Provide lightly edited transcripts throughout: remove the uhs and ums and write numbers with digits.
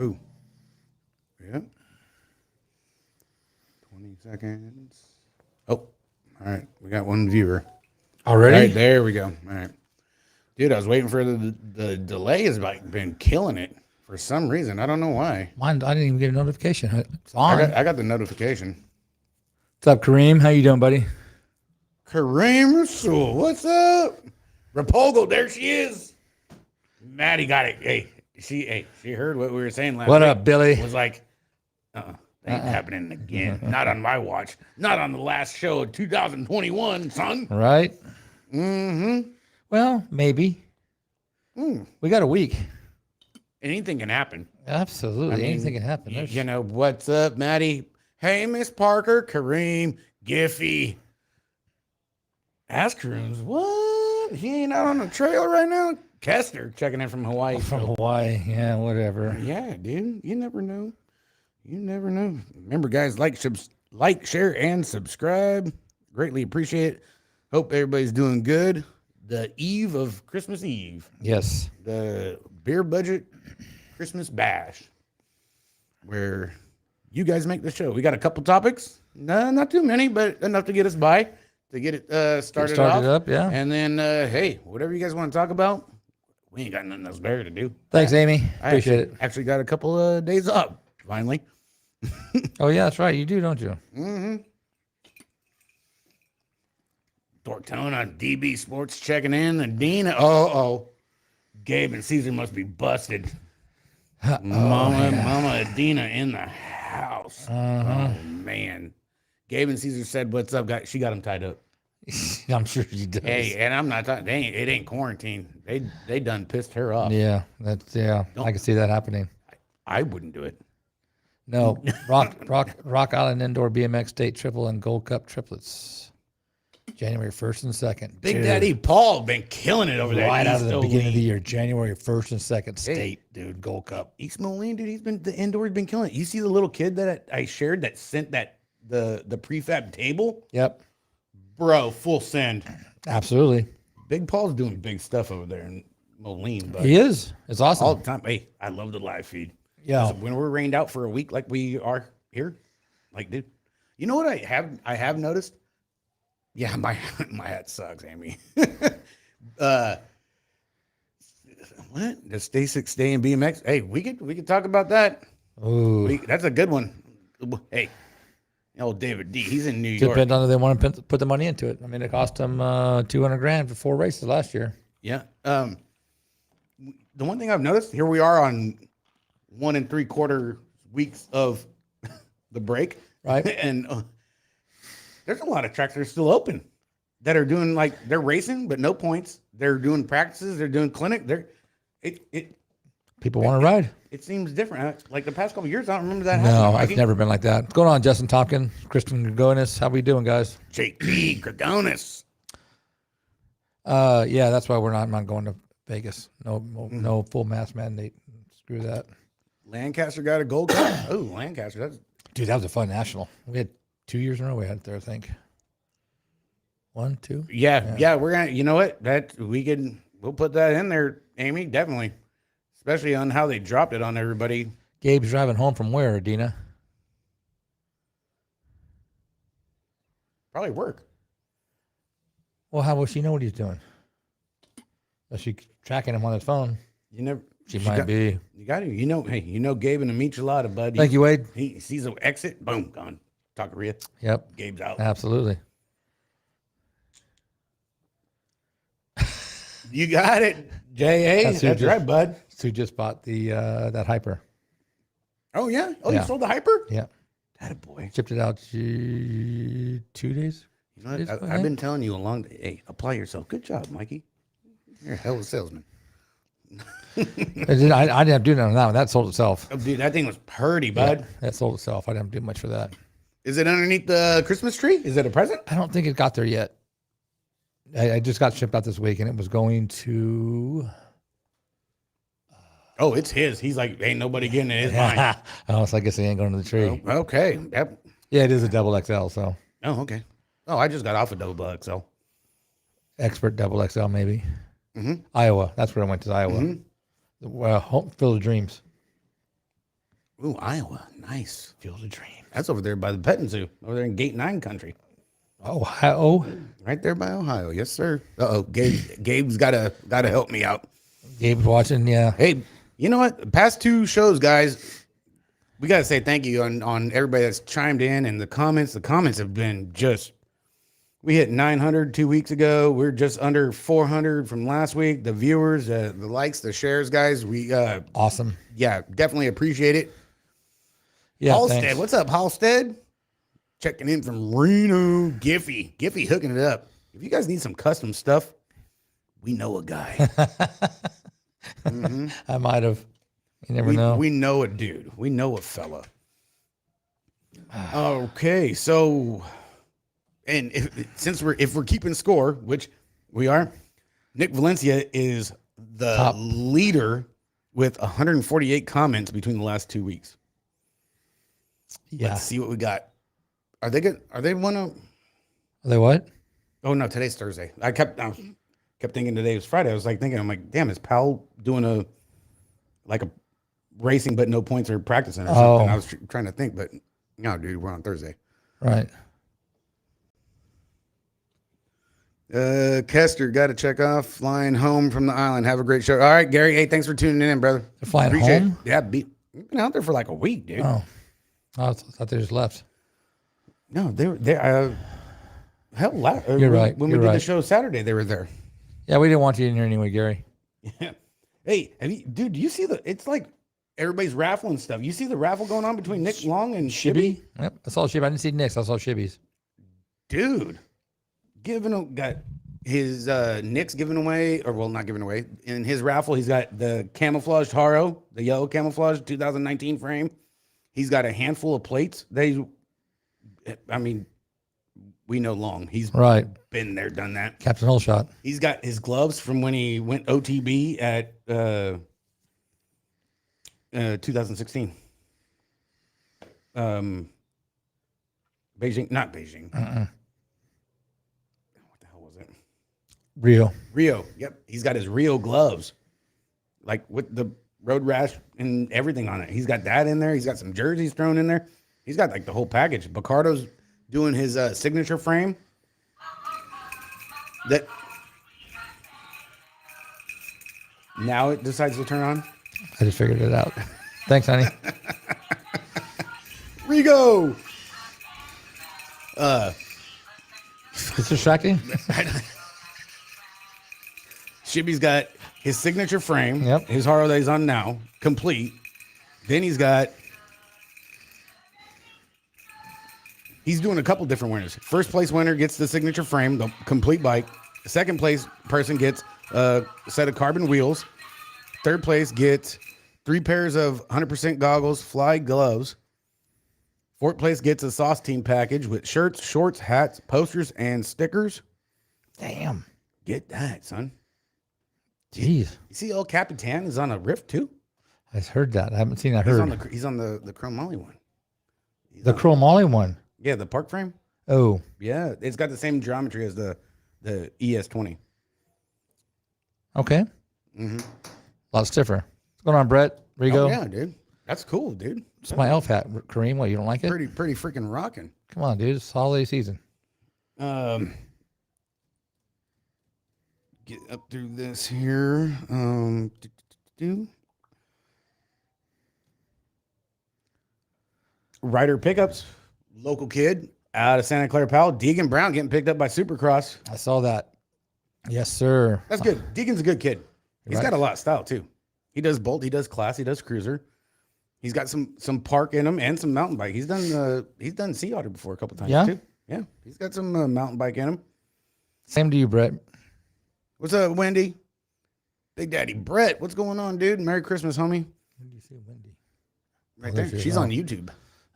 Ooh. Yep. 20 seconds. Oh, all right. We got one viewer. Already? All right, there we go. All right. Dude, I was waiting for the delay has like been killing it for some reason. I don't know why. Mine, I didn't even get a notification. It's on. I got the notification. What's up, Kareem? How you doing, buddy? Kareem Rasul, what's up? Rapolgo, there she is. Maddie got it. Hey, she heard what we were saying last What week. up, Billy? Was like, ain't happening again. Not on my watch. Not on the last show of 2021, son. Right? Mm-hmm. Well, maybe. We got a week. Anything can happen. Absolutely. Anything can happen. You know, what's up, Maddie? Hey, Miss Parker, Kareem, Giffy. Ask Kareem's, what? He ain't out on the trail right now? Kester checking in from Hawaii. From Hawaii. Yeah, whatever. Yeah, dude. You never know. You never know. Remember, guys, like, share, and subscribe. Greatly appreciate it. Hope everybody's doing good. The eve of Christmas Eve. Yes. The Beer Budget Christmas Bash, where you guys make the show. We got a couple topics. No, not too many, but enough to get us by, to get it started off. Up, yeah. And then, hey, whatever you guys want to talk about, we ain't got nothing else better to do. Thanks, Amy. Appreciate it. Actually got a couple of days up, finally. Oh, yeah, that's right. You do, don't you? Mm-hmm. Tortona, DB Sports checking in. Adina. Oh. Gabe and Caesar must be busted. Mama Adina in the house. Oh, man. Gabe and Caesar said, what's up, guys? She got him tied up. I'm sure she does. Hey, and I'm not talking, it ain't quarantine. They done pissed her off. Yeah, I can see that happening. I wouldn't do it. No, Rock Island Indoor BMX State Triple and Gold Cup triplets, January 1st and 2nd. Big Daddy Paul been killing it over there. Right out of the beginning of the year, January 1st and 2nd, State, dude, Gold Cup. East Moline, dude, the indoor's been killing it. You see the little kid that I shared that sent the prefab table? Yep. Bro, full send. Absolutely. Big Paul's doing big stuff over there in Moline. But he is. It's awesome. All the time. Hey, I love the live feed. Yeah. When we're rained out for a week like we are here, like, dude, you know what I have noticed? Yeah, my hat sucks, Amy. What? The stay in BMX? Hey, we could talk about that. Ooh. That's a good one. Hey, old David D. He's in New York. Depends on if they want to put the money into it. I mean, it cost them $200,000 for 4 races last year. Yeah. The one thing I've noticed, here we are on 1 3/4 weeks of the break, right? And there's a lot of tracks that are still open that are doing, like, they're racing but no points. They're doing practices. They're doing clinic. People want to ride. It seems different. Like the past couple of years, I don't remember that. No, I've never been like that. What's going on, Justin Tompkins, Kristen Gregonis? How we doing, guys? JP Gregonis. Yeah, that's why we're not going to Vegas. No full mask mandate. Screw that. Lancaster got a gold cup. Oh, Lancaster. Dude, that was a fun national. We had 2 years in a row we had it there, I think. 1, 2? Yeah, we're gonna, you know what? We'll put that in there, Amy, definitely. Especially on how they dropped it on everybody. Gabe's driving home from where, Adina? Probably work. Well, how will she know what he's doing? Is she tracking him on his phone? She might be. You got to. Hey, Gabe and the Michelada, bud. Thank you, Wade. He sees an exit, boom, gone. Taqueria. Yep. Gabe's out. Absolutely. You got it, J.A. That's right, bud. Sue just bought the that Hyper. Oh, yeah? Oh, yeah. You sold the Hyper? Yeah. That boy. Shipped it out 2 days. You know what? I've been telling you a long day. Hey, apply yourself. Good job, Mikey. You're a hell of a salesman. I didn't have to do nothing on that one. That sold itself. Oh, dude, that thing was purty, bud. Yeah, that sold itself. I didn't have to do much for that. Is it underneath the Christmas tree? Is it a present? I don't think it got there yet. I just got shipped out this week, and it was going to... Oh, it's his. He's like, ain't nobody getting it. It's mine. Oh, so I guess he ain't going to the tree. Oh, okay. Yep. Yeah, it is a double XL, so... Oh, okay. Oh, I just got off a double XL. Expert double XL, maybe. Mm-hmm. Iowa. That's where I went to, Iowa. Mm-hmm. Home Field of Dreams. Ooh, Iowa. Nice. Field of Dreams. That's over there by the petting zoo, over there in Gate 9 country. Ohio. Right there by Ohio. Yes, sir. Uh-oh. Gabe's gotta help me out. Gabe's watching, yeah. Hey, you know what? Past 2 shows, guys, we gotta say thank you on everybody that's chimed in and the comments. The comments have been just, we hit 900 2 weeks ago. We're just under 400 from last week. The viewers, the likes, the shares, guys. We Awesome. yeah, definitely appreciate it. Yeah, Halstead, thanks. what's up, Halstead? Checking in from Reno. Giffy hooking it up. If you guys need some custom stuff, we know a guy. I might have. You never know. We know a dude. We know a fella. Okay, so, and if we're keeping score, which we are, Nick Valencia is the Top. leader with 148 comments between the last 2 weeks. Yeah. Let's see what we got. Are they good? Are they one of? Are they what? Oh no, today's Thursday. I kept thinking today was Friday. I was like thinking, I'm like, damn, is Powell doing a racing but no points or practicing or something? Oh. I was trying to think, but no, dude, we're on Thursday. Right. Kester, got to check off. Flying home from the island. Have a great show. All right, Gary. Hey, thanks for tuning in, brother. They're flying Appreciate home? it. Yeah, we've been out there for like a week, dude. Oh. I thought they just left. No, they hell, You're right. When You're we did the right. show Saturday, they were there. Yeah, we didn't want you in here anyway, Gary. Yeah. Hey, dude, do you see it's like everybody's raffling stuff. You see the raffle going on between Nick Long and Shibby? Yep, I saw Shibby. I didn't see Nick's. I saw Shibby's. Dude, got his Nick's giving away, or well, not giving away. In his raffle, he's got the camouflaged Haro, the yellow camouflage 2019 frame. He's got a handful of plates. We know Long. He's Right. been there, done that. Captain Holeshot. He's got his gloves from when he went OTB at 2016. Beijing, not Beijing. What the hell was it? Rio. Yep. He's got his Rio gloves, like with the road rash and everything on it. He's got that in there. He's got some jerseys thrown in there. He's got like the whole package. Bacardo's doing his signature frame. That now it decides to turn on. I just figured it out. Thanks, honey. Rigo. It's distracting. Shibby's got his signature frame. Yep. His Haro that he's on now, complete. Then he's doing a couple different winners. First place winner gets the signature frame, the complete bike. Second place person gets a set of carbon wheels. Third place gets 3 pairs of 100% goggles, fly gloves. Fourth place gets a sauce team package with shirts, shorts, hats, posters, and stickers. Damn. Get that, son. Jeez. You see, El Capitan is on a Rift too. I heard that. I haven't seen that. He's on the Chrome Molly one. The chromoly one. Yeah, the park frame. Oh. Yeah, it's got the same geometry as the ES20. Okay. Mm-hmm. A lot stiffer. What's going on, Brett? Rigo? Oh, yeah, dude. That's cool, dude. It's my elf hat. Kareem, what, you don't like it? Pretty freaking rocking. Come on, dude. It's holiday season. Get up through this here. Rider pickups. Local kid out of Santa Clara Powell. Deegan Brown getting picked up by Supercross. I saw that. Yes, sir. That's good. Deegan's a good kid. He's got a lot of style too. He does bolt, he does class, he does cruiser. He's got some park in him and some mountain bike. He's done Sea Otter before a couple times too. Yeah, he's got some mountain bike in him. Same to you, Brett. What's up, Wendy? Big Daddy Brett, what's going on, dude? Merry Christmas, homie. When do you see Wendy? Right there. She's on YouTube.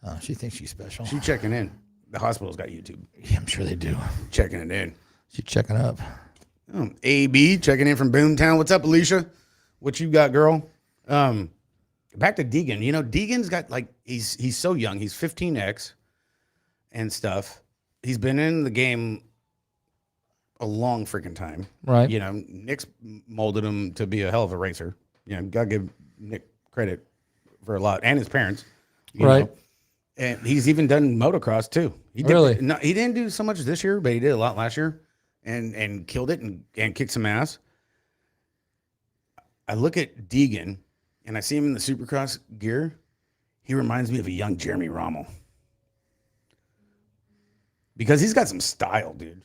Oh, she thinks she's special. She's checking in. The hospital's got YouTube. Yeah, I'm sure they do. Checking it in. She's checking up. AB checking in from Boomtown. What's up, Alicia? What you got, girl? Back to Deegan. You know, Deegan's got he's so young. He's 15X and stuff. He's been in the game a long freaking time. Right. You know, Nick's molded him to be a hell of a racer. You know, gotta give Nick credit for a lot, and his parents. You Right. know. And he's even done motocross too. He did, Really? No, he didn't do so much this year, but he did a lot last year, and killed it and kicked some ass. I look at Deegan, and I see him in the Supercross gear. He reminds me of a young Jeremy Rommel because he's got some style, dude.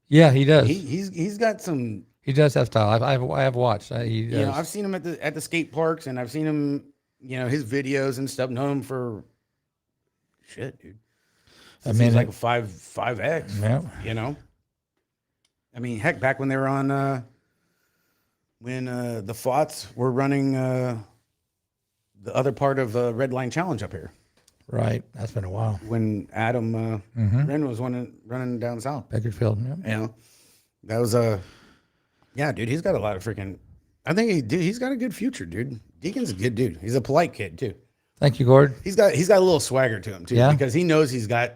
Yeah, he does. He's got some. He does have style. I have watched. He does. You know, I've seen him at the skate parks, and I've seen him. You know, his videos and stuff. Known him for shit, dude. I mean, he's like a 5X. Yeah. You know. I mean, heck, back when they were on, when the Fots were running the other part of Red Line Challenge up here. Right. That's been a while. When Adam Wren was running down south. Bakersfield. Yeah. You know, that was yeah, dude. He's got a lot of freaking. I think he's got a good future, dude. Deacon's a good dude. He's a polite kid too. Thank you, Gord. He's got a little swagger to him too, Yeah. because he knows he's got.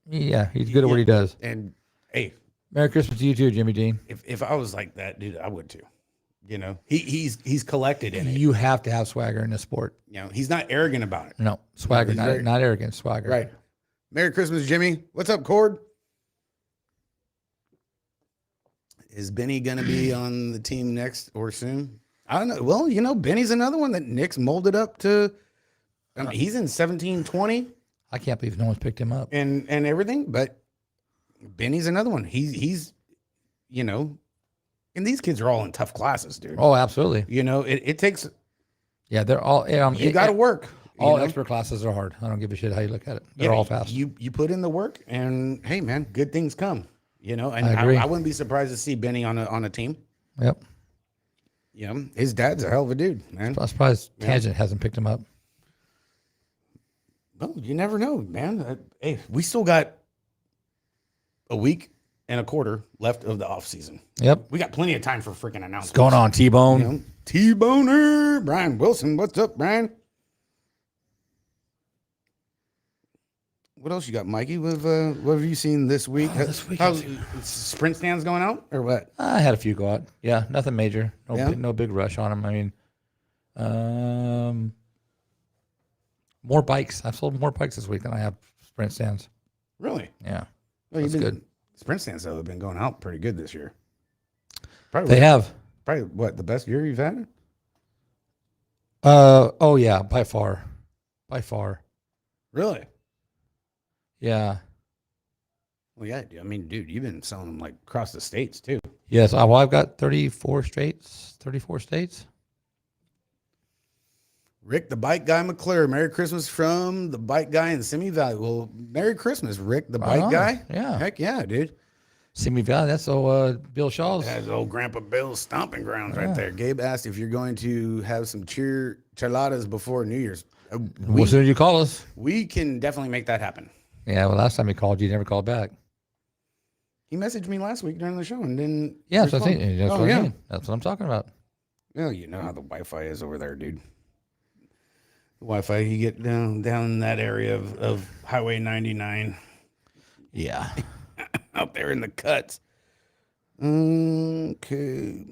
Yeah, he's good at what he does. And hey, Merry Christmas to you too, Jimmy Dean. if I was like that, dude, I would too. You know, he's collected in it. You have to have swagger in this sport. You know, he's not arrogant about it. No, swagger, he's very- not arrogant, swagger. Right. Merry Christmas, Jimmy. What's up, Cord? Is Benny going to be on the team next or soon? I don't know. Well, you know, Benny's another one that Nick's molded up to. I mean, he's in 1720 I can't believe no one's picked him up. and everything, but Benny's another one. He's you know, and these kids are all in tough classes, dude. Oh, absolutely. You know, it takes. Yeah, they're all. You got to work. you All know? expert classes are hard. I don't give a shit how you look at it. They're Yeah, all fast. You put in the work, and hey, man, good things come. You know, and I agree. I wouldn't be surprised to see Benny on a team. Yep. You know, his dad's a hell of a dude, man. I'm surprised Tangent hasn't picked him up. Well, you never know, man. Hey, we still got a week and a quarter left of the off season. Yep. We got plenty of time for freaking announcements. What's going on, T-Bone? You know, T-Boner, Brian Wilson. What's up, Brian? What else you got, Mikey? What have you seen this week? This week How's sprint stands going out or what? I had a few go out. Yeah, nothing major. No, Yeah? no big rush on them. I mean, more bikes. I've sold more bikes this week than I have sprint stands. Really? Yeah, Well, that's good. Sprint stands though have been going out pretty good this year. They Probably, have. probably what, the best year you've had? Oh yeah, by far. Really? Yeah. Well, yeah. I mean, dude, you've been selling them like across the states too. Yes. Well, I've got 34 states. Rick, the bike guy McClure. Merry Christmas from the bike guy in Simi Valley. Well, Merry Christmas, Rick, the bike on. guy. Yeah. Heck yeah, dude. Simi Valley. That's Bill Shaw's. That's old Grandpa Bill's stomping grounds right Yeah. there. Gabe asked if you're going to have some cheladas before New Year's. As soon as you call us. We can definitely make that happen. Yeah. Well, last time he called, you never called back. He messaged me last week during the show and didn't. Yeah. That's what I respond. think. That's Oh, what I yeah. mean. That's what I'm talking about. Well, you know how the Wi-Fi is over there, dude. The Wi-Fi, you get down in that area of Highway 99 Yeah. out there in the cuts. Okay.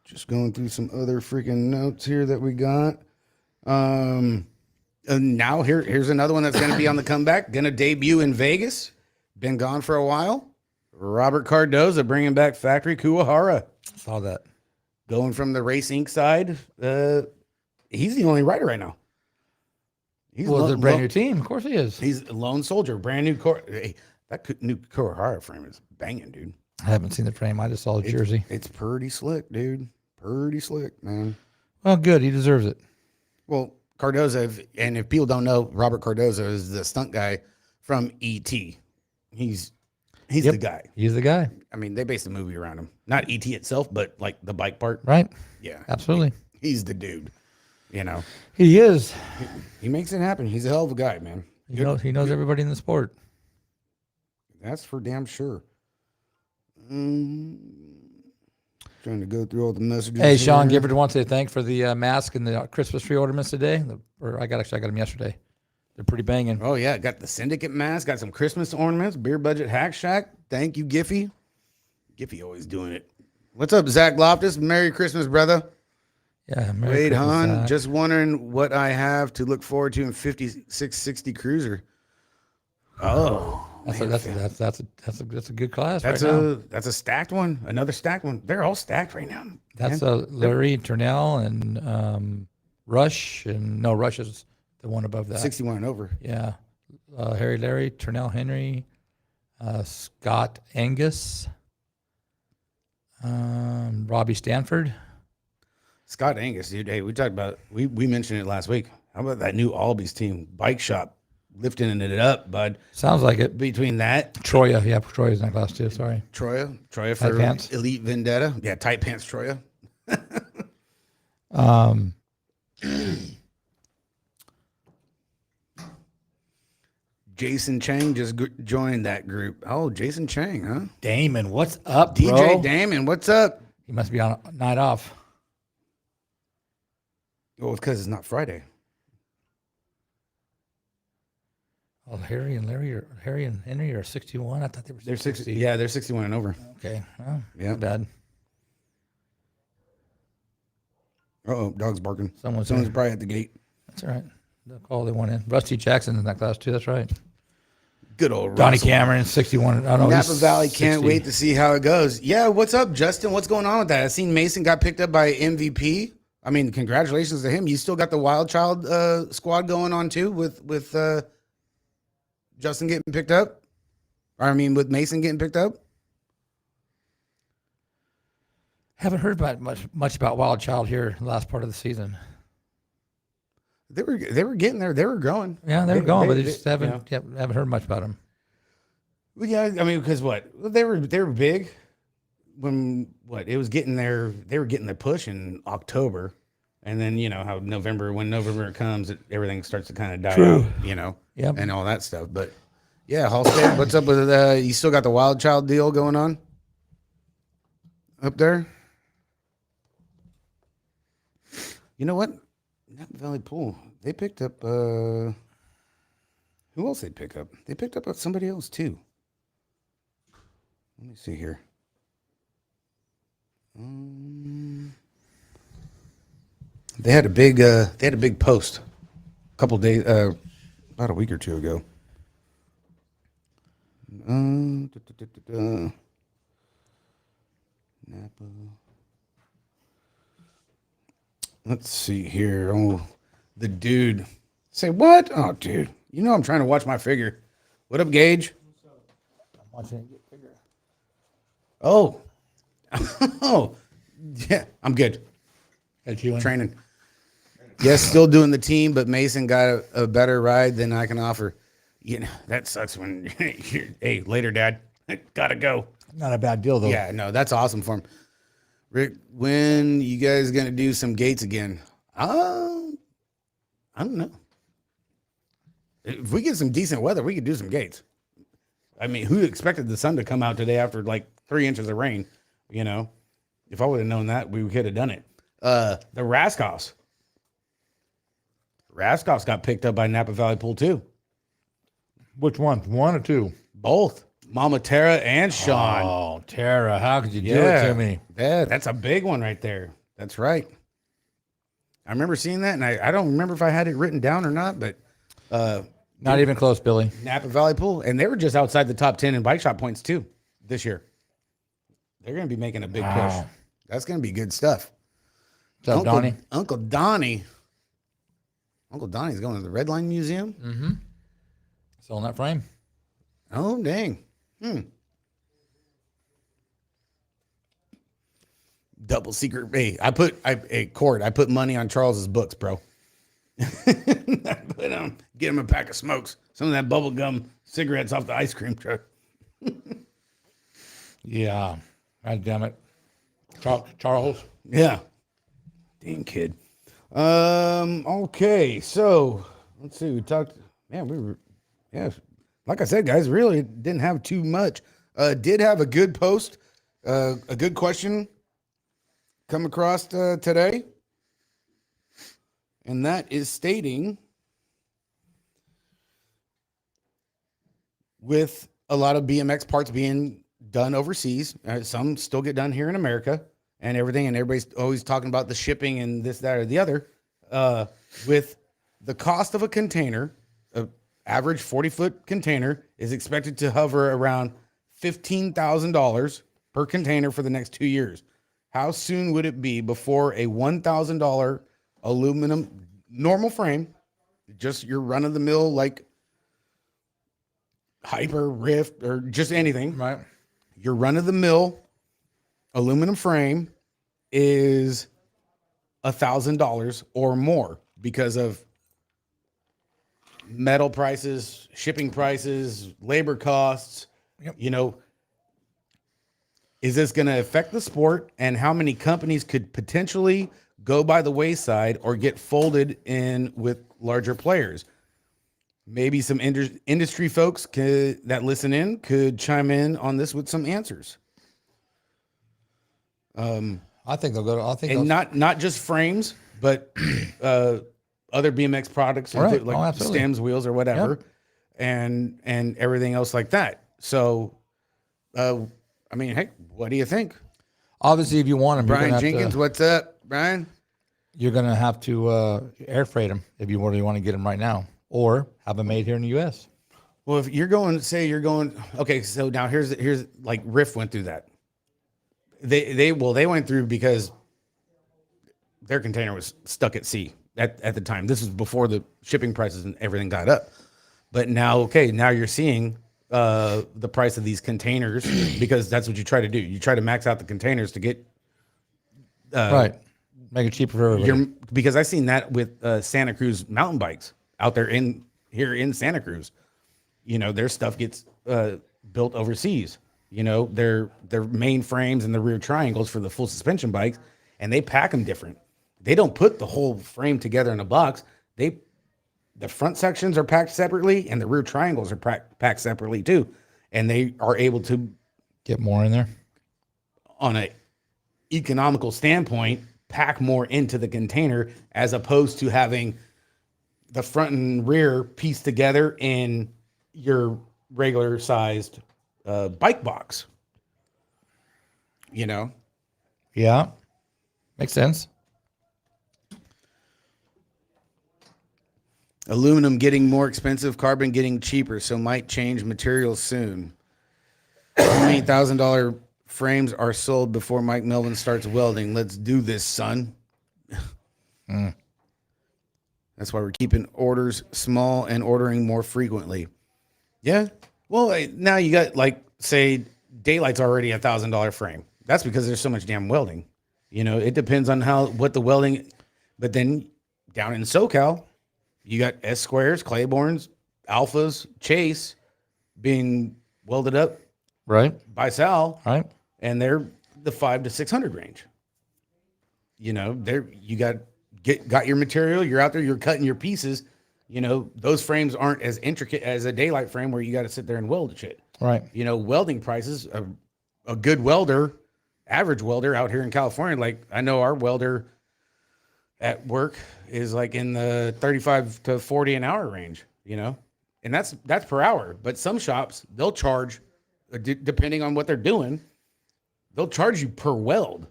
Just going through some other freaking notes here that we got. And now here's another one that's going to be on the comeback. Going to debut in Vegas. Been gone for a while. Robert Cardoza bringing back Factory Kuwahara. Saw that. Going from the Race Inc. side. He's the only rider right now. He's Well, it's a lo- brand lo- new team. Of course he is. He's a lone soldier, brand new Hey, that new Kuwahara frame is banging, dude. I haven't seen the frame. I just saw the jersey. It's pretty slick, dude. Pretty slick, man. Well, good. He deserves it. Well, Cardoza, and if people don't know, Robert Cardoza is the stunt guy from E.T. He's Yep. the guy. He's the guy, I mean, they based the movie around him. Not E.T. itself, but like the bike part. right? Yeah, Absolutely. he's the dude. You know, He is. he makes it happen. He's a hell of a guy, man. He knows everybody in the sport. That's for damn sure. Trying to go through all the messages. Hey, Sean here. Gifford wants to say thanks for the mask and the Christmas tree ornaments today. I got them yesterday. They're pretty banging. Oh yeah, got the syndicate mask, got some Christmas ornaments, beer budget hack shack. Thank you, Giffy. Giffy always doing it. What's up, Zach Loftus? Merry Christmas, brother. Yeah, Merry Wade Christmas, Hahn, Zach. just wondering what I have to look forward to in 5660 Cruiser. Oh, That's a good class that's right now. that's a stacked one. Another stacked one. They're all stacked right now. That's man. Larry Turnell and Rush, and no, Rush is the one above that. 61 and over. Yeah, Larry Turnell Henry, Scott Angus, Robbie Stanford. Scott Angus, dude. Hey, we talked about we mentioned it last week. How about that new Albies team, bike shop, lifting it up, bud. Sounds like it. Between that, Troya, yeah, Troya's in that class too. Sorry. Troya for Tight pants. Elite Vendetta. Yeah, tight pants Troya. Jason Chang just joined that group. Oh, Jason Chang, huh? Damon, what's up, DJ bro? Damon, what's up? He must be on a night off. Well, it's because it's not Friday. Oh, Harry and Henry are 61. I thought they were 60. They're 60. Yeah, they're 61 and over. Okay. Well, Yeah. not bad. Uh-oh, dog's barking. Someone's probably at the gate. That's all right. They'll call they want in. Rusty Jackson's in that class too. That's right. Good old Donnie Russell. Cameron, 61. I don't know. Napa Valley can't 60. wait to see how it goes. Yeah, what's up, Justin? What's going on with that? I seen Mason got picked up by MVP. I mean, congratulations to him. You still got the Wild Child squad going on too with Justin getting picked up. Or, I mean, with Mason getting picked up. Haven't heard about much about Wild Child here the last part of the season. They were getting there. They were growing. Yeah, they were going, but they just you haven't know. haven't heard much about them. Well, yeah, I mean, because what they were big when it was getting there. They were getting the push in October, and then you know how when November comes, everything starts to kind of die out, you know, Yep. and all that stuff. But yeah, Halstead, what's up with you? Still got the Wild Child deal going on up there? You know what? Napa Valley Pool. They picked up. Who else they pick up? They picked up somebody else too. Let me see here. They had a big post a couple days, about a week or two ago. Napa. Let's see here. Oh, the dude. Say what? Oh, dude. You know I'm trying to watch my figure. What up, Gage? I'm watching it get bigger. Oh. Oh. Yeah, I'm good. Got you in? Training. Yes, still doing the team, but Mason got a better ride than I can offer. You know, that sucks when you're, hey, later, Dad. Gotta go. Not a bad deal though. Yeah, no, that's awesome for him. Rick, when you guys gonna do some gates again? I don't know. If we get some decent weather, we could do some gates. I mean, who expected the sun to come out today after like 3 inches of rain? You know, if I would have known that, we could have done it. The Raskoffs got picked up by Napa Valley Pool too. Which one? One or two? Both Mama Tara and Sean. Oh, Tara, how could you do it to me? Yeah, that's a big one right there. That's right. I remember seeing that, and I don't remember if I had it written down or not, but Not even close, Billy. Napa Valley Pool, and they were just outside the top 10 in bike shop points too this year. They're going to be making a big push. That's going to be good stuff. What's up, Donnie? Uncle Donnie's going to the Red Line Museum. Mm-hmm. Selling that frame. Oh, dang. Double secret. Hey, I put money on Charles's books, bro. Get him a pack of smokes. Some of that bubble gum cigarettes off the ice cream truck. Yeah. God damn it. Charles. Yeah. Dang kid. Okay, so let's see. We talked. Man, like I said, guys, really didn't have too much. Did have a good post, a good question come across today, and that is stating, with a lot of BMX parts being done overseas, some still get done here in America, and everything, and everybody's always talking about the shipping and this, that, or the other. With the cost of a container, an average 40-foot container is expected to hover around $15,000 per container for the next 2 years. How soon would it be before a $1,000 aluminum normal frame, just your run-of-the-mill like Hyper, Rift, or just anything, Right. your run-of-the-mill aluminum frame is $1,000 or more because of metal prices, shipping prices, labor costs. Yep. You know, is this going to affect the sport, and how many companies could potentially go by the wayside or get folded in with larger players? Maybe some industry folks that listen in could chime in on this with some answers. I think they'll go to, I think And they'll, not just frames, but other BMX products, Right. like Absolutely. stems, wheels, or whatever, and everything else like that. So, I mean, hey, what do you think, obviously, if you want them, Brian Jenkins? What's up, Brian? you're going to have to air freight them if you really want to get them right now, or have them made here in the U.S. Well, if you're going, okay. So now here's like Riff went through that. They went through because their container was stuck at sea at the time. This was before the shipping prices and everything got up. But now you're seeing the price of these containers because that's what you try to do. You try to max out the containers to get Right. Make it cheaper for everybody. because I seen that with Santa Cruz mountain bikes out there here in Santa Cruz. You know, their stuff gets built overseas. You know, their main frames and the rear triangles for the full suspension bikes, and they pack them different. They don't put the whole frame together in a box. The front sections are packed separately, and the rear triangles are packed separately too. And they are able to, Get more in there. on a economical standpoint, pack more into the container as opposed to having the front and rear pieced together in your regular sized bike box. You know, Yeah. Makes sense. aluminum getting more expensive, carbon getting cheaper, so might change materials soon. How many $1,000 frames are sold before Mike Melvin starts welding? Let's do this, son. That's why we're keeping orders small and ordering more frequently. Yeah. Well, now you got, like, say Daylight's already $1,000 frame. That's because there's so much damn welding. You know, it depends on what the welding. But then down in SoCal, you got S squares, Claibornes, Alphas, Chase being welded up Right. by Sal, Right. and they're the 500 to 600 range. You know, you got your material. You're out there. You're cutting your pieces. You know, those frames aren't as intricate as a Daylight frame where you got to sit there and weld shit. Right. You know, welding prices. A good welder, average welder out here in California, like I know our welder at work is like in the 35 to 40 an hour range. You know, and that's per hour. But some shops, they'll charge, depending on what they're doing, they'll charge you per weld.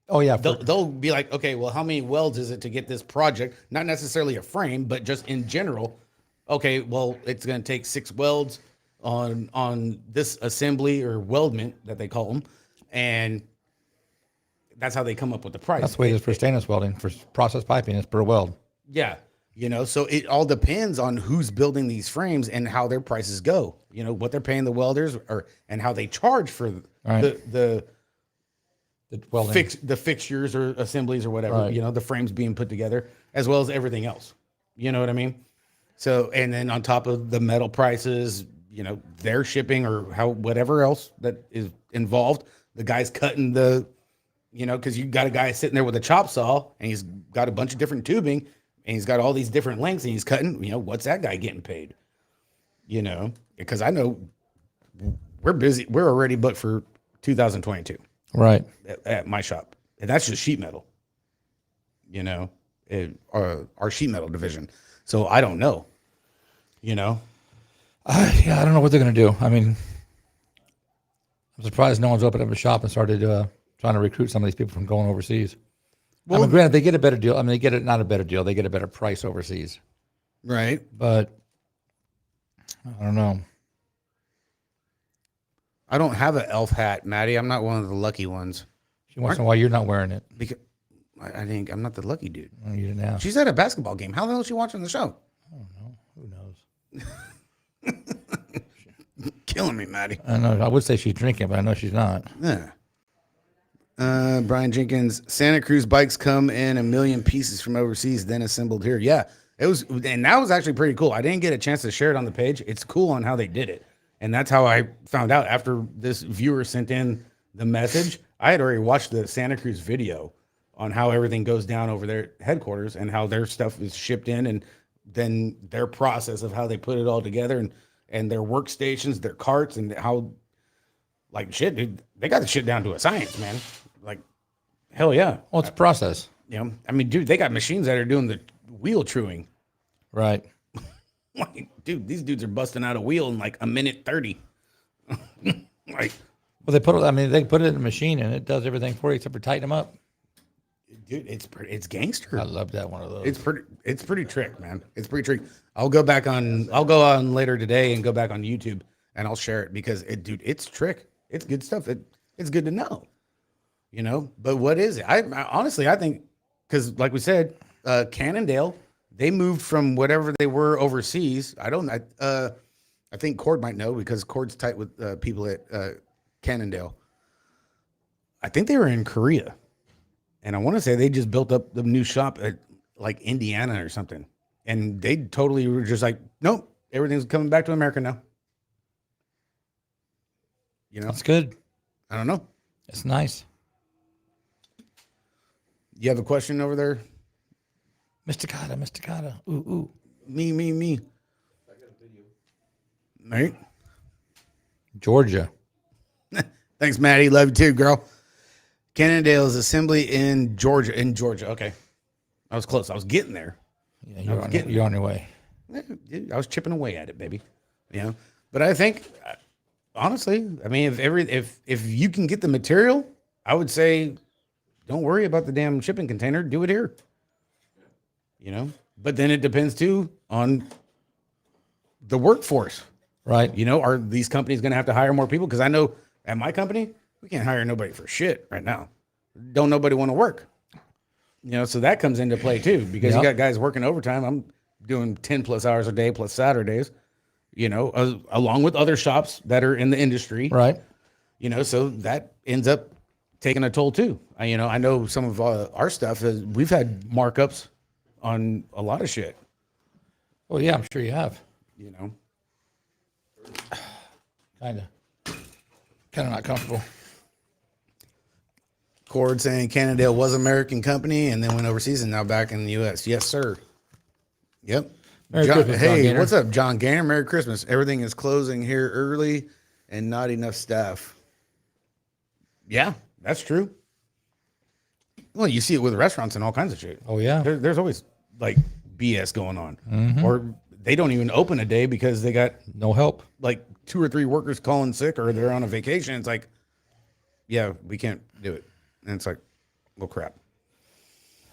Oh yeah. They'll be like, okay, well, how many welds is it to get this project? Not necessarily a frame, but just in general. Okay, well, it's going to take 6 welds on this assembly or weldment that they call them, and that's how they come up with the price. That's the way it is for stainless welding. For process piping, it's per weld. Yeah, you know, so it all depends on who's building these frames and how their prices go. You know, what they're paying the welders, and how they charge for Right. the welding. the fixtures or assemblies or whatever, Right. you know, the frames being put together, as well as everything else. You know what I mean? So, and then on top of the metal prices, you know, their shipping or whatever else that is involved, the guy's cutting you know, because you got a guy sitting there with a chop saw and he's got a bunch of different tubing and he's got all these different lengths and he's cutting, you know, what's that guy getting paid? You know, because I know we're busy. We're already booked for 2022. Right. At my shop, and that's just sheet metal. You know, our sheet metal division. So I don't know. You know, Yeah, I don't know what they're going to do. I mean, I'm surprised no one's opened up a shop and started trying to recruit some of these people from going overseas. Well, I mean, granted, they get a better deal. I mean, they get it not a better deal. They get a better price overseas. right. But I don't know. I don't have an elf hat, Maddie. I'm not one of the lucky ones. She wants to know why you're not wearing it. Because I think I'm not the lucky dude. Oh, you didn't ask. She's at a basketball game. How the hell is she watching the show? I don't know. Who knows? Killing me, Maddie. I know. I would say she's drinking, but I know she's not. Yeah. Brian Jenkins, Santa Cruz bikes come in a million pieces from overseas, then assembled here. Yeah, it was, and that was actually pretty cool. I didn't get a chance to share it on the page. It's cool on how they did it, and that's how I found out after this viewer sent in the message. I had already watched the Santa Cruz video on how everything goes down over their headquarters and how their stuff is shipped in, and then their process of how they put it all together, and their workstations, their carts, and how, like, shit, dude, they got the shit down to a science, man. Like, hell yeah. Well, it's a process. You know, I mean, dude, they got machines that are doing the wheel truing. Right. Like, dude, these dudes are busting out a wheel in like a minute 30. Like, Well, they put it. I mean, they put it in a machine and it does everything for you except for tighten them up. dude, it's gangster. I love that one of those. It's pretty trick, man. It's pretty trick. I'll go on later today and go back on YouTube and I'll share it because it's trick. It's good stuff. It's good to know. You know, but what is it? I honestly, I think, because like we said, Cannondale, they moved from whatever they were overseas. I think Cord might know because Cord's tight with people at Cannondale. I think they were in Korea, and I want to say they just built up the new shop at like Indiana or something, and they totally were just like, nope, everything's coming back to America now. You know, That's good. I don't know. It's nice. You have a question over there? Mysticata. Ooh. Me. I got a video. Right? Georgia. Thanks, Maddie. Love you too, girl. Cannondale's assembly in Georgia. Okay. I was close. I was getting there. Yeah, you're on your way. I was chipping away at it, baby. You know? But I think, honestly, I mean, if you can get the material, I would say don't worry about the damn shipping container. Do it here. You know? But then it depends, too, on the workforce. Right. You know, are these companies going to have to hire more people? Because I know at my company, we can't hire nobody for shit right now. Don't nobody want to work. You know, so that comes into play, too, because you got guys working overtime. I'm doing 10 plus hours a day plus Saturdays, you know, along with other shops that are in the industry. Right. You know, so that ends up taking a toll, too. You know, I know some of our stuff, we've had markups on a lot of shit. Well, yeah, I'm sure you have. You know, Kind of not comfortable. Cord saying Cannondale was an American company and then went overseas and now back in the U.S. Yes, sir. Yep. Merry Christmas, John hey, Gaynor. what's up, John Gaynor? Merry Christmas. Everything is closing here early and not enough staff. Yeah, that's true. Well, you see it with restaurants and all kinds of shit. Oh, yeah. There's always like BS going on. Or they don't even open a day because they got No help. like 2 or 3 workers calling sick or they're on a vacation. It's like, yeah, we can't do it. And it's like, well, crap.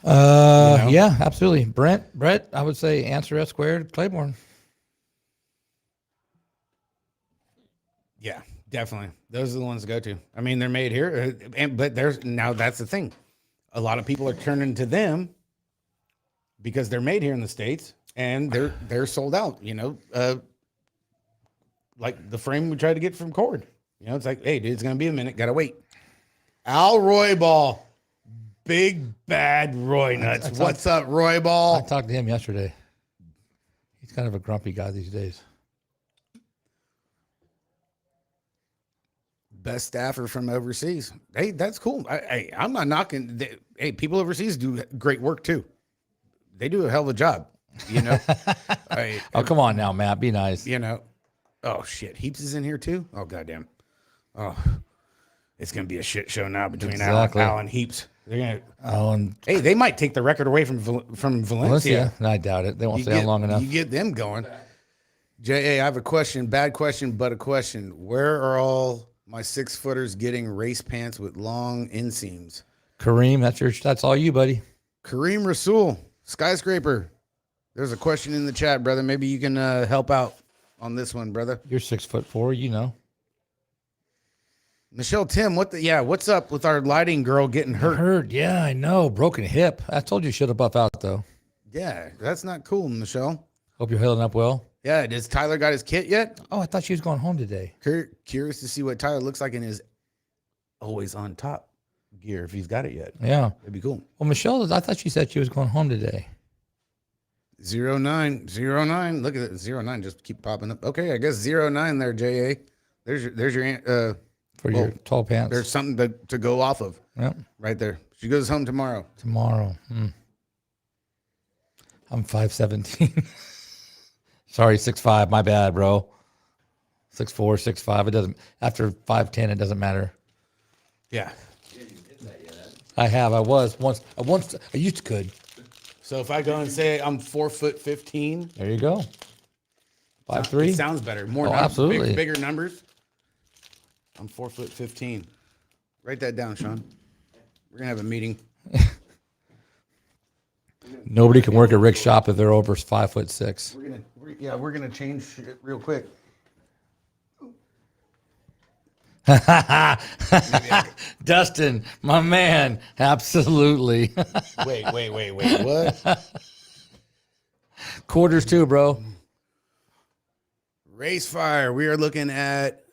Yeah, absolutely. Brett, I would say answer S squared, Claiborne. Yeah, definitely. Those are the ones to go to. I mean, they're made here, but that's the thing. A lot of people are turning to them because they're made here in the States and they're sold out, you know, like the frame we tried to get from Cord. You know, it's like, hey, dude, it's going to be a minute. Got to wait. Al Roybal. Big bad Roy Nuts. What's up, Roybal? I talked to him yesterday. He's kind of a grumpy guy these days. Best staffer from overseas. Hey, that's cool. I'm not knocking. Hey, people overseas do great work too. They do a hell of a job. You know. Oh, come on now, Matt. Be nice. You know. Oh shit, Heaps is in here too. Oh goddamn. Oh, it's gonna be a shit show now between Al and Heaps. They're gonna. Hey, they might take the record away from Valencia. No, I doubt it. They won't stay on long enough. You get them going. J.A., I have a question. Bad question, but a question. Where are all My 6-footer's getting race pants with long inseams. Kareem, that's all you, buddy. Kareem Rasul, skyscraper. There's a question in the chat, brother. Maybe you can help out on this one, brother. You're 6'4", you know. Michelle Tim, what's up with our lighting girl getting hurt? Yeah, I know. Broken hip. I told you should have buff out though. Yeah, that's not cool, Michelle. Hope you're healing up well. Yeah, does Tyler got his kit yet? Oh, I thought she was going home today. Curious to see what Tyler looks like in his always on top gear if he's got it yet. Yeah. It'd be cool. Well, Michelle, I thought she said she was going home today. 09. Look at it. 09 just keep popping up. Okay, I guess 09 there, JA. There's your For your tall pants. There's something to go off of. Yep. Right there. She goes home tomorrow. I'm 5'17". Sorry, 6'5". My bad, bro. 6'4", 6'5". It doesn't. After 5'10", it doesn't matter. Yeah. I have. I was once. I used to could. So if I go and say I'm 4'15", There you go. 5'3". it sounds better. More Oh, numbers, absolutely. bigger numbers. I'm 4'15". Write that down, Sean. We're gonna have a meeting. Nobody can work at Rick's shop if they're over 5'6". We're gonna change it real quick. Dustin, my man, absolutely. Wait. What? Quarters too, bro. Race fire. We are looking at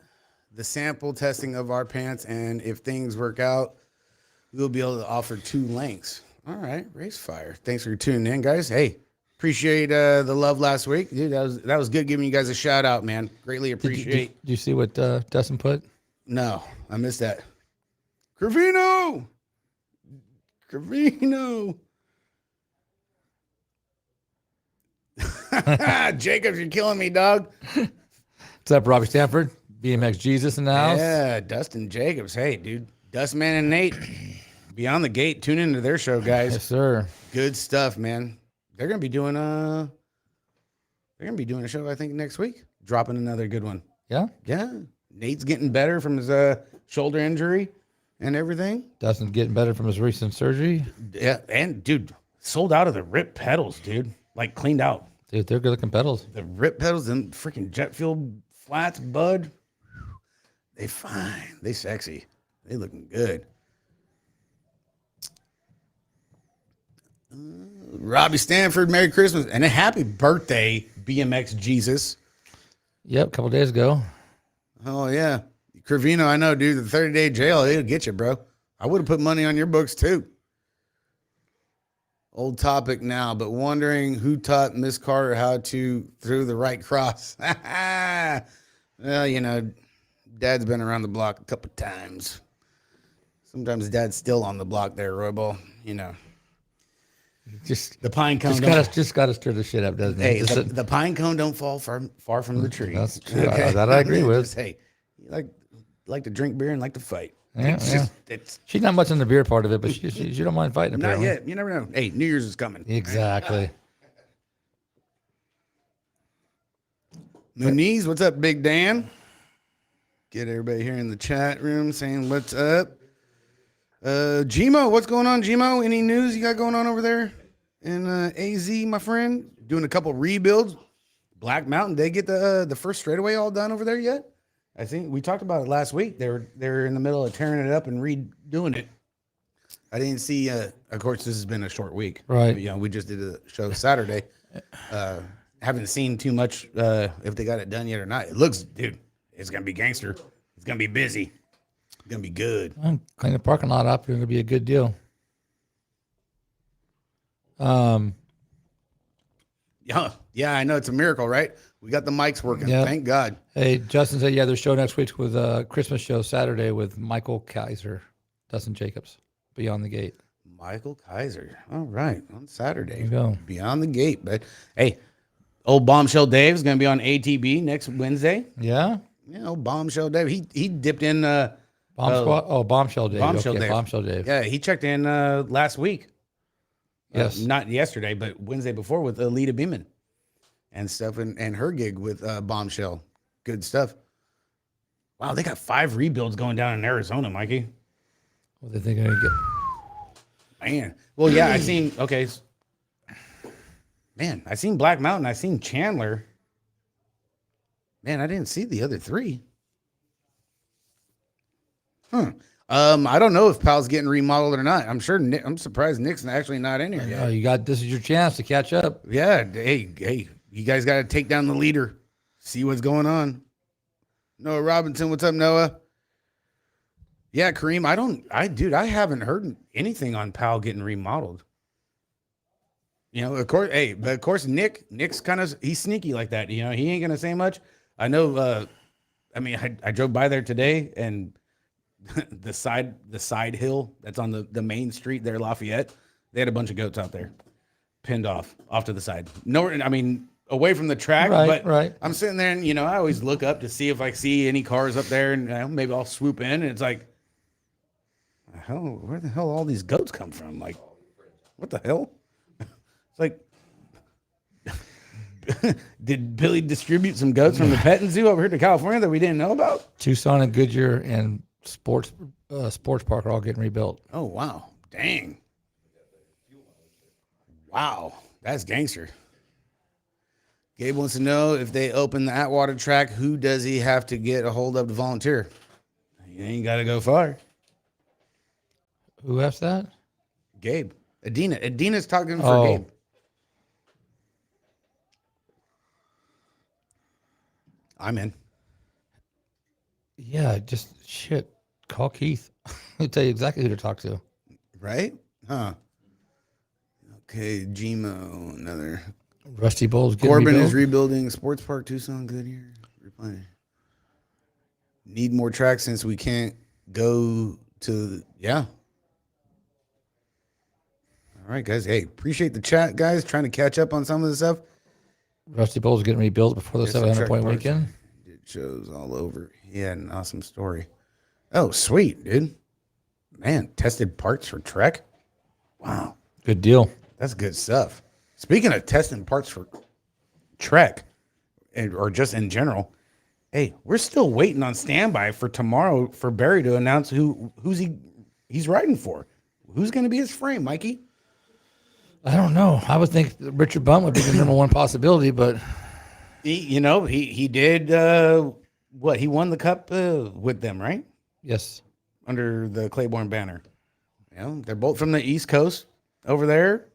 the sample testing of our pants, and if things work out, we'll be able to offer 2 lengths. All right, race fire. Thanks for tuning in, guys. Hey, appreciate the love last week, dude. That was good. Giving you guys a shout out, man. Greatly appreciate. Did you see what Dustin put? No, I missed that. Cravino. Jacobs, you're killing me, dog. What's up, Robbie Stanford? BMX Jesus in the house. Yeah, Dustin Jacobs. Hey, dude. Dustman and Nate. Beyond the Gate. Tune into their show, guys. Yes, sir. Good stuff, man. They're gonna be doing a show, I think, next week. Dropping another good one. Yeah? Yeah. Nate's getting better from his shoulder injury and everything. Dustin's getting better from his recent surgery. Yeah, and dude, sold out of the rip pedals, dude. Like cleaned out. Dude, they're good looking pedals. The rip pedals and freaking jet fuel flats, bud. They fine. They sexy. They looking good. Robbie Stanford, Merry Christmas and a happy birthday, BMX Jesus. Yep, a couple days ago. Oh yeah, Cravino, I know, dude. The 30-day jail, it'll get you, bro. I would have put money on your books too. Old topic now, but wondering who taught Miss Carter how to throw the right cross. Well, you know, Dad's been around the block a couple times. Sometimes Dad's still on the block there, Roybal. You know. Just The pine cone. just gotta stir the shit up, doesn't Hey, it? the pine cone don't fall far from the tree. That's true. That I agree with. Just, hey, you like to drink beer and like to fight. Yeah, It's just, it's She's not much in the beer part of it, but she don't mind fighting. not Apparently. yet. You never know. Hey, New Year's is coming. Exactly. Muniz, what's up, Big Dan? Get everybody here in the chat room saying what's up. Gmo, what's going on, Gmo? Any news you got going on over there in AZ, my friend? Doing a couple rebuilds. Black Mountain, they get the first straightaway all done over there yet? I think we talked about it last week. They were in the middle of tearing it up and redoing it. I didn't see. Of course, this has been a short week, Right. You know, we just did a show Saturday. Haven't seen too much if they got it done yet or not. It looks, dude, it's gonna be gangster. It's gonna be busy. It's gonna be good. Clean the parking lot up. It'll be a good deal. Yeah, I know it's a miracle, right? We got the mics working. Yep. Thank God. Hey, Justin said, yeah, there's show next week with Christmas show Saturday with Michael Kaiser, Dustin Jacobs, Beyond the Gate. Michael Kaiser. All right, on Saturday. There you go. Beyond the Gate. But hey, old Bombshell Dave is gonna be on ATB next Wednesday. Yeah. Yeah, old Bombshell Dave. He dipped in. Bombshell Dave. Bombshell Okay, Dave. Bombshell Dave. Yeah, he checked in last week. Yes. Not yesterday, but Wednesday before with Alita Beeman and stuff, and her gig with Bombshell. Good stuff. Wow, they got 5 rebuilds going down in Arizona, Mikey. What they think they're gonna get? Man. Well, yeah, I seen, okay. Man, I seen Black Mountain. I seen Chandler. Man, I didn't see the other 3. I don't know if Pal's getting remodeled or not. I'm sure I'm surprised Nick's actually not in here yet. You got this is your chance to catch up. Yeah, hey, you guys got to take down the leader. See what's going on. Noah Robinson, what's up, Noah? Yeah, Kareem, I haven't heard anything on Pal getting remodeled. You know, of course, Nick's kind of, he's sneaky like that. You know, he ain't gonna say much. I know. I drove by there today, and the side hill that's on the main street there, Lafayette, they had a bunch of goats out there, pinned off to the side. No, I mean, away from the track, Right. I'm sitting there, and you know, I always look up to see if I see any cars up there, and maybe I'll swoop in, and it's like, where the hell all these goats come from? Like, what the hell? It's like, did Billy distribute some goats from the petting zoo over here to California that we didn't know about? Tucson and Goodyear and sports park are all getting rebuilt. Oh, wow. Dang. Wow. That's gangster. Gabe wants to know, if they open the Atwater track, who does he have to get a hold of to volunteer? You ain't got to go far. Who asked that? Gabe. Adina's talking for Gabe. I'm in. Yeah, just shit. Call Keith. He'll tell you exactly who to talk to. Right? Huh. Okay, Gmo, another. Rusty Bull's getting Corbin rebuilt. is rebuilding Sports Park Tucson. Goodyear. Need more tracks since we can't go to. Yeah. All right, guys. Hey, appreciate the chat, guys. Trying to catch up on some of the stuff. Rusty Bull's getting rebuilt before the 700-point weekend. It shows all over. He had an awesome story. Oh, sweet, dude. Man, tested parts for Trek. Wow. Good deal. That's good stuff. Speaking of testing parts for Trek, or just in general, hey, we're still waiting on standby for tomorrow for Barry to announce he's riding for. Who's going to be his frame, Mikey? I don't know. I would think Richard Bunt would be the number one possibility, but he did what? He won the cup with them, right? Yes, under the Claiborne banner. You know, they're both from the East Coast over there.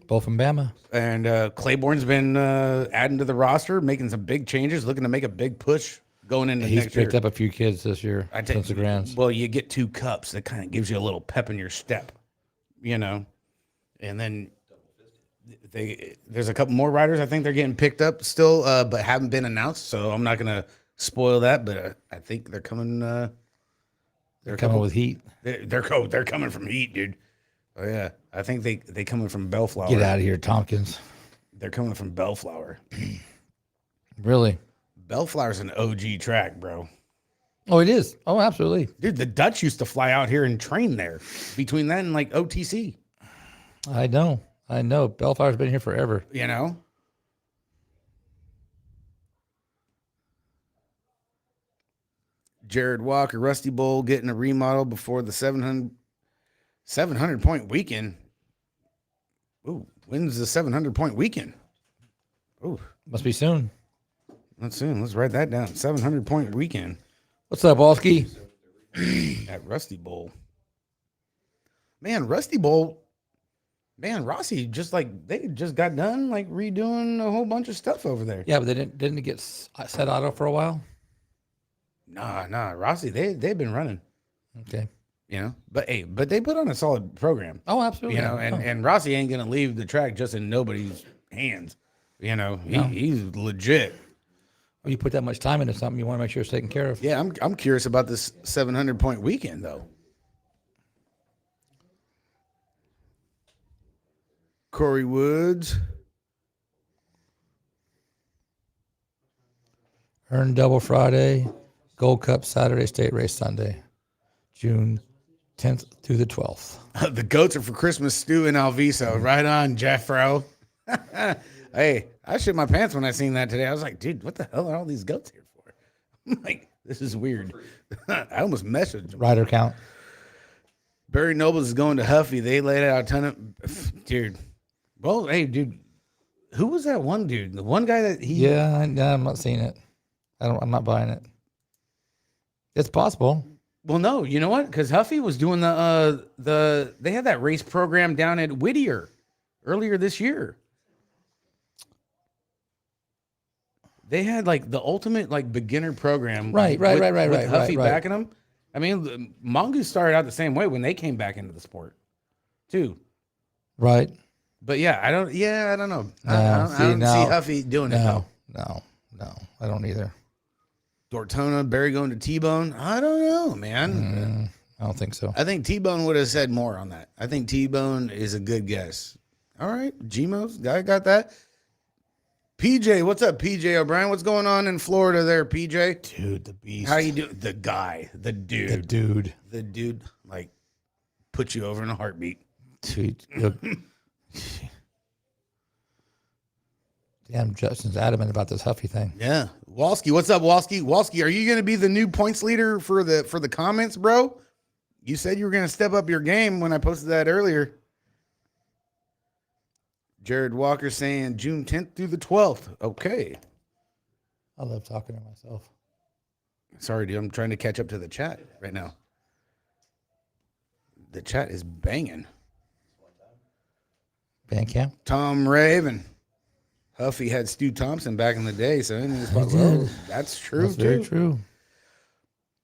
Both from Bama. And Claiborne's been adding to the roster, making some big changes, looking to make a big push going into next year. He's picked up a few kids this year since the Grands. Well, you get 2 cups. That kind of gives you a little pep in your step, you know. And then there's a couple more riders I think they're getting picked up still, but haven't been announced. So I'm not going to spoil that, but I think they're coming. They're coming with heat. They're coming from heat, dude. Oh yeah, I think they coming from Bellflower. Get out of here, Tompkins. They're coming from Bellflower. Really? Bellflower's an OG track, bro. Oh, it is. Oh, absolutely. Dude, the Dutch used to fly out here and train there. Between that and like OTC. I know. Bellflower's been here forever. You know? Jared Walker, Rusty Bull getting a remodel before the 700 point weekend. Ooh, when's the 700 point weekend? Ooh, must be soon. Not soon. Let's write that down. 700 point weekend. What's up, Walski? At Rusty Bull. Man, Rusty Bull. Man, Rossi they just got done like redoing a whole bunch of stuff over there. Yeah, but they didn't it get set auto for a while. Nah, Rossi, they've been running. Okay. You know, but they put on a solid program. Oh, absolutely. You know, and Rossi ain't gonna leave the track just in nobody's hands. You know, he's legit. Well, you put that much time into something, you want to make sure it's taken care of. Yeah, I'm curious about this 700 point weekend though. Corey Woods. Earn Double Friday, Gold Cup Saturday, State Race Sunday, June 10th through the 12th. The goats are for Christmas stew in Alviso. Right on, Jeffro. Hey, I shit my pants when I seen that today. I was like, dude, what the hell are all these goats here for? I'm like, This is weird. I almost messaged him. Rider count. Barry Nobles is going to Huffy. They laid out a ton of dude. Well, hey, dude, who was that one dude? The one guy that he. Yeah, I'm not seeing it. I'm not buying it. It's possible. Well, no, you know what? Because Huffy was doing they had that race program down at Whittier earlier this year. They had like the ultimate like beginner program, Right. with Huffy backing them. I mean, Mongoose started out the same way when they came back into the sport, too. Right. But yeah, I don't know. No, I don't see Huffy doing it. No, I don't either. Dortona, Barry going to T-Bone. I don't know, man. I don't think so. I think T-Bone would have said more on that. I think T-Bone is a good guess. All right, Gmo's guy got that. PJ, what's up, PJ O'Brien? What's going on in Florida there, PJ? Dude, the beast. How you doing? The guy, the dude. The dude, like, put you over in a heartbeat. Dude. Damn, Justin's adamant about this Huffy thing. Yeah. Walski, what's up, Walski? Walski, are you going to be the new points leader for the comments, bro? You said you were going to step up your game when I posted that earlier. Jared Walker saying June 10th through the 12th. Okay. I love talking to myself. Sorry, dude. I'm trying to catch up to the chat right now. The chat is banging. Bandcamp? Tom Raven. Huffy had Stu Thompson back in the day, so that's true. That's very true.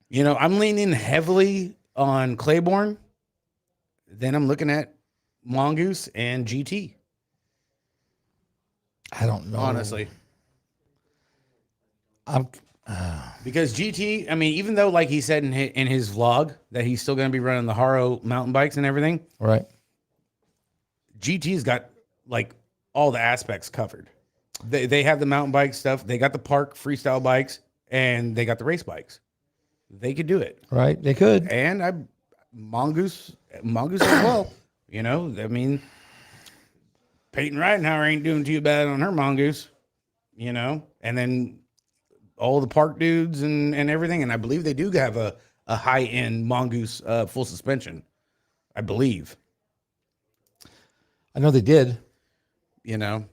You know, I'm leaning heavily on Claiborne. Then I'm looking at Mongoose and GT. I don't know. Honestly. Because GT, I mean, even though, like he said in his vlog, that he's still going to be running the Haro mountain bikes and everything. Right. GT's got, like, all the aspects covered. They have the mountain bike stuff. They got the park freestyle bikes, and they got the race bikes. They could do it. Right. They could. And Mongoose as well. You know, I mean, Peyton Ridenhour ain't doing too bad on her Mongoose, you know, and then all the park dudes and everything. And I believe they do have a high-end Mongoose full suspension, I believe. I know they did. You know.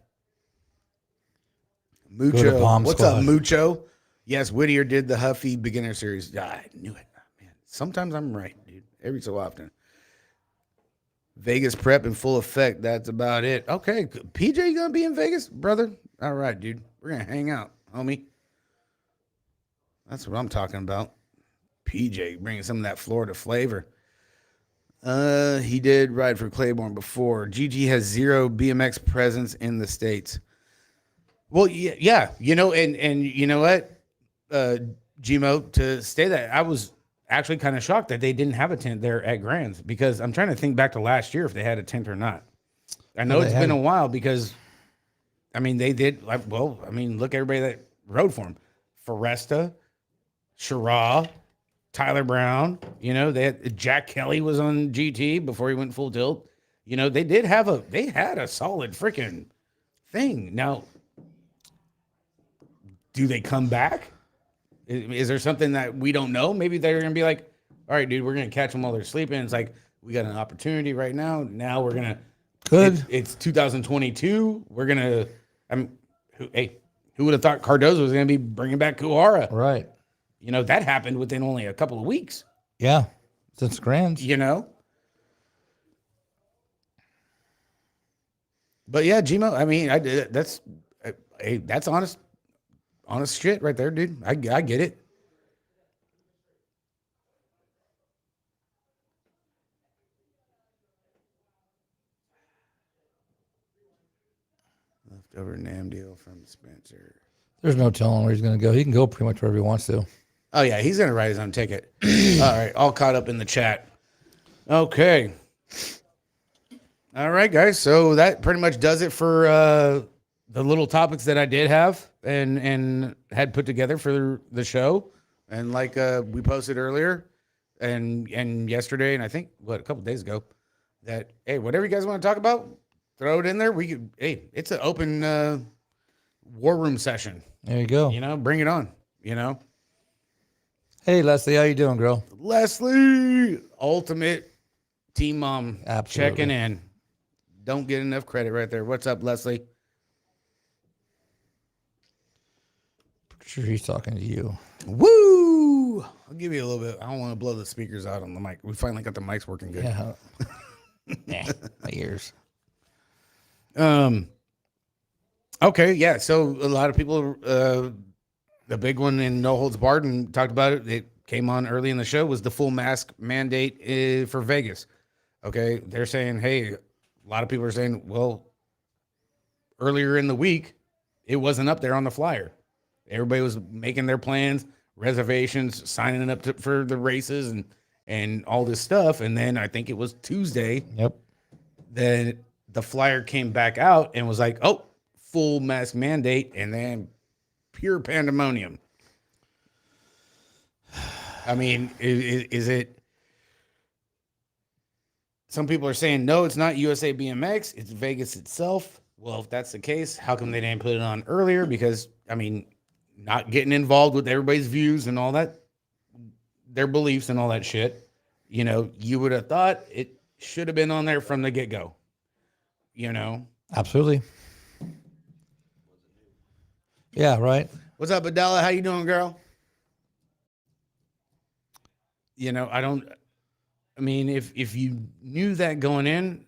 Mucho. What's up, Mucho? Yes, Whittier did the Huffy beginner series. I knew it. Man, sometimes I'm right, dude. Every so often. Vegas prep in full effect. That's about it. Okay. PJ, you going to be in Vegas, brother? All right, dude. We're going to hang out, homie. That's what I'm talking about. PJ bringing some of that Florida flavor. He did ride for Claiborne before. GG has zero BMX presence in the States. Well, yeah. You know, and you know what, Gmo, to say that, I was actually kind of shocked that they didn't have a tent there at Grand's, because I'm trying to think back to last year if they had a tent or not. I know it's been a while because, I mean, they did, like, well, I mean, look, everybody that rode for them. Foresta, Shira, Tyler Brown, you know, Jack Kelly was on GT before he went full tilt. You know, they had a solid freaking thing. Now, do they come back? Is there something that we don't know? Maybe they're going to be like, all right, dude, we're going to catch them while they're sleeping. It's like, we got an opportunity right now. Now we're going to, it's 2022. We're going to, who would have thought Cardozo was going to be bringing back Kuhara? Right. You know, that happened within only a couple of weeks. Yeah. Since Grand's. You know? But yeah, Gmo, I mean, that's honest shit right there, dude. I get it. Leftover NAM deal from Spencer. There's no telling where he's going to go. He can go pretty much wherever he wants to. Oh, yeah, he's going to write his own ticket. All right, all caught up in the chat. Okay. All right, guys. So that pretty much does it for the little topics that I did have and had put together for the show. And like we posted earlier and yesterday, and I think, a couple days ago, that, hey, whatever you guys want to talk about, throw it in there. It's an open war room session. There you go. You know, bring it on, you know. Hey, Leslie, how you doing, girl? Leslie, ultimate team mom, Absolutely. checking in. Don't get enough credit right there. What's up, Leslie? Sure, he's talking to you. Woo! I'll give you a little bit. I don't want to blow the speakers out on the mic. We finally got the mics working good. Yeah. My ears. Okay, yeah. So a lot of people, the big one in No Holds Barred, and talked about it. It came on early in the show. Was the full mask mandate for Vegas? Okay, they're saying, hey, a lot of people are saying, well, earlier in the week, it wasn't up there on the flyer. Everybody was making their plans, reservations, signing up for the races, and all this stuff. And then I think it was Tuesday. Yep. Then the flyer came back out and was like, oh, full mask mandate, and then pure pandemonium. I mean, is it? Some people are saying, no, it's not USA BMX, it's Vegas itself. Well, if that's the case, how come they didn't put it on earlier? Because, I mean, not getting involved with everybody's views and all that, their beliefs and all that shit, you know, you would have thought it should have been on there from the get-go, you know? Absolutely. Yeah, right. What's up, Adela? How you doing, girl? You know, I mean, if you knew that going in,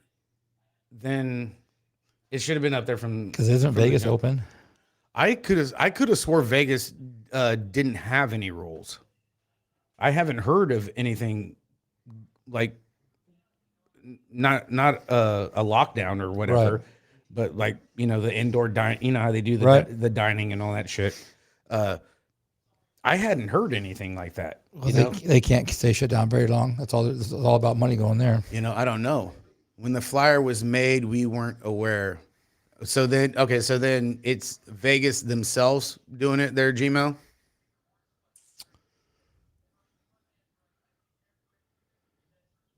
then it should have been up there from. Because isn't Vegas open? I could have swore Vegas didn't have any rules. I haven't heard of anything like not a lockdown or whatever, Right. but like, you know, the indoor dining. You know how they do the dining and all that shit. I hadn't heard anything like that. Well, they can't stay shut down very long. That's all. It's all about money going there. You know, I don't know. When the flyer was made, we weren't aware. So then it's Vegas themselves doing it, their Gmail.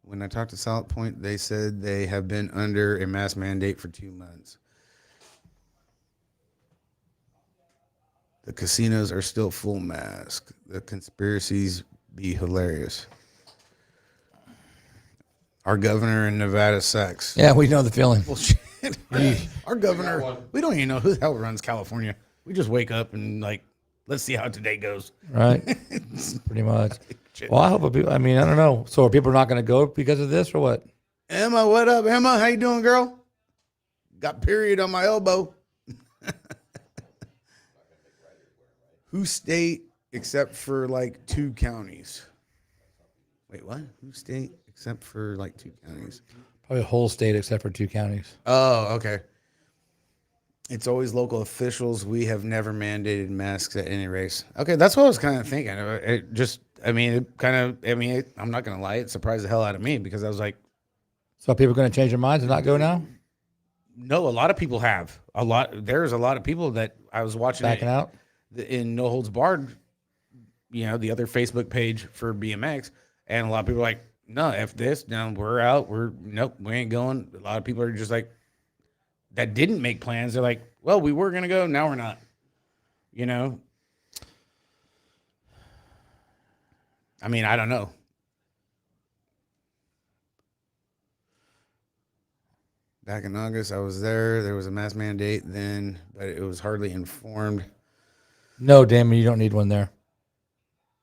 When I talked to Solid Point, they said they have been under a mask mandate for 2 months. The casinos are still full mask. The conspiracies be hilarious. Our governor in Nevada sucks. Yeah, we know the feeling. Bullshit. Our governor, we don't even know who the hell runs California. We just wake up and like, let's see how today goes. Right. Pretty much. Well, I hope I mean, I don't know. So are people not going to go because of this or what? Emma, what up, Emma? How you doing, girl? Got period on my elbow. Who state except for like 2 counties? Wait, what? Who state except for like 2 counties? Probably the whole state except for 2 counties. Oh, okay. It's always local officials. We have never mandated masks at any race. Okay, that's what I was kind of thinking. I'm not going to lie. It surprised the hell out of me because I was like, So are people going to change their minds and not go now? no, a lot of people have. There's a lot of people that I was watching Backing out? in No Holds Barred, you know, the other Facebook page for BMX, and a lot of people are like, no, F this, now we're out, nope, we ain't going. A lot of people are just like, that didn't make plans. They're like, well, we were gonna go, now we're not. You know? I mean, I don't know. Back in August, I was there. There was a mask mandate then, but it was hardly informed. No, Damon, you don't need one there.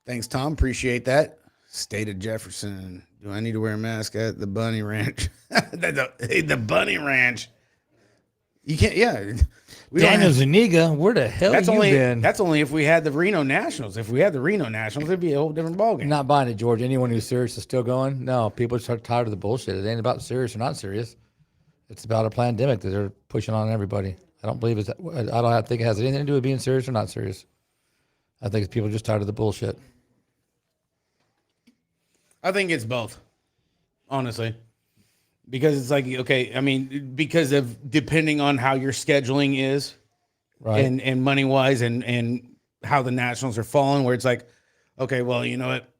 Thanks, Tom. Appreciate that. State of Jefferson. Do I need to wear a mask at the Bunny Ranch? the Bunny Ranch. You can't. Yeah. Daniel Zuniga, where the hell you been? That's only if we had the Reno Nationals. If we had the Reno Nationals, it'd be a whole different ballgame. Not buying it, George. Anyone who's serious is still going. No, people are tired of the bullshit. It ain't about serious or not serious. It's about a pandemic that they're pushing on everybody. I don't believe I don't think it has anything to do with being serious or not serious. I think it's people just tired of the bullshit. I think it's both, honestly, because it's like, okay, I mean, because of depending on how your scheduling is, right, and money wise, and how the Nationals are falling, where it's like, okay, well, you know what,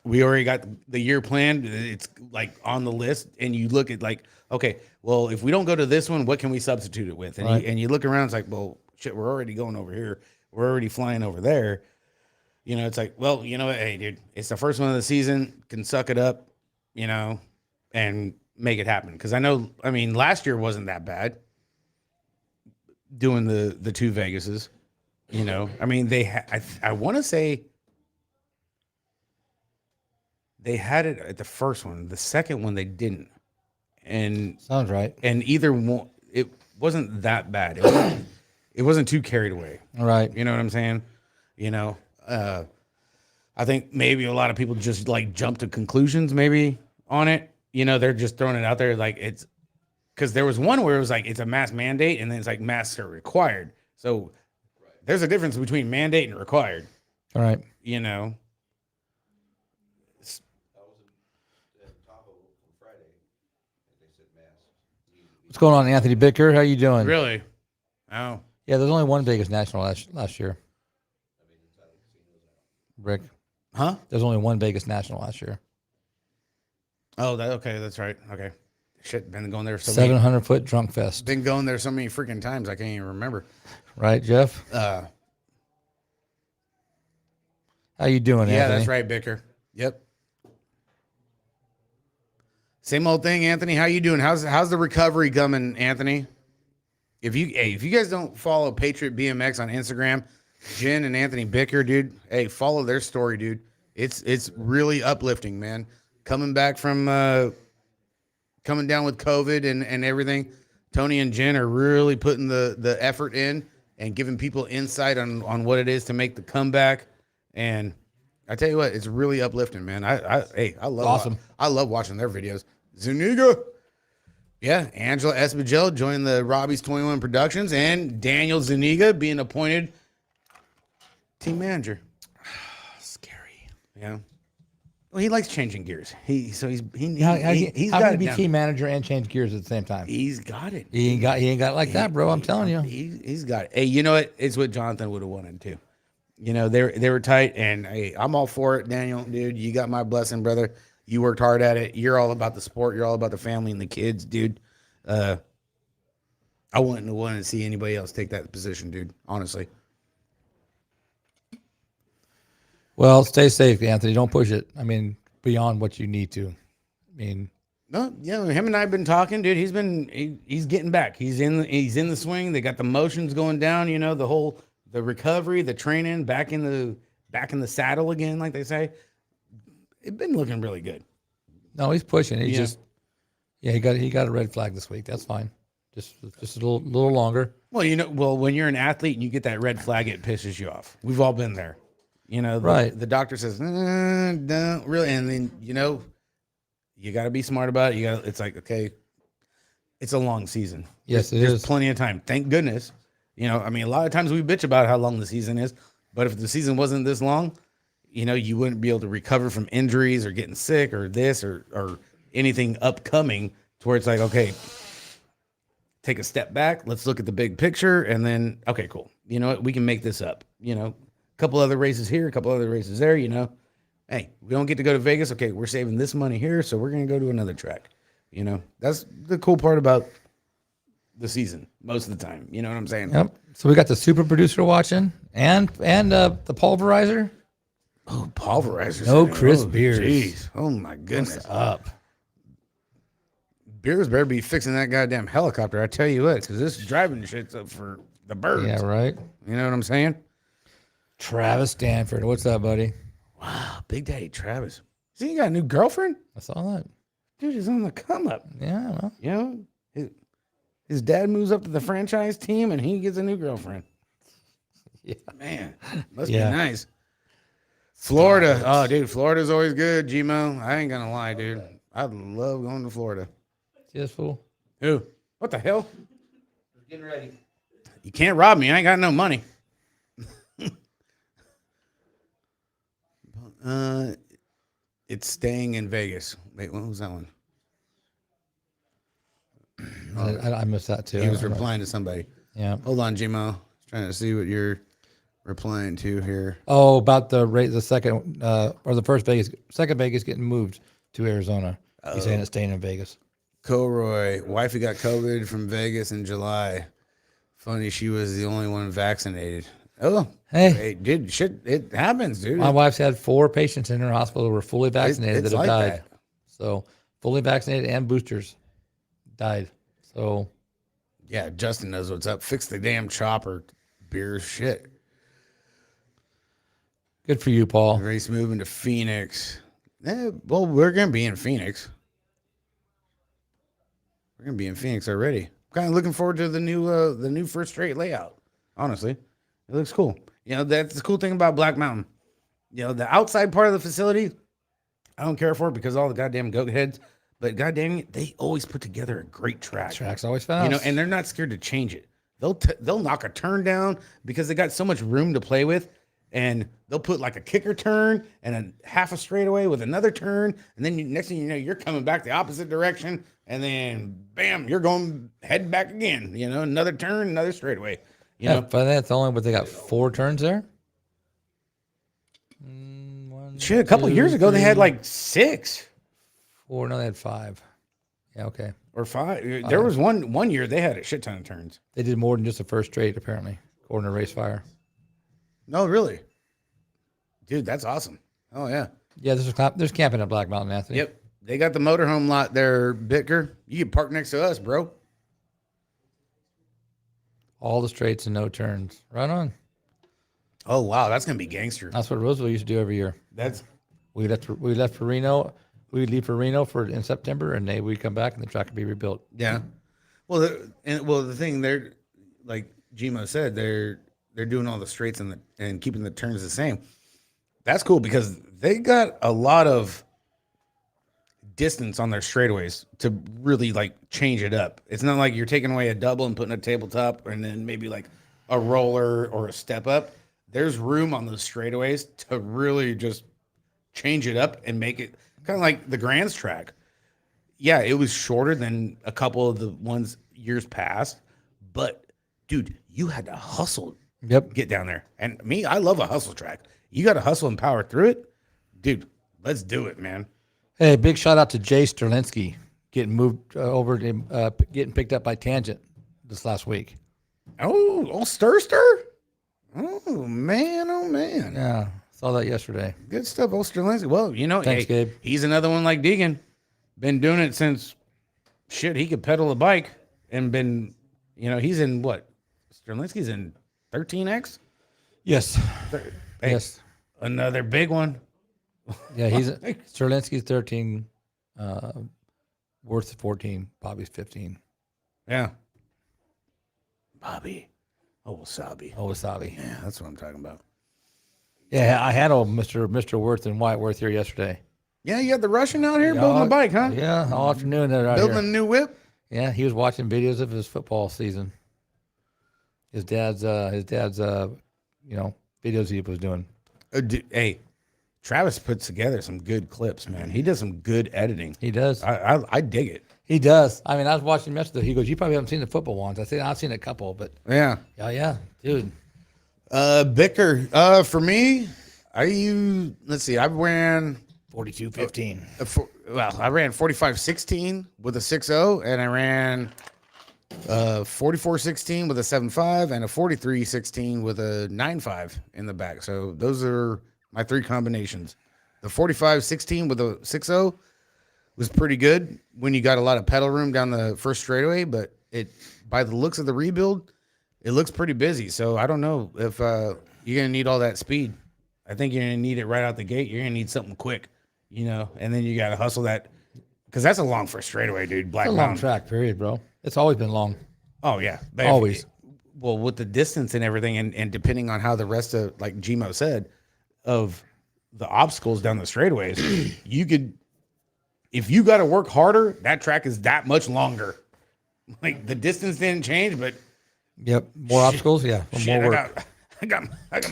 we already got the year planned, it's like on the list, and you look at like, okay, well, if we don't go to this one, what can we substitute it with? And right. you look around, it's like, well, shit, we're already going over here, we're already flying over there. You know, it's like, well, you know what? Hey, dude, it's the first one of the season. Can suck it up, you know, and make it happen. Because I know, I mean, last year wasn't that bad doing the two Vegases. You know, I mean, I want to say they had it at the first one. The second one they didn't, and Sounds right. either one, it wasn't that bad. It wasn't too carried away. All right. You know what I'm saying? You know, I think maybe a lot of people just like jump to conclusions maybe on it. You know, they're just throwing it out there like it's because there was one where it was like it's a mask mandate and then it's like masks are required. So there's a difference between mandate and required. All right. You know, What's going on, Anthony Bicker? How you doing? really? Oh, Yeah, there's only one Vegas National last year. Rick, huh? there's only one Vegas National last year. Oh, okay. That's right. Okay, shit. Been going there so 700-foot drunk fest. Been going there so many freaking times I can't even remember. Right, Jeff? How you doing, Yeah, Anthony? that's right, Bicker. Yep. Same old thing, Anthony. How you doing? How's the recovery coming, Anthony? If you guys don't follow Patriot BMX on Instagram, Jen and Anthony Bicker, dude, hey, follow their story, dude. It's really uplifting, man. Coming back from coming down with COVID and everything, Tony and Jen are really putting the effort in and giving people insight on what it is to make the comeback. And I tell you what, it's really uplifting, man. I love Awesome. I love watching their videos. Zuniga. Yeah, Angela Espadrille joined the Robbie's 21 Productions, and Daniel Zuniga being appointed team manager. Scary. Yeah. Well, he likes changing gears. He's How got can it you be down. team manager and change gears at the same time? He's got it. He ain't got it like that, bro. I'm telling you. He's got it. Hey, you know what? It's what Jonathan would have wanted too. You know, they were tight, and hey, I'm all for it, Daniel, dude. You got my blessing, brother. You worked hard at it. You're all about the sport. You're all about the family and the kids, dude. I wouldn't want to see anybody else take that position, dude. Honestly. Well, stay safe, Anthony. Don't push it. I mean, beyond what you need to. I mean, No, yeah, him and I have been talking, dude. He's getting back. He's in the swing. They got the motions going down. You know, the recovery, the training, back in the saddle again, like they say. It's been looking really good. no, he's pushing. He Yeah. just, yeah, he got a red flag this week. That's fine. Just a little longer. Well, you know, when you're an athlete and you get that red flag, it pisses you off. We've all been there. You know, Right. The doctor says, don't really, and then you know, you got to be smart about it. It's like, okay, it's a long season. Yes, it There's is. plenty of time. Thank goodness. You know, I mean, a lot of times we bitch about how long the season is, but if the season wasn't this long, you know, you wouldn't be able to recover from injuries or getting sick or this or anything upcoming to where it's like, okay, take a step back. Let's look at the big picture. And then, okay, cool. You know what? We can make this up. You know, a couple other races here, a couple other races there, you know. Hey, we don't get to go to Vegas. Okay, we're saving this money here, so we're going to go to another track. You know, that's the cool part about the season most of the time. You know what I'm saying? Yep. So we got the super producer watching and the pulverizer. Oh, pulverizers. No Chris Beers. Jeez. Oh, my goodness. What's up? Beers better be fixing that goddamn helicopter. I tell you what, because this driving shit's up for the birds. Yeah, right. You know what I'm saying? Travis Stanford. What's up, buddy? Wow, Big Daddy Travis. See, you got a new girlfriend? I saw that. Dude, he's on the come up. Yeah, well, You know, his dad moves up to the franchise team and he gets a new girlfriend. yeah. Man, must Yeah. be nice. Florida. Oh, dude, Florida's always good, Gmo. I ain't going to lie, dude. I love going to Florida. Yes, fool. Who? What the hell? Getting ready. You can't rob me. I ain't got no money. It's staying in Vegas. Wait, what was that one? I missed that too. He was replying to somebody. Yeah. Hold on, Gmo. Trying to see what you're replying to here. Oh, about the second or the second Vegas getting moved to Arizona. He's saying it's staying in Vegas. Colroy, wifey got COVID from Vegas in July. Funny, she was the only one vaccinated. Oh, Hey. dude, shit, it happens, dude. My wife's had 4 patients in her hospital who were fully vaccinated it's that have like died. that. So fully vaccinated and boosters died. So Yeah, Justin knows what's up. Fix the damn chopper. Beer shit. good for you, Paul. Race moving to Phoenix. Well, we're gonna be in Phoenix. We're gonna be in Phoenix already. Kind of looking forward to the new first straight layout. Honestly, it looks cool. You know, that's the cool thing about Black Mountain. You know, the outside part of the facility, I don't care for it because all the goddamn goat heads. But goddamn it, they always put together a great track. Track's always fast. You know, and they're not scared to change it. They'll knock a turn down because they got so much room to play with, and they'll put like a kicker turn and a half a straightaway with another turn, and then next thing you know, you're coming back the opposite direction, and then bam, you're going head back again. You know, another turn, another straightaway. You know, but that's only what they got 4 turns there. Shit, a couple of years ago they had like 6. 4. No, they had 5. Yeah, okay. Or 5. There was one year they had a shit ton of turns. They did more than just the first straight, apparently, according to Race Fire. No, really, dude, that's awesome. Oh yeah. Yeah, there's camping at Black Mountain, Anthony. Yep, they got the motorhome lot there, Bitker. You can park next to us, bro. All the straights and no turns. Right on. Oh wow, that's gonna be gangster. That's what Roseville used to do every year. That's We left for Reno. We'd leave for Reno in September, and we'd come back, and the track would be rebuilt. yeah. Well, the thing they're like Gmo said, they're doing all the straights and keeping the turns the same. That's cool because they got a lot of distance on their straightaways to really like change it up. It's not like you're taking away a double and putting a tabletop and then maybe like a roller or a step up. There's room on those straightaways to really just change it up and make it kind of like the Grands track. Yeah, it was shorter than a couple of the ones years past, but dude, you had to hustle. Yep. Get down there. And me, I love a hustle track. You got to hustle and power through it, dude. Let's do it, man. Hey, big shout out to Jay Sterlinski getting moved over to getting picked up by Tangent this last week. Oh, Stir. Oh man. Yeah, saw that yesterday. Good stuff, Osterlinski. Well, you know, Thanks, Gabe. He's another one like Deegan. Been doing it since shit. He could pedal a bike and been, you know, he's in what? Sterlinski's in 13X. Yes. Hey, Yes. another big one. Yeah, he's Sterlinski's 13, Worth 14, Bobby's 15. Yeah. Bobby. Oh, Wasabi. Oh, Wasabi. Yeah, that's what I'm talking about. Yeah, I had old Mr. Worth and White Worth here yesterday. Yeah, you got the Russian out here building a bike, huh? Yeah, all afternoon they're out Building here. a new whip. Yeah, he was watching videos of his football season. His dad's you know, videos he was doing. Hey, Travis puts together some good clips, man. He does some good editing. He does. I dig it. He does. I mean, I was watching him yesterday. He goes, "You probably haven't seen the football ones." I said, "I've seen a couple, but Yeah. yeah, dude." Bicker. For me, let's see, I ran 42-15. I ran 45-16 with a 6.0, and I ran 44-16 with a 7.5 and a 43-16 with a 9.5 in the back. So those are my 3 combinations. The 45-16 with a 6.0 was pretty good when you got a lot of pedal room down the first straightaway, but by the looks of the rebuild, it looks pretty busy. So I don't know if you're going to need all that speed. I think you're going to need it right out the gate. You're going to need something quick, you know, and then you got to hustle that because that's a long first straightaway, dude. Black It's a Mountain. long track, period, bro. It's always been long. Oh, yeah. But Always. Well, with the distance and everything, and depending on how the rest of, like Gmo said, of the obstacles down the straightaways, you could, if you got to work harder, that track is that much longer. Like the distance didn't change, but Yep. More obstacles, yeah. shit, More work. I got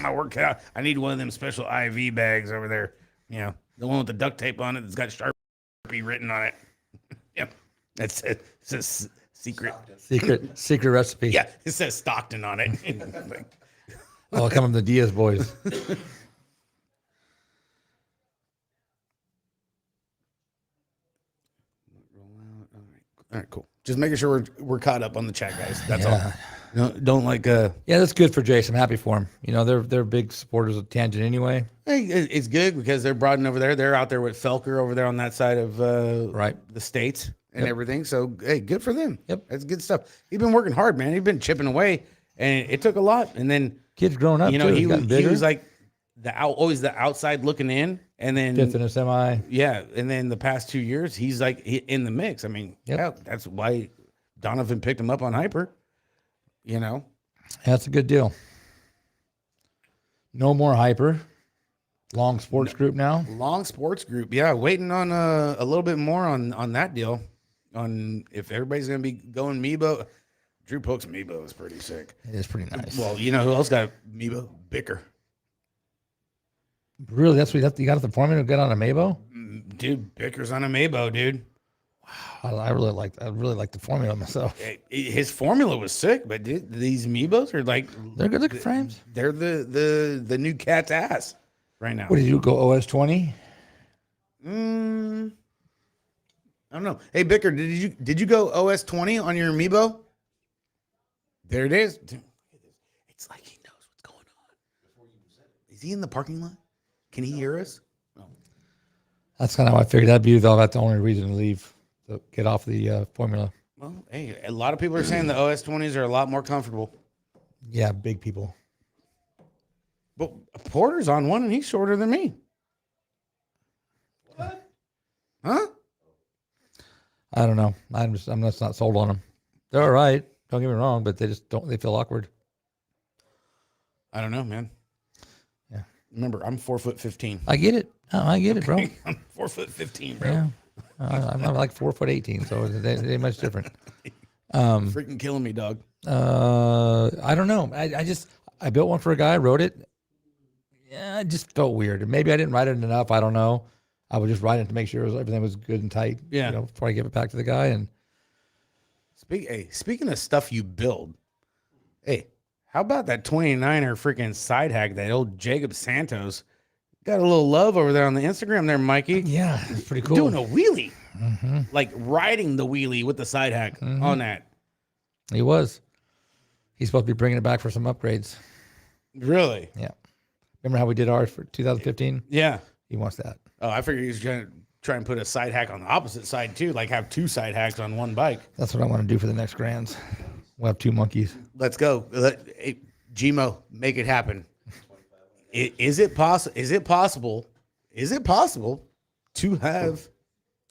my work cut out. I need one of them special IV bags over there. You know, the one with the duct tape on it that's got Sharpie written on it. Yep, that's it. It's a secret. Secret recipe. Yeah, it says Stockton on it. Like, Oh, come from the Diaz boys. all right, cool. Just making sure we're caught up on the chat, guys. That's all. No, don't like Yeah, that's good for Jason. I'm happy for him. You know, they're big supporters of Tangent anyway. Hey, it's good because they're broadening over there. They're out there with Felker over there on that side of Right. the states and Yep. everything. So hey, good for them. Yep. That's good stuff. He's been working hard, man. He's been chipping away, and it took a lot. And then Kid's growing up, you know too. he He's was gotten bigger. like always the outside looking in, and then Fifth in a semi. yeah, and then the past 2 years he's like in the mix. I mean, Yep. hell, that's why Donovan picked him up on Hyper. You know, That's a good deal. No more Hyper. Long Sports Group now. Long Sports Group, yeah, waiting on a little bit more on that deal. On if everybody's gonna be going Meebo. Drew Polk's Meebo is pretty sick. It is pretty nice. Well, you know who else got Meebo? Bicker. Really, that's what you got the formula to get on a Mabo? Dude, Bicker's on a Meebo, dude. I really like the formula myself. His formula was sick, but dude, these Meebos are like They're good looking frames. they're the new cat's ass right now. What did you go OS 20? I don't know. Hey Bicker, did you go OS 20 on your Meebo? There it is. Dude, look at this. It's like he knows what's going on. Is he in the parking lot? Can he hear us? Oh. That's kind of how I figured that'd be about the only reason to leave, to get off the formula. Well, hey, a lot of people are saying the OS 20s are a lot more comfortable. Yeah, big people. But Porter's on one and he's shorter than me. What? Huh? I don't know. I'm just not sold on them. They're all right. Don't get me wrong, but they feel awkward. I don't know, man. Yeah. Remember, I'm 4'15". I get it. Oh, I get it, bro. I'm 4'15", bro. Yeah. I'm like 4'18", so it ain't much different. Freaking killing me, dog. I don't know. I built one for a guy, wrote it. Yeah, it just felt weird. Maybe I didn't write it enough. I don't know. I would just write it to make sure everything was good and tight. Yeah. You know, before I give it back to the guy. And Speaking of stuff you build, hey, how about that 29er freaking side hack, that old Jacob Santos? Got a little love over there on the Instagram there, Mikey. yeah, it's pretty cool. Doing a wheelie. Like riding the wheelie with the side hack on that. He was. He's supposed to be bringing it back for some upgrades. Really? Yeah. Remember how we did ours for 2015? Yeah. He wants that. Oh, I figured he was going to try and put a side hack on the opposite side too, like have two side hacks on one bike. That's what I want to do for the next Grands. We'll have two monkeys. Let's go. Hey, Gmo, make it happen. Is it possible? Is it possible? Is it possible to have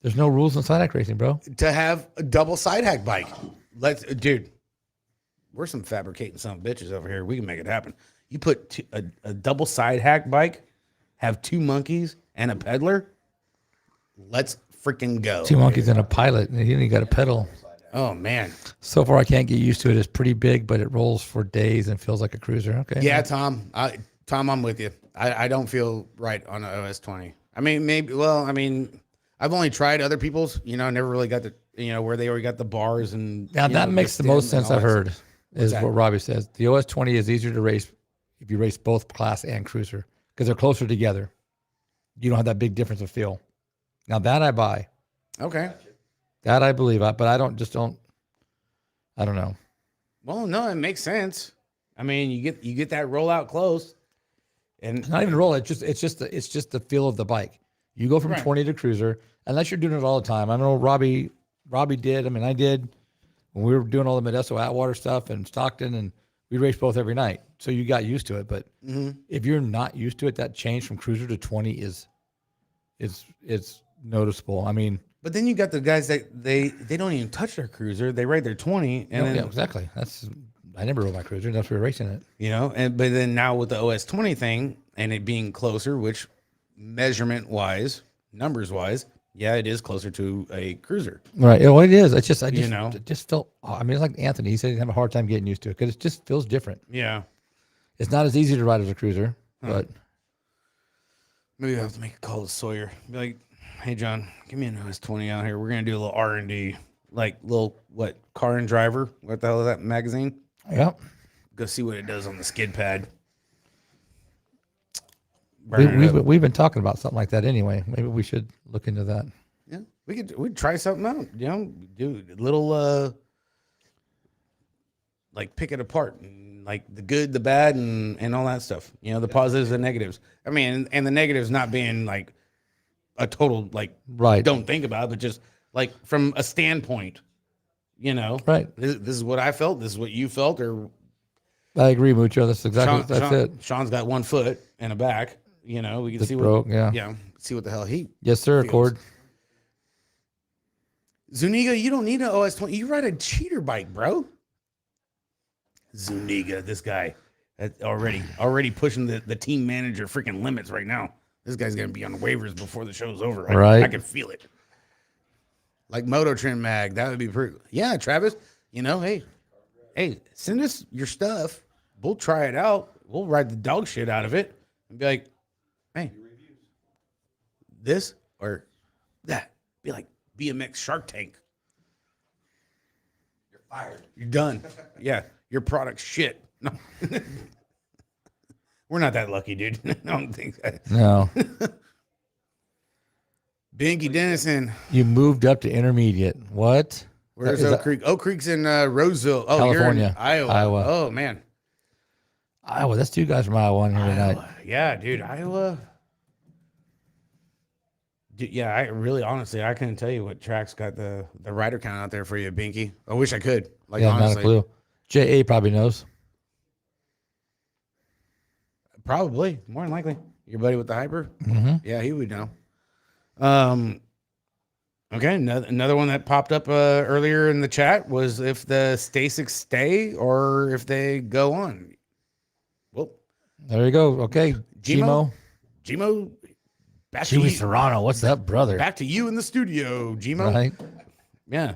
There's no rules in side hack racing, bro. a double side hack bike? Dude. We're some fabricating some bitches over here. We can make it happen. You put a double side hack bike, have two monkeys and a peddler. Let's freaking go. Two monkeys and a pilot, and he only got a pedal. Oh man. So far, I can't get used to it. It's pretty big, but it rolls for days and feels like a cruiser. Okay. Yeah, Tom. Tom, I'm with you. I don't feel right on an OS 20. I mean, maybe. Well, I mean, I've only tried other people's. You know, never really got the where they already got the bars and. Now that makes the most sense I've heard. Is that? what Robbie says. The OS 20 is easier to race if you race both class and cruiser because they're closer together. You don't have that big difference of feel. Now that I buy. Okay. That I believe, but I don't. I don't know. Well, no, it makes sense. I mean, you get that rollout close, and Not even roll. It's just the feel of the bike. You go from Right. 20 to cruiser, unless you're doing it all the time. I know Robbie did. I mean, I did when we were doing all the Modesto Atwater stuff and Stockton, and we raced both every night. So you got used to it. But if you're not used to it, that change from cruiser to 20 is noticeable. I mean, but then you got the guys that they don't even touch their cruiser. They ride their 20, and then yeah, exactly. I never rode my cruiser unless we were racing it. but then now with the OS 20 thing and it being closer, which measurement wise, numbers wise, yeah, it is closer to a cruiser. Right. Well, it is. It just felt. I mean, it's like Anthony. He said he'd have a hard time getting used to it because it just feels different. Yeah. It's not as easy to ride as a cruiser, but Maybe I have to make a call to Sawyer. Be like, hey John, give me an OS 20 out here. We're gonna do a little R&D, like little Car and Driver. What the hell is that magazine? yeah. Go see what it does on the skid pad. Burn it up. We've been talking about something like that anyway. Maybe we should look into that. Yeah, we'd try something out. Do a little like pick it apart, and, like the good, the bad, and all that stuff. You know, the positives and negatives. I mean, and the negatives not being like a total like Right. don't think about it, but just like from a standpoint. You know, Right. This is what I felt. This is what you felt, or I agree, Mucho. That's exactly that's it. Sean's got 1 foot and a back. You know, we can Just see broke, what, yeah. see what the hell he. Yes, sir. feels. Accord. Zuniga, you don't need an OS20. You ride a cheater bike, bro. Zuniga, this guy, already pushing the team manager freaking limits right now. This guy's gonna be on waivers before the show's over. Right. I can feel it. Like Moto Trim Mag, that would be pretty. Yeah, Travis. You know, hey, send us your stuff. We'll try it out. We'll ride the dog shit out of it and be like, hey, this or that. Be like BMX Shark Tank. You're fired. You're done. Yeah, your product's shit. No. We're not that lucky, dude. I don't think that. No. Binky Dennison. You moved up to intermediate. What? Where's Is Oak that- Creek? Oak Creek's in Roseville. Oh, you're in California. Iowa. Oh, man. Iowa. That's 2 guys from Iowa on here tonight. Yeah, dude. Iowa. Dude, yeah, I really, honestly, I couldn't tell you what track's got the rider count out there for you, Binky. I wish I could. Like, Yeah, honestly. not a clue. JA probably knows. Probably. More than likely. Your buddy with the hyper? Mm-hmm. Yeah, he would know. Okay, another one that popped up earlier in the chat was if the Stasics stay or if they go on. Well, There you go. Okay. Gmo? Gmo. Gmo, back to Chewy you. Serrano. What's that, brother? Back to you in the studio, Gmo. Right. Yeah.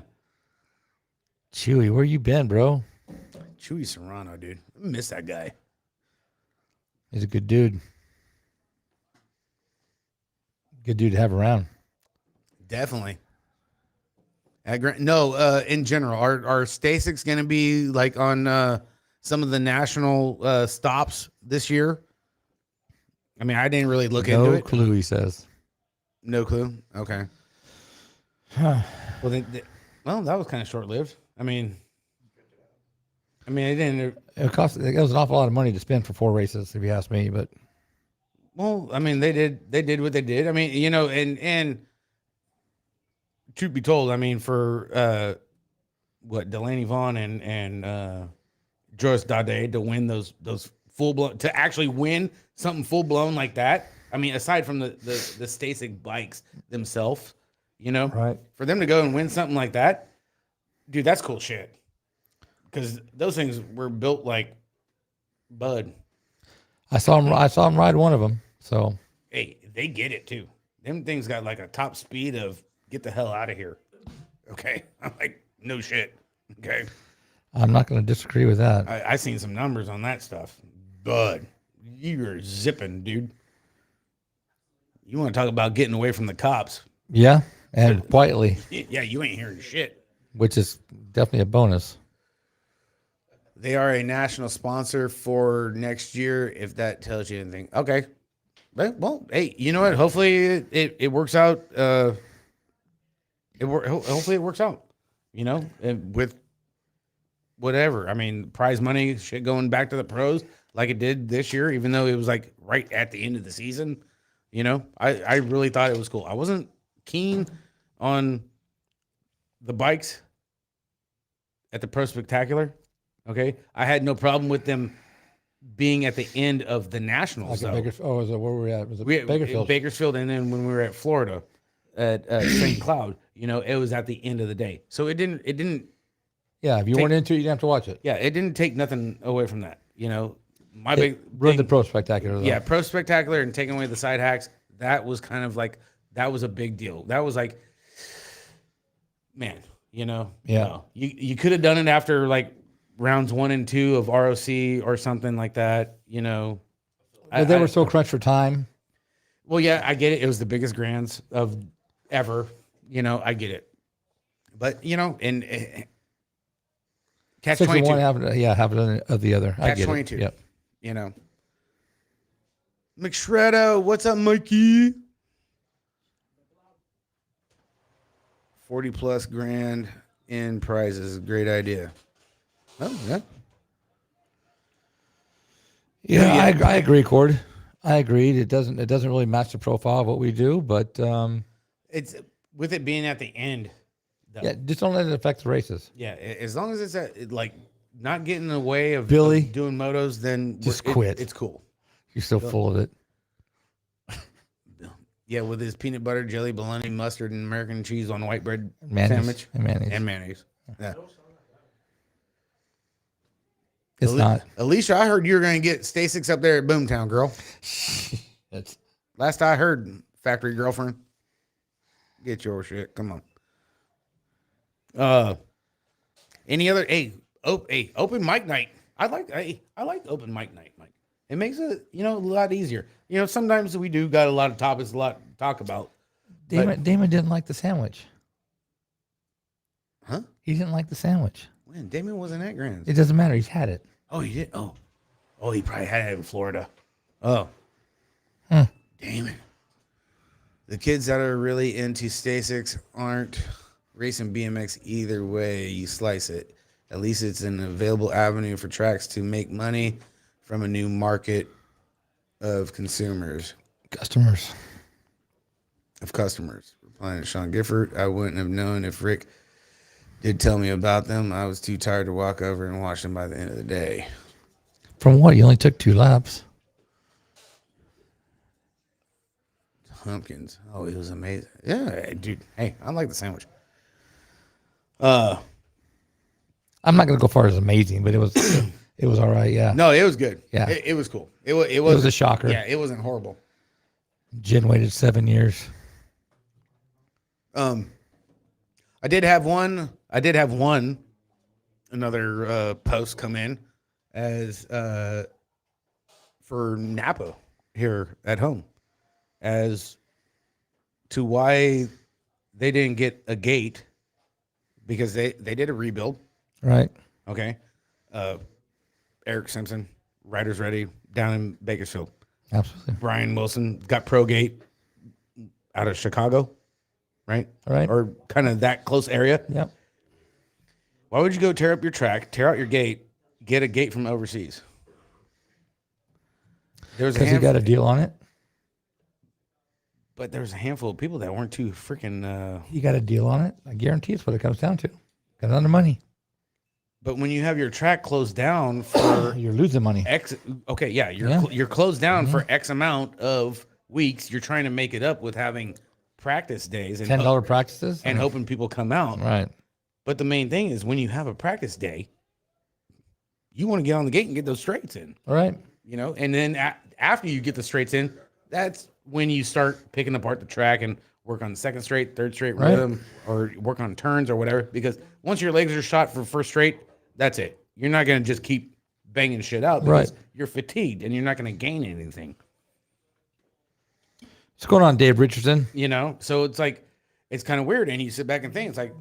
Chewy, where you been, bro? Chewy Serrano, dude. I miss that guy. He's a good dude. Good dude to have around. Definitely. In general, are Stasics going to be like on some of the national stops this year? I mean, I didn't really look into No it. clue, he says. No clue. Okay. Huh. Well, that was kind of short lived. I mean, it didn't. It was an awful lot of money to spend for 4 races, if you ask me. But Well, I mean, they did what they did. I mean, you know, and truth be told, I mean, for Delaney Vaughn and Joyce Dade to win those full blown, to actually win something full blown like that. I mean, aside from the Stasic bikes themselves, you know, right. for them to go and win something like that, dude, that's cool shit. Because those things were built like bud. I saw him ride one of them. So Hey, they get it too. Them things got like a top speed of get the hell out of here. Okay. I'm like, no shit. Okay. I'm not going to disagree with that. I seen some numbers on that stuff. Bud, you're zipping, dude. You want to talk about getting away from the cops. Yeah, and quietly, Yeah, you ain't hearing shit. which is definitely a bonus. They are a national sponsor for next year, if that tells you anything. Okay. Well, hey, you know what? Hopefully it works out. Hopefully it works out, you know, and with whatever. I mean, prize money shit going back to the pros like it did this year, even though it was like right at the end of the season. You know, I really thought it was cool. I wasn't keen on the bikes at the Pro Spectacular. Okay. I had no problem with them being at the end of the Nationals. Like Bakersfield. Oh, is it where were we at? Was it We Bakersfield? Bakersfield, and then when we were at Florida at St. Cloud, you know, it was at the end of the day. So it didn't. Yeah, if you weren't into it, you didn't have to watch it. Yeah, it didn't take nothing away from that. You know, my It big ruined the thing- Pro Spectacular, though. Yeah, Pro Spectacular and taking away the side hacks. That was kind of like that was a big deal. That was like, man, you know, Yeah. no. You could have done it after like rounds 1 and 2 of ROC or something like that. You know, But they were so crunched for time. Well, yeah, I get it. It was the biggest grands of ever. You know, I get it. But you know, and catch 6 of 22. one, half of the other. I Catch get 22. it. Yep. You know, McShreddo, what's up, Mikey? 40 plus grand in prizes. Great idea. Oh, yeah. Yeah, I agree, Cord. I agreed. It doesn't really match the profile of what we do, but It's with it being at the end. Though. yeah, just don't let it affect the races. Yeah, as long as it's like not getting in the way of, Billy, of doing motos, then just quit. It's cool. You're so full of it. Yeah, with his peanut butter, jelly, bologna, mustard, and American cheese on white bread Mayonnaise. sandwich and mayonnaise. Yeah. It's not. Alicia, I heard you were going to get Stasics up there at Boomtown, girl. It's Last I heard, factory girlfriend. Get your shit. Come on. Any other? Open mic night. I like open mic night, Mike. It makes it a lot easier. Sometimes we do got a lot of topics, a lot to talk about. Damon didn't like the sandwich. Huh? He didn't like the sandwich. When Damon wasn't at Grants. It doesn't matter. He's had it. Oh, he did. Oh, he probably had it in Florida. Oh, damn it. The kids that are really into Stasics aren't racing BMX either way you slice it. At least it's an available avenue for tracks to make money from a new market of customers. Replying to Sean Gifford, I wouldn't have known if Rick did tell me about them. I was too tired to walk over and watch them by the end of the day. From what? You only took 2 laps. Humpkins. Oh, it was amazing. Yeah, dude. Hey, I like the sandwich. I'm not going to go far as amazing, but it was it was all right. Yeah. No, it was good. Yeah. It was cool. It was a shocker. Yeah, it wasn't horrible. Jen waited 7 years. I did have one another post come in as for Napa here at home as to why they didn't get a gate because they did a rebuild. Right. Okay. Eric Simpson, Riders Ready down in Bakersfield. Absolutely. Brian Wilson got Pro Gate out of Chicago. Right? Right. Or kind of that close area. Yep. Why would you go tear up your track, tear out your gate, get a gate from overseas? Because you got a deal on it? But there was a handful of people that weren't too freaking... You got a deal on it? I guarantee it's what it comes down to. Got under money. But when you have your track closed down for... You're losing money. Okay, yeah. You're closed down for X amount of weeks. You're trying to make it up with having... practice days and $10 practices and hoping people come out. Right. But the main thing is when you have a practice day, you want to get on the gate and get those straights in. All right. And then after you get the straights in, that's when you start picking apart the track and work on the second straight, third straight rhythm, or work on turns or whatever. Because once your legs are shot for first straight, that's it. You're not going to just keep banging shit out because you're fatigued and you're not going to gain anything. What's going on, Dave Richardson? So it's like, it's kind of weird. And you sit back and think, it's like,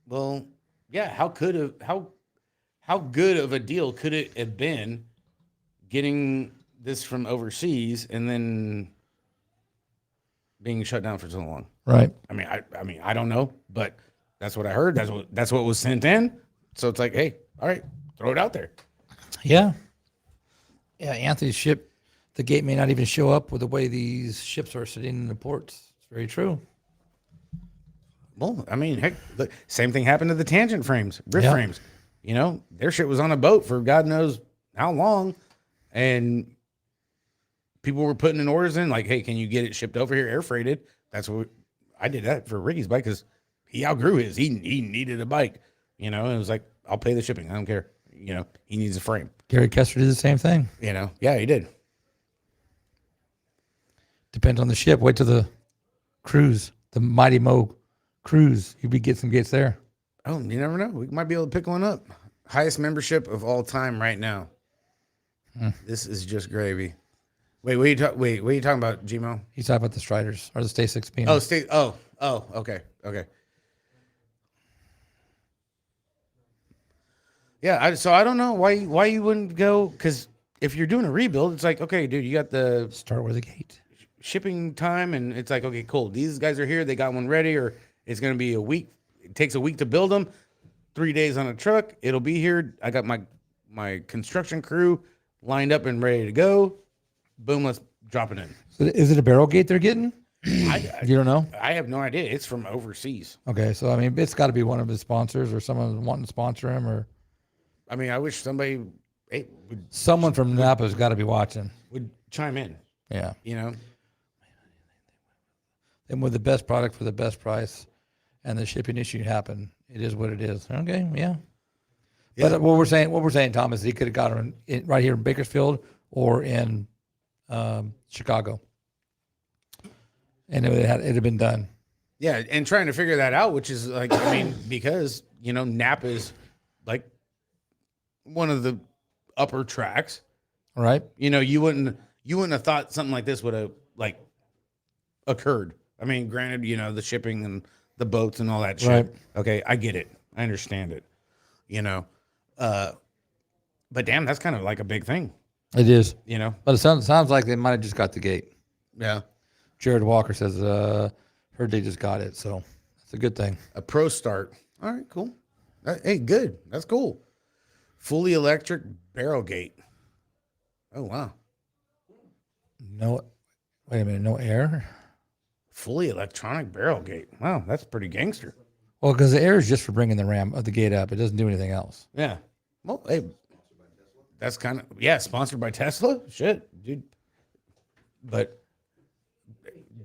well, yeah, how good of a deal could it have been getting this from overseas and then being shut down for so long? Right. I mean, I don't know, but that's what I heard. That's what was sent in. So it's like, hey, all right, throw it out there. Yeah. Yeah. Anthony's ship. The gate may not even show up with the way these ships are sitting in the ports. It's very true. Well, I mean, heck, the same thing happened to the tangent frames, rift frames. Their shit was on a boat for God knows how long. And people were putting in orders in like, hey, can you get it shipped over here, air freighted? That's what I did that for Ricky's bike because he outgrew his. He needed a bike, and it was like, I'll pay the shipping. I don't care. He needs a frame. Gary Kester did the same thing. Yeah, he did. Depends on the ship. Wait till the cruise, the Mighty Mo cruise. You'd get some gates there. Oh, you never know. We might be able to pick one up. Highest membership of all time right now. This is just gravy. Wait, what are you talking about, Gmo? He's talking about the Striders or the Stay 6 BMX. Okay. Yeah, so I don't know why you wouldn't go, because if you're doing a rebuild, it's like, okay, dude, you got the start with a gate. Shipping time, and it's like, okay, cool. These guys are here. They got one ready, or it's going to be a week. It takes a week to build them. 3 days on a truck. It'll be here. I got my construction crew. lined up and ready to go. Boom, let's drop it in. So is it a barrel gate they're getting? You don't know? I have no idea. It's from overseas. Okay, so I mean, it's got to be one of his sponsors or someone wanting to sponsor him, or I mean, I wish somebody someone from Napa's got to be watching. would chime in. Yeah, You know, and with the best product for the best price, and the shipping issue happened, it is what it is. Okay, yeah. But what we're saying, Tom, is he could have got her right here in Bakersfield or in Chicago, and it'd have been done. yeah, and trying to figure that out, which is like, I mean, because Napa is like one of the upper tracks. Right? You wouldn't have thought something like this would have like occurred. I mean, granted, the shipping and the boats and all that shit. Right. Okay, I get it. I understand it. But damn, that's kind of like a big thing. It is. But it sounds like they might have just got the gate. Yeah. Jared Walker says, heard they just got it, so it's a good thing. A pro start. All right, cool. Hey, good. That's cool. Fully electric barrel gate. Oh, wow. No, wait a minute, no air? Fully electronic barrel gate. Wow, that's pretty gangster. Well, because the air is just for bringing the gate up. It doesn't do anything else. Yeah. Well, hey, that's kind of, sponsored by Tesla. Shit, dude. But,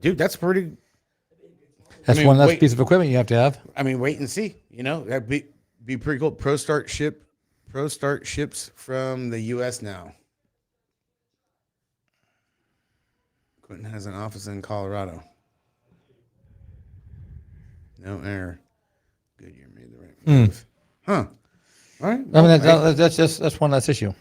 dude, that's pretty. That's one less piece of equipment you have to have. I mean, wait and see. That'd be pretty cool. Pro Start ships from the U.S. now. Quentin has an office in Colorado. No error. Goodyear made the right move. Huh. All right. I mean, that's one less issue.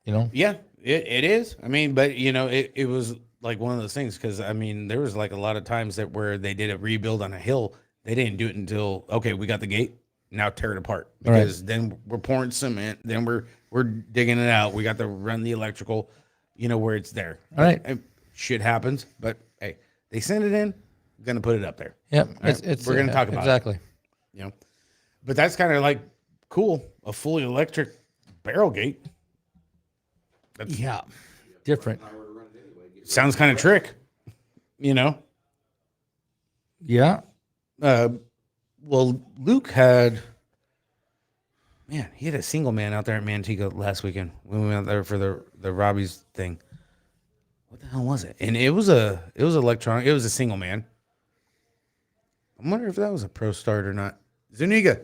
Yeah, it is. I mean, but it was like one of those things because I mean, there was like a lot of times that where they did a rebuild on a hill, they didn't do it until okay, we got the gate, now tear it apart because then we're pouring cement, then we're digging it out, we got to run the electrical, where it's there. All right, shit happens, but hey, they send it in, gonna put it up there. Yep, right? We're gonna talk about exactly. it. But that's kind of like cool, a fully electric barrel gate. Yeah, different. Sounds kind of trick, Yeah. Well, Luke had a single man out there at Manteca last weekend when we went out there for the Robbie's thing. What the hell was it? And it was electronic. It was a single man. I wonder if that was a pro start or not. Zuniga,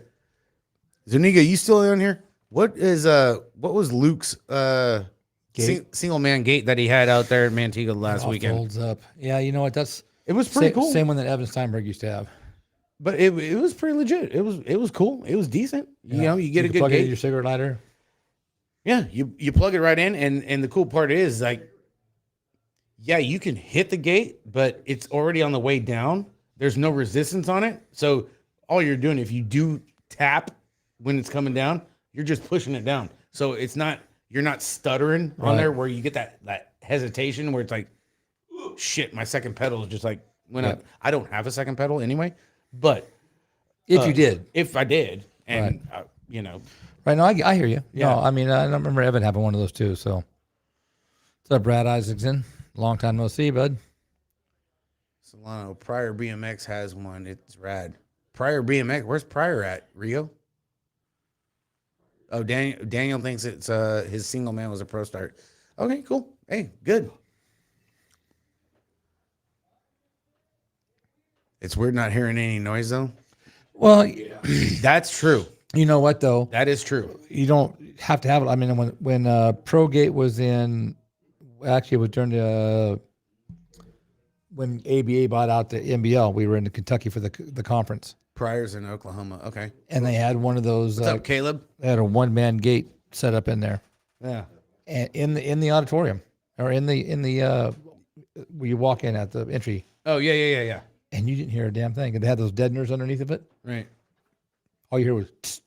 you still on here? What was Luke's single man gate that he had out there at Manteca last weekend? Folds up. Yeah, you know what? It was pretty cool. Same one that Evan Steinberg used to have. But it was pretty legit. It was cool. It was decent. Yeah. You get a good plug gate. it in your cigarette lighter. Yeah, you plug it right in, and the cool part is like, yeah, you can hit the gate, but it's already on the way down. There's no resistance on it, so all you're doing, if you do tap when it's coming down, you're just pushing it down. So you're not stuttering on there where you get that hesitation where it's like, shit, my second pedal is just like went up. I don't have a second pedal anyway, but if you did, if I did, and right now I hear you. Yeah. No, I mean I don't remember Evan having one of those too. So, what's up, Brad Isaacson? Long time no see, bud. Solano Prior BMX has one. It's rad. Prior BMX. Where's Prior at? Rio? Oh, Daniel thinks it's his single man was a pro start. Okay, cool. Hey, good. It's weird not hearing any noise though. Well, That's true. you know what though? That is true. You don't have to have it. I mean, when ProGate was in, actually it was during the when ABA bought out the NBL. We were in Kentucky for the conference. Prior's in Oklahoma. Okay. And they had one of those. What's up, Caleb? They had a one-man gate set up in there. Yeah. And in the auditorium, or in the where you walk in at the entry. Oh yeah. And you didn't hear a damn thing. And they had those deadeners underneath of it. Right. All you hear was. Tss.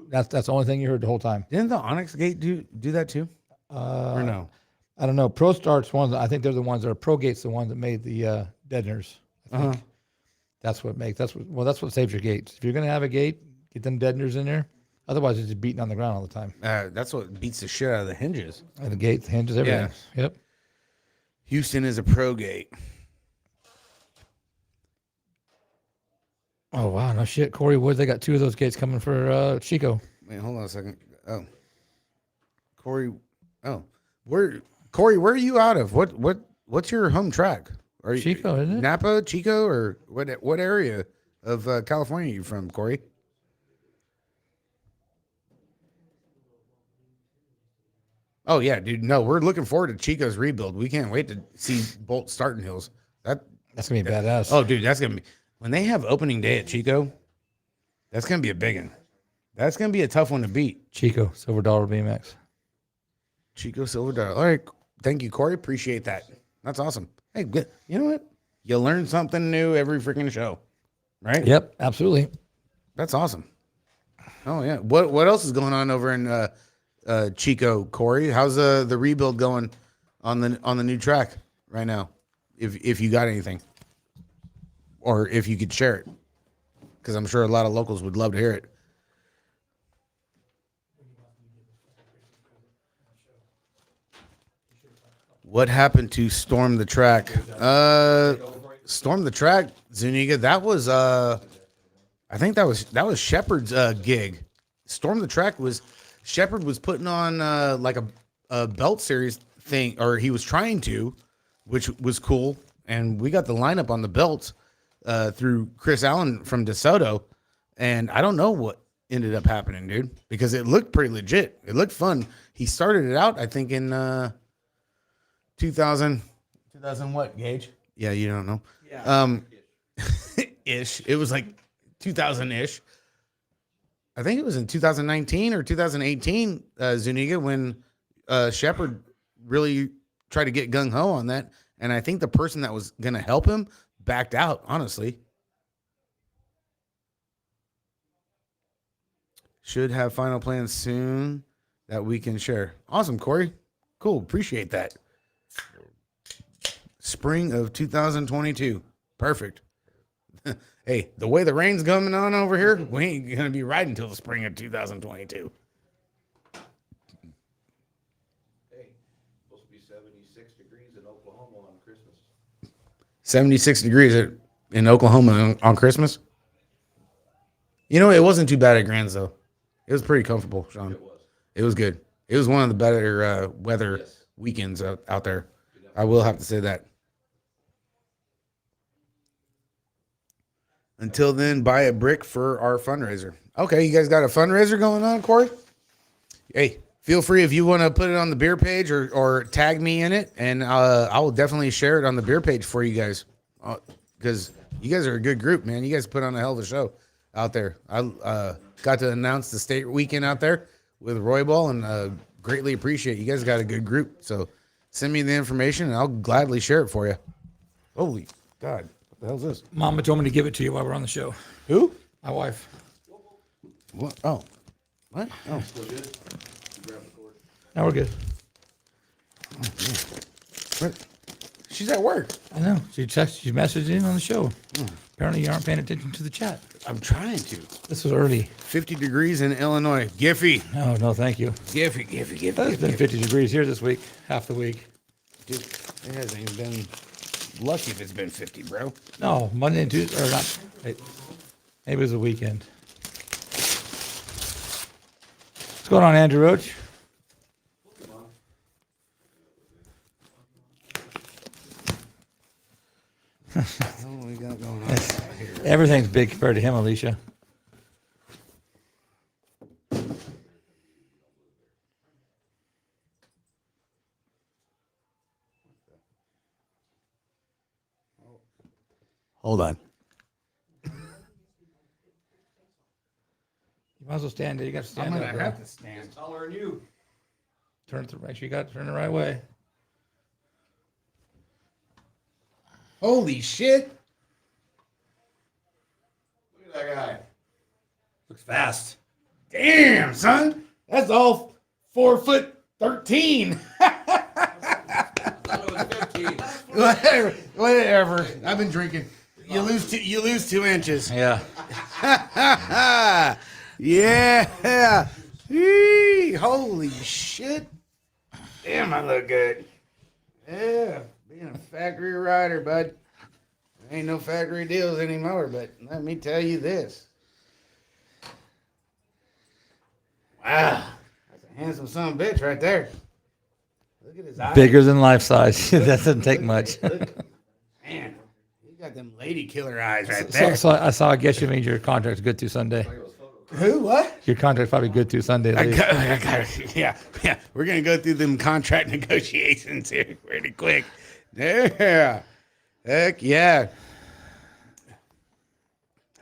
That's the only thing you heard the whole time. Didn't the Onyx Gate do that too? Or no? I don't know. Pro Start's ones. I think they're the ones that are Pro Gate's the ones that made the deadeners. I think. That's what saves your gates. If you're gonna have a gate, get them deadeners in there. Otherwise, it's just beating on the ground all the time. That's what beats the shit out of the hinges. And the gates, the hinges, everything. Yep. Houston is a pro gate. Oh, wow. No shit. Corey Wood, they got 2 of those gates coming for Chico. Wait, hold on a second. Oh. Corey. Oh. Corey, where are you out of? What's your home track? Are you Chico, isn't it? Napa, Chico, or what area of California are you from, Corey? Oh yeah, dude. No, we're looking forward to Chico's rebuild. We can't wait to see Bolt starting hills. That's gonna be badass. Oh, dude, that's gonna be when they have opening day at Chico. That's gonna be a big one. That's gonna be a tough one to beat. Chico, Silver Dollar BMX. Chico Silver Dollar. All right, thank you, Corey. Appreciate that. That's awesome. Hey, good. You know what? You learn something new every freaking show, right? Yep, absolutely. That's awesome. Oh yeah. What else is going on over in Chico, Corey? How's the rebuild going on the new track right now? If you got anything, or if you could share it, because I'm sure a lot of locals would love to hear it. What happened to Storm the Track? Storm the Track, Zuniga. That was I think that was Shepard's gig. Storm the Track was Shepard was putting on like a belt series thing, or he was trying to, which was cool. And we got the lineup on the belts through Chris Allen from DeSoto. And I don't know what ended up happening, dude, because it looked pretty legit. It looked fun. He started it out, I think, in 2000 what, Gage? Yeah, you don't know. Yeah. Ish. It was like 2000-ish. I think it was in 2019 or 2018, Zuniga, when Shepard really tried to get gung-ho on that. And I think the person that was going to help him backed out, honestly. Should have final plans soon that we can share. Awesome, Corey. Cool. Appreciate that. Spring of 2022. Perfect. Hey, the way the rain's coming on over here, we ain't going to be riding until the spring of 2022. Hey, supposed to be 76 degrees in Oklahoma on Christmas. 76 degrees in Oklahoma on Christmas. You know, it wasn't too bad at Grand's, though. It was pretty comfortable, Sean. It was good. It was one of the better weather weekends out there. I will have to say that. Until then, buy a brick for our fundraiser. Okay, you guys got a fundraiser going on, Corey? Hey, feel free if you want to put it on the beer page or tag me in it, and I will definitely share it on the beer page for you guys. Because you guys are a good group, man. You guys put on a hell of a show out there. I got to announce the state weekend out there with Roy Ball, and greatly appreciate it. You guys got a good group. So send me the information, and I'll gladly share it for you. Holy God. What the hell's this? Mama told me to give it to you while we're on the show. Who? My wife. What? Oh. What? Oh. Still good? You grab the cord. Now we're good. What? She's at work. I know. She messaged in on the show. Apparently you aren't paying attention to the chat. I'm trying to. This was early. 50 degrees in Illinois. Giffy. No, thank you. Giffy. It's been 50 degrees here this week, half the week. Dude, it hasn't even been lucky if it's been 50, bro. No, Monday and Tuesday, or not. Maybe it was the weekend. What's going on, Andrew Roach? What we got going on out here? Everything's big compared to him, Alicia. Hold on. You might as well stand there. You got to stand I'm up. gonna Bro. have to stand. Taller than you. Turn it. Make sure you got to turn the right way. Holy shit! Look at that guy. Looks fast. Damn, son, that's all 4'13". I thought it was 15. Whatever. I've been drinking. You lose 2 inches. Yeah. Yeah. Eee, holy shit. Damn, I look good. Yeah, being a factory rider, bud. Ain't no factory deals anymore, but let me tell you this. Wow. That's a handsome son of a bitch right there. Look at his eyes. Bigger than life size. That doesn't take much. Man, he got them lady killer eyes right So, there. so I saw. I guess you mean your contract's good through Sunday. Who? What? Your contract's probably good through Sunday. At I least. got, yeah. We're gonna go through them contract negotiations here pretty quick. Yeah. Heck yeah.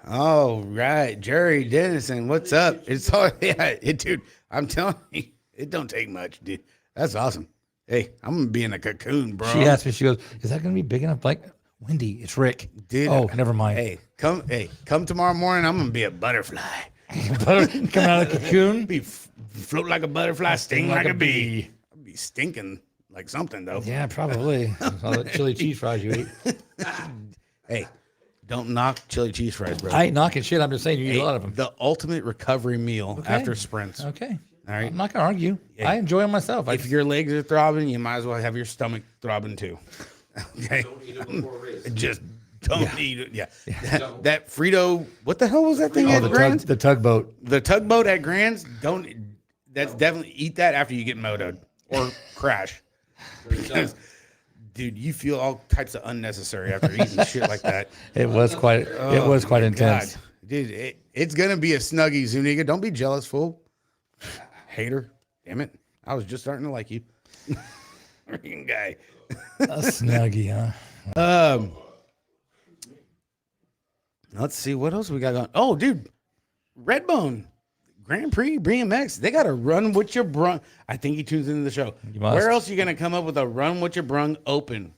All right, Jerry Dennison, what's up? It's all dude. I'm telling you, it don't take much, dude. That's awesome. Hey, I'm gonna be in a cocoon, bro. She asked me. She goes, "Is that going to be big enough?" Like, Wendy, it's Rick. Dude, Oh, never mind. Hey, come tomorrow morning. I'm gonna be a butterfly. Coming out of the cocoon. Be float like a butterfly, sting like a bee. I'll be stinking like something though. Yeah, probably. All the chili cheese fries you eat. Hey, don't knock chili cheese fries, bro. I ain't knocking shit. I'm just saying you eat a lot of them. The ultimate recovery meal after sprints. Okay. All right. I'm not gonna argue. I enjoy them myself. If your legs are throbbing, you might as well have your stomach throbbing too. Okay. Don't eat it before a race. Just don't eat it. Yeah. That Frito, what the hell was that thing at Grand's? the tugboat. The tugboat at Grand's, that's definitely eat that after you get motoed or crash. Because, dude, you feel all types of unnecessary after eating shit like that. It was quite. It was quite intense. God. Dude, it's gonna be a snuggie, Zuniga. Don't be jealous, fool. Hater. Damn it. I was just starting to like you. Freaking guy. A snuggie, huh? Let's see what else we got going. Oh, dude, Redbone Grand Prix BMX. They got a run with your brung. I think he tunes into the show. You must. Where else are you gonna come up with a run with your brung open?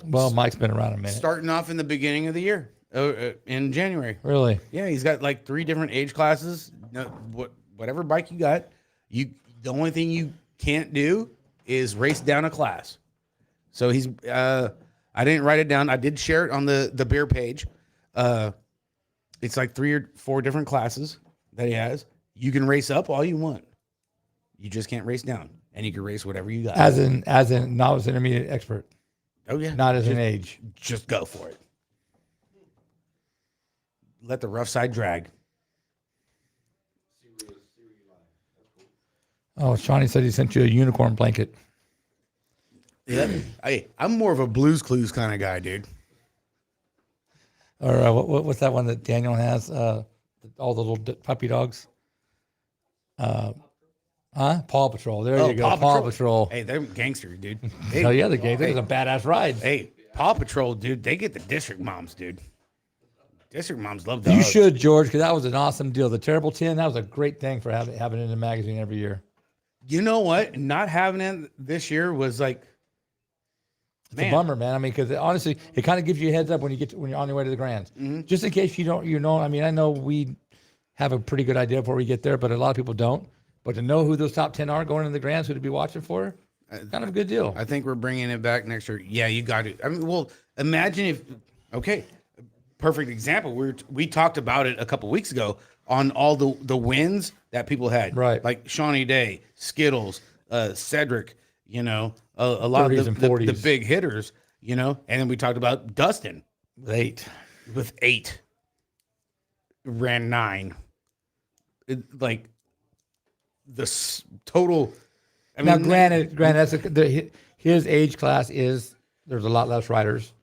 Well, Mike's been around a minute. Starting off in the beginning of the year, in January. Really? Yeah, he's got like 3 different age classes. No, whatever bike you got, the only thing you can't do is race down a class. So he's. I didn't write it down. I did share it on the beer page. It's like 3 or 4 different classes that he has. You can race up all you want. You just can't race down, and you can race whatever you got. As in novice, intermediate, expert. Oh yeah, Not as an age. just go for it. Let the rough side drag. Oh, Shawnee said he sent you a unicorn blanket. Yeah, I'm more of a Blues Clues kind of guy, dude. Or what's that one that Daniel has? All the little puppy dogs. Paw Patrol. There you go. Paw Patrol. Hey, they're gangsters, dude. Oh yeah, the game. There's a badass ride. Hey, Paw Patrol, dude. They get the district moms, dude. District moms love dogs. You should, George, because that was an awesome deal. The Terrible 10, that was a great thing for having it in the magazine every year. You know what? Not having it this year was like, It's a bummer, man. I mean, because honestly, it kind of gives you a heads up when you're on your way to the Grands. Just in case you don't, I mean, I know we have a pretty good idea before we get there, but a lot of people don't. But to know who those top 10 are going in the Grands, who to be watching for, kind of a good deal. I think we're bringing it back next year. Yeah, you got it. I mean, well, imagine if, okay, perfect example. We talked about it a couple weeks ago on all the wins that people had. Right. Like Shawnee Day, Skittles, Cedric, a lot of the big hitters, and then we talked about Dustin. With 8. Ran 9. Like the total. Now, granted, his age class there's a lot less riders.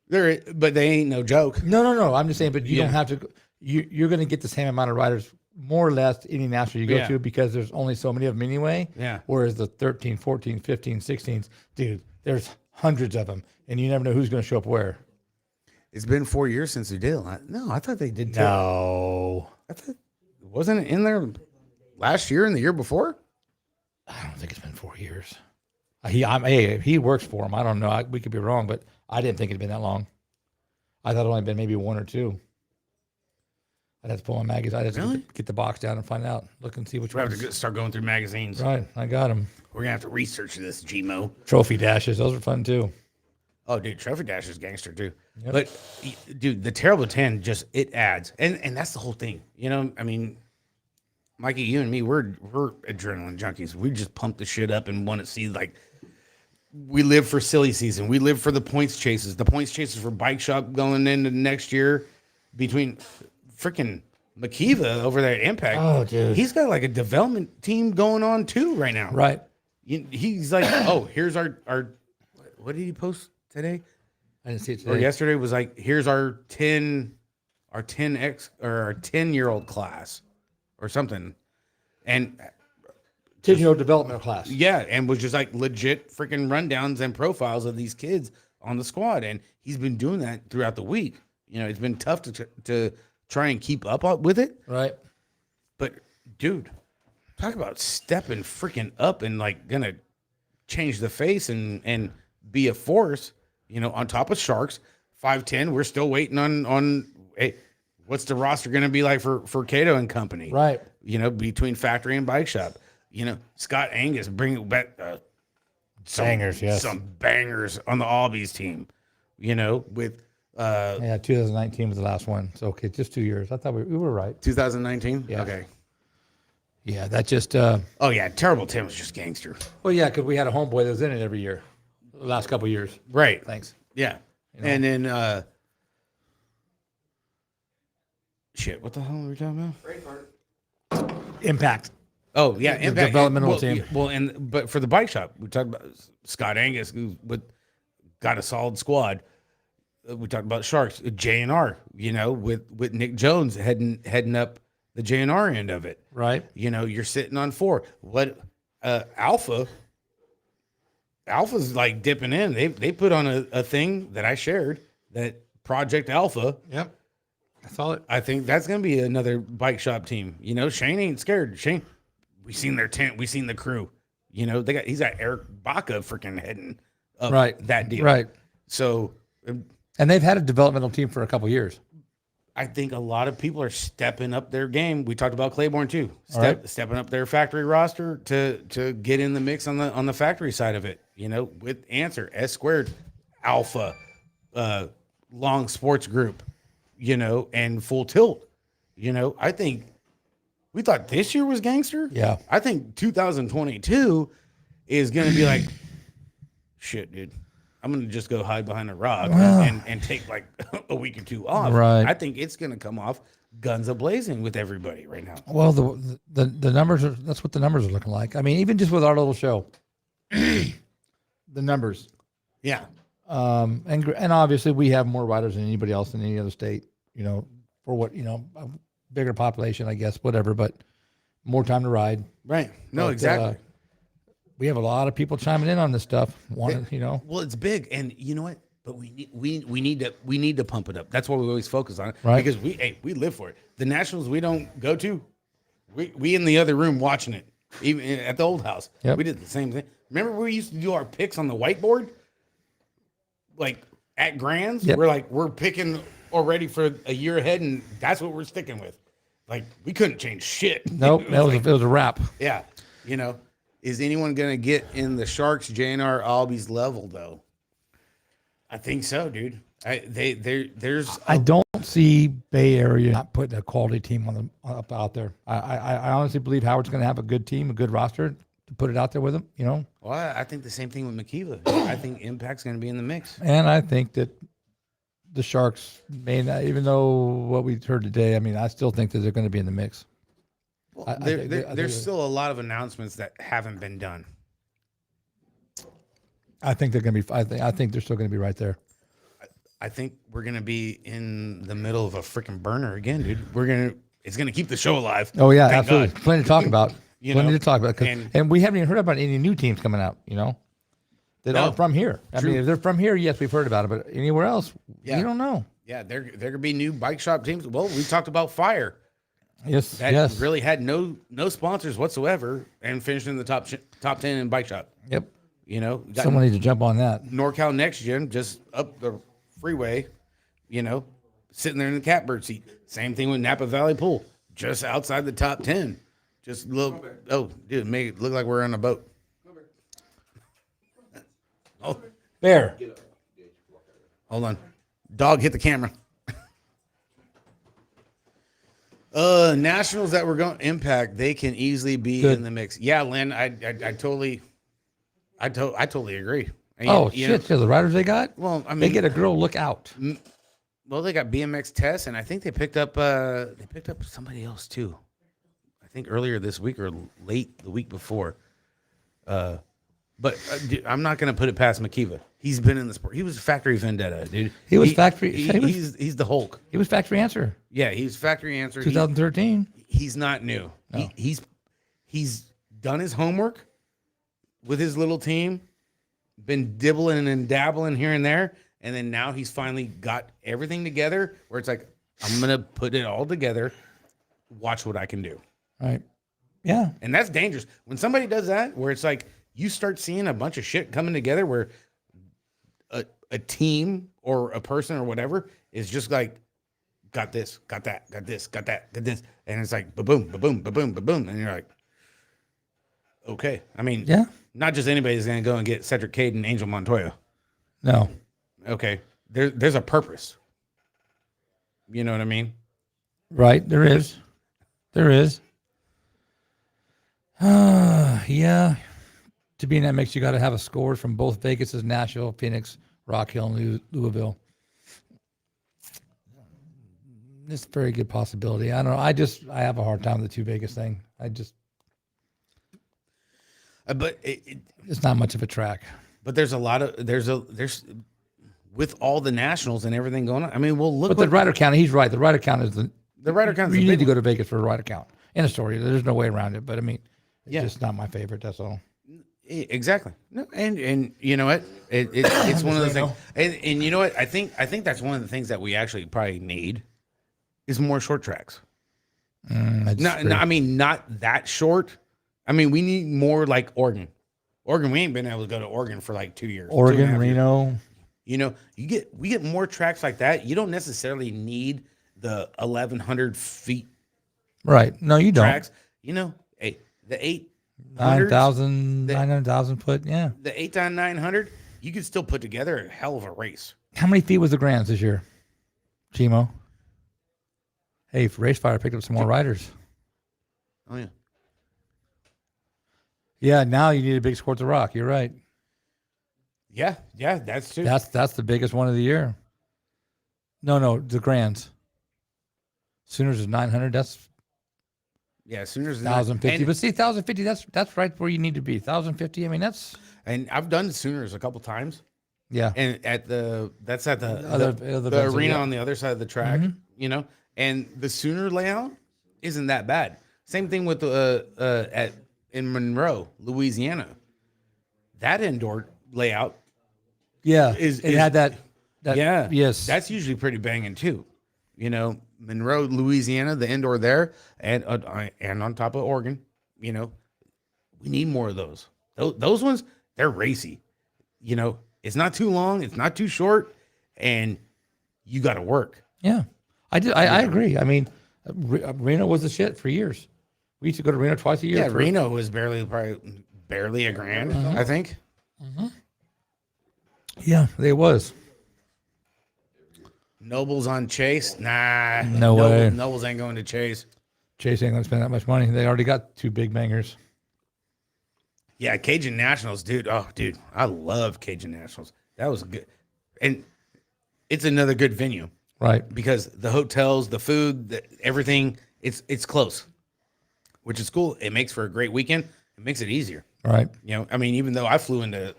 But they ain't no joke. No. I'm just saying, but you don't have to. You're going to get the same amount of riders, more or less, any national you go to, because there's only so many of them anyway. Yeah. Whereas the 13, 14, 15, 16s, dude, there's hundreds of them, and you never know who's going to show up where. It's been 4 years since we did. I thought they did too. No. I thought, wasn't it in there last year and the year before? I don't think it's been 4 years. He works for him. I don't know. We could be wrong, but I didn't think it'd been that long. I thought it only been maybe 1 or 2. I'd have to pull my magazine. I'd have to get the box down and find out. Look and see which We ones. have to start going through magazines. Right, I got them. We're gonna have to research this, Gmo. Trophy dashes. Those are fun too. Oh, dude, Trophy Dash is gangster too. But dude, the Terrible 10 just it adds, and that's the whole thing. You know, I mean, Mikey, you and me, we're adrenaline junkies. We just pump the shit up and want to see like. We live for silly season. We live for the points chases. The points chases for Bike Shop going into next year between freaking Makiva over there at Impact. Oh, dude. He's got like a development team going on too right now. Right. He's like, oh, here's our what did he post today? I didn't see it Or today. yesterday was like, here's our 10X or our 10-year-old class or something. And 10-year-old development class. yeah, and was just like legit freaking rundowns and profiles of these kids on the squad. And he's been doing that throughout the week. You know, it's been tough to try and keep up with it. Right. But dude, talk about stepping freaking up and like gonna change the face and be a force. You know, on top of Sharks, 5'10". We're still waiting on hey, what's the roster gonna be like for Cato and company? Right. You know, between factory and bike shop. You know, Scott Angus bringing back Bangers, yes. some bangers on the Albies team. You know, with Yeah, 2019 was the last one. So, okay, just 2 years. I thought we were right. 2019. Yeah. Okay. Yeah, that just, Oh yeah, Terrible Tim was just gangster. well, yeah, because we had a homeboy that was in it every year, the last couple of years. Right. Thanks. Yeah. know? And then shit, what the hell are we talking about? Impact. Oh yeah, The Impact. developmental well, team. yeah, well, but for the bike shop, we talked about Scott Angus, who got a solid squad. We talked about Sharks, JNR. You know, with Nick Jones heading up the JNR end of it. Right. You know, you're sitting on 4. What Alpha's like dipping in. They put on a thing that I shared, that Project Alpha. Yep. I saw it. I think that's gonna be another bike shop team. You know, Shane ain't scared. Shane, we seen their tent, we seen the crew. You know, he's got Eric Baca freaking heading up Right. that deal. Right. So And they've had a developmental team for a couple of years. I think a lot of people are stepping up their game. We talked about Claiborne too. right. Stepping up their factory roster to get in the mix on the factory side of it. You know, with Answer, S Squared, Alpha, Long Sports Group, you know, and Full Tilt. You know, I think we thought this year was gangster. Yeah. I think 2022 is going to be like, shit, dude. I'm going to just go hide behind a rock and take like a week or two off. Right. I think it's going to come off guns a-blazing with everybody right now. Well, the numbers are, that's what the numbers are looking like. I mean, even just with our little show, the numbers. Yeah. And obviously we have more riders than anybody else in any other state, you know, for what, you know, a bigger population, I guess, whatever, but more time to ride. Right. No, But, exactly. We have a lot of people chiming in on this stuff. You know, Well, it's big, and you know what? But we need to pump it up. That's why we always focus on it, Right. because we live for it. The nationals we don't go to, we in the other room watching it, even at the old house. Yep. We did the same thing. Remember we used to do our picks on the whiteboard, like at Grands. Yep. We're picking already for a year ahead, and that's what we're sticking with. Like we couldn't change shit. nope, it was a wrap. Yeah, you know. Is anyone going to get in the Sharks, JNR, Albies level though? I think so, dude. There's I don't see Bay Area not putting a quality team up out there. I honestly believe Howard's going to have a good team, a good roster to put it out there with them, you know. well, I think the same thing with Makiva. I think Impact's going to be in the mix. And I think that the Sharks may not, even though what we heard today, I mean, I still think that they're going to be in the mix. Well, I think there's still a lot of announcements that haven't been done. I think they're going to be. I think they're still going to be right there. I think we're going to be in the middle of a freaking burner again, dude. It's going to keep the show alive. Oh yeah, Thank absolutely. God. Plenty to talk about. You Plenty know, to talk about. and- And we haven't even heard about any new teams coming out. You know, that No. aren't from here. I True. mean, if they're from here, yes, we've heard about it. But anywhere else, Yeah. you don't know. Yeah, there could be new bike shop teams. Well, we talked about Fire. Yes, That yes, really had no sponsors whatsoever and finished in the top 10 in bike shop. yep. You know, got Someone needs to jump on that. NorCal Next Gen just up the freeway, you know, sitting there in the catbird seat. Same thing with Napa Valley Pool, just outside the top 10. Just look, oh, dude, make it look like we're on a boat. Oh, Bear. Hold on. Dog hit the camera. Nationals that we're going to impact, they can easily be Good. in the mix. Yeah, Lynn, I totally agree. And, Oh you know, shit! So the riders they got? well, I mean, They get a girl. Look out! well, they got BMX Tess, and I think they picked up somebody else too. I think earlier this week or late the week before. But dude, I'm not going to put it past Makiva. He's been in the sport. He was Factory Vendetta, dude. He was Factory. He's the Hulk. He was factory answer. Yeah, he's Factory Answer. 2013. He's not new. No. He's done his homework with his little team, been dibbling and dabbling here and there, and then now he's finally got everything together where it's like, I'm going to put it all together, watch what I can do. Right. Yeah. And that's dangerous. When somebody does that, where it's like you start seeing a bunch of shit coming together where a team or a person or whatever is just like, got this, got that, got this, got that, got this. And it's like, ba-boom, ba-boom, ba-boom, ba-boom. And you're like, okay. I mean, Yeah. not just anybody's going to go and get Cedric Cade and Angel Montoya. No. Okay. There's a purpose. You know what I mean? Right. There is. There is. Yeah. To be in that mix, you got to have a score from both Vegas, Nashville, Phoenix, Rock Hill, and Louisville. It's a very good possibility. I don't know. I have a hard time with the two Vegas thing. But It's not much of a track. but there's a lot of there's with all the nationals and everything going on. I mean, we'll look. But the rider count, he's right. The rider count is the rider count. You need to go to Vegas for a rider count. In a story, there's no way around it. But I mean, it's Yeah. just not my favorite. That's all. Exactly. No, and you know what? It's one of those things. And you know what? I think that's one of the things that we actually probably need is more short tracks. I mean, not that short. I mean, we need more like Oregon. Oregon, we ain't been able to go to Oregon for like 2 years. Oregon, 2.5 years. Reno. You know, we get more tracks like that. You don't necessarily need the 1,100 feet Right. No, you don't. tracks. You know, the 9,000 foot. Yeah. the 8,900, you could still put together a hell of a race. How many feet was the Grands this year? Chimo. Hey, Racefire picked up some more riders. Oh yeah. Yeah, now you need a big score to rock. You're right. Yeah, that's true. That's the biggest one of the year. No, the Grands. Sooners is 900. That's Yeah, Sooners is 1,050. and, But see, 1,050. That's right where you need to be. 1,050. I mean, that's and I've done Sooners a couple times, yeah. and that's at the Other the events, arena yeah. on the other side of the track. Mhm. You know, and the Sooner layout isn't that bad. Same thing with the in Monroe, Louisiana. That indoor layout, Yeah, Is- it had that. yeah, Yes. that's usually pretty banging too. You know, Monroe, Louisiana, the indoor there, and on top of Oregon. You know, we need more of those. Those ones, they're racy. You know, it's not too long, it's not too short, and you got to work. Yeah, I agree. I mean, Reno was the shit for years. We used to go to Reno twice a year. Yeah, for- Reno was barely a grand, I think. Yeah, it was. Nobles on Chase, nah, No way. Nobles ain't going to Chase. Chase ain't gonna spend that much money. They already got two big bangers. Yeah, Cajun Nationals, dude. Oh, dude, I love Cajun Nationals. That was good, and it's another good venue Right. because the hotels, the food, everything, it's close, which is cool. It makes for a great weekend. It makes it easier. Right. You know, I mean, even though I flew into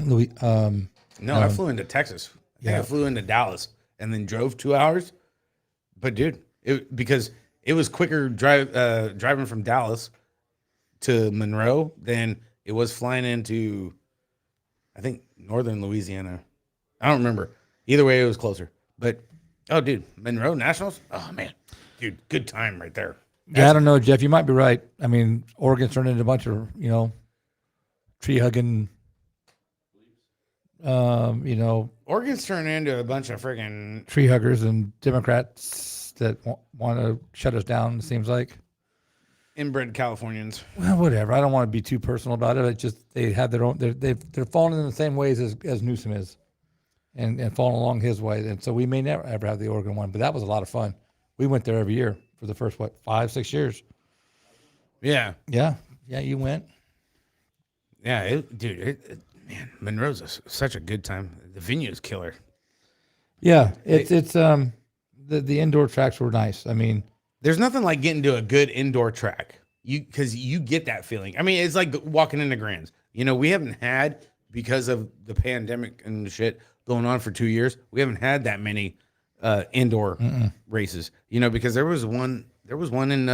Louis. I flew into Texas. I think I flew into Dallas and then drove 2 hours. But dude, because it was quicker driving from Dallas to Monroe than it was flying into, I think, northern Louisiana. I don't remember. Either way, it was closer. But oh, dude, Monroe Nationals. Oh man, dude, good time right there. Yeah, I don't know, Jeff. You might be right. I mean, Oregon's turned into a bunch of tree hugging. Oregon's turning into a bunch of friggin' Tree huggers and Democrats that want to shut us down. It seems like. inbred Californians. Well, whatever. I don't want to be too personal about it. It's just they have their own. They're falling in the same ways as Newsom is, and falling along his way. And so we may never ever have the Oregon one, but that was a lot of fun. We went there every year for the first 5-6 years. Yeah. Yeah, you went. Yeah, man, Monroe's such a good time. The venue's killer. Yeah, it's the indoor tracks were nice. I mean, There's nothing like getting to a good indoor track. Because you get that feeling. I mean, it's like walking into Grands. You know, we haven't had, because of the pandemic and shit going on for 2 years, we haven't had that many indoor races. You know, because there was one in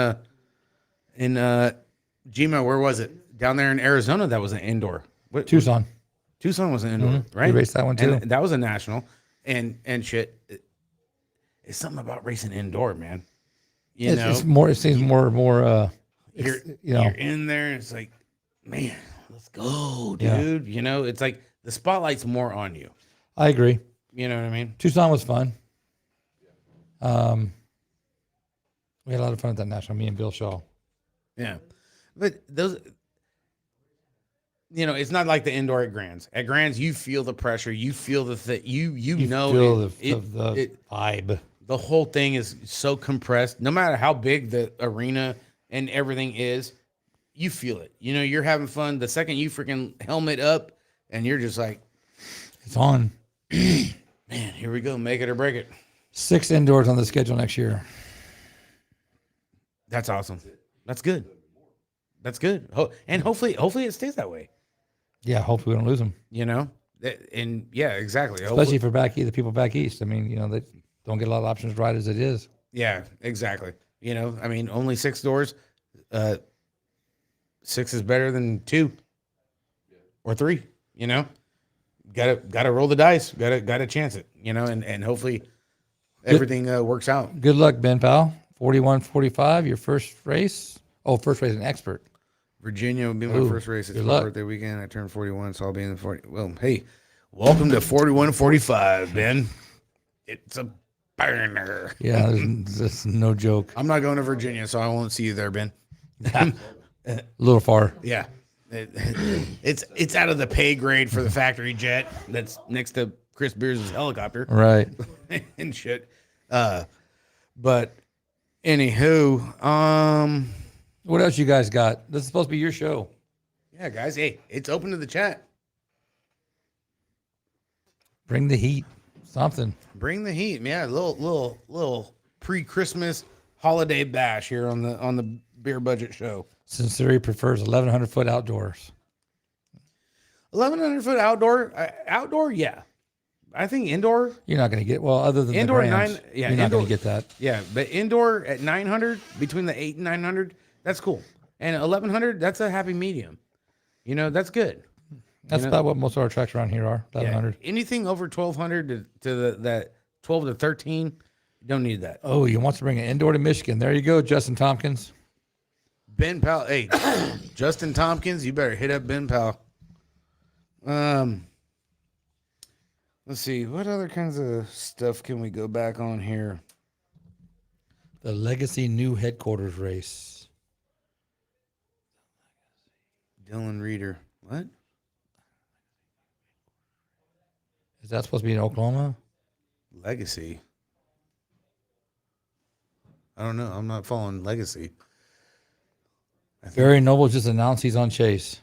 Gma, where was it? Down there in Arizona, that was an indoor. Tucson. Tucson was an indoor, right? We raced that one too. And that was a national, and shit. It's something about racing indoor, man. You know, It's more. It seems more. you're in there, and it's like, man, let's go, Yeah. dude. You know, it's like the spotlight's more on you. I agree. You know what I mean? Tucson was fun. We had a lot of fun at that national. Me and Bill Shaw. Yeah, but those, you know, it's not like the indoor at Grands. At Grands, you feel the pressure. You feel the you know feel the vibe. the whole thing is so compressed. No matter how big the arena and everything is, you feel it. You know, you're having fun. The second you freaking helmet up, and you're just like, It's on. man, here we go, make it or break it. 6 indoors on the schedule next year. That's awesome. That's good. That's good. And hopefully it stays that way. Yeah, hopefully we don't lose them. You know, and yeah, exactly. Especially for the people back east. I mean, you know, they don't get a lot of options right as it is. Yeah, exactly. You know, I mean, only 6 doors. 6 is better than 2 or 3. You know, gotta roll the dice. Gotta chance it. You know, and hopefully everything works out. Good luck, Ben Powell. 41-45, your first race. Oh, first race, an expert. Virginia will be my first race. It's good my luck. birthday weekend. I turned 41, so I'll be in the 40. Well, hey, welcome to 41-45, Ben. It's a burner. Yeah, that's no joke. I'm not going to Virginia, so I won't see you there, Ben. A little far. Yeah. It's out of the pay grade for the factory jet that's next to Chris Beers' helicopter Right. and shit. But anywho, What else you guys got? This is supposed to be your show. yeah, guys, hey, it's open to the chat. Bring the heat. Something. Bring the heat, yeah. Little pre-Christmas holiday bash here on the Beer Budget Show. Sincerely prefers 1,100 foot outdoors. 1,100 foot outdoor, yeah. I think indoor, You're not going to get, well, other than Indoor the Grams, 9 yeah, you're not indoor- going to get that. yeah. But indoor at 900, between the 8 and 900, that's cool. And 1,100, that's a happy medium. You know, that's good. That's about what most of our tracks around here are, Yeah. 1,100. Anything over 1,200 to that 12 to 13, you don't need that. Oh, you want to bring an indoor to Michigan. There you go, Justin Tompkins. Ben Powell, hey, Justin Tompkins, you better hit up Ben Powell. Let's see, what other kinds of stuff can we go back on here? The Legacy new headquarters race. Dylan Reeder, what? Is that supposed to be in Oklahoma? Legacy? I don't know. I'm not following Legacy. Barry Noble just announced he's on Chase.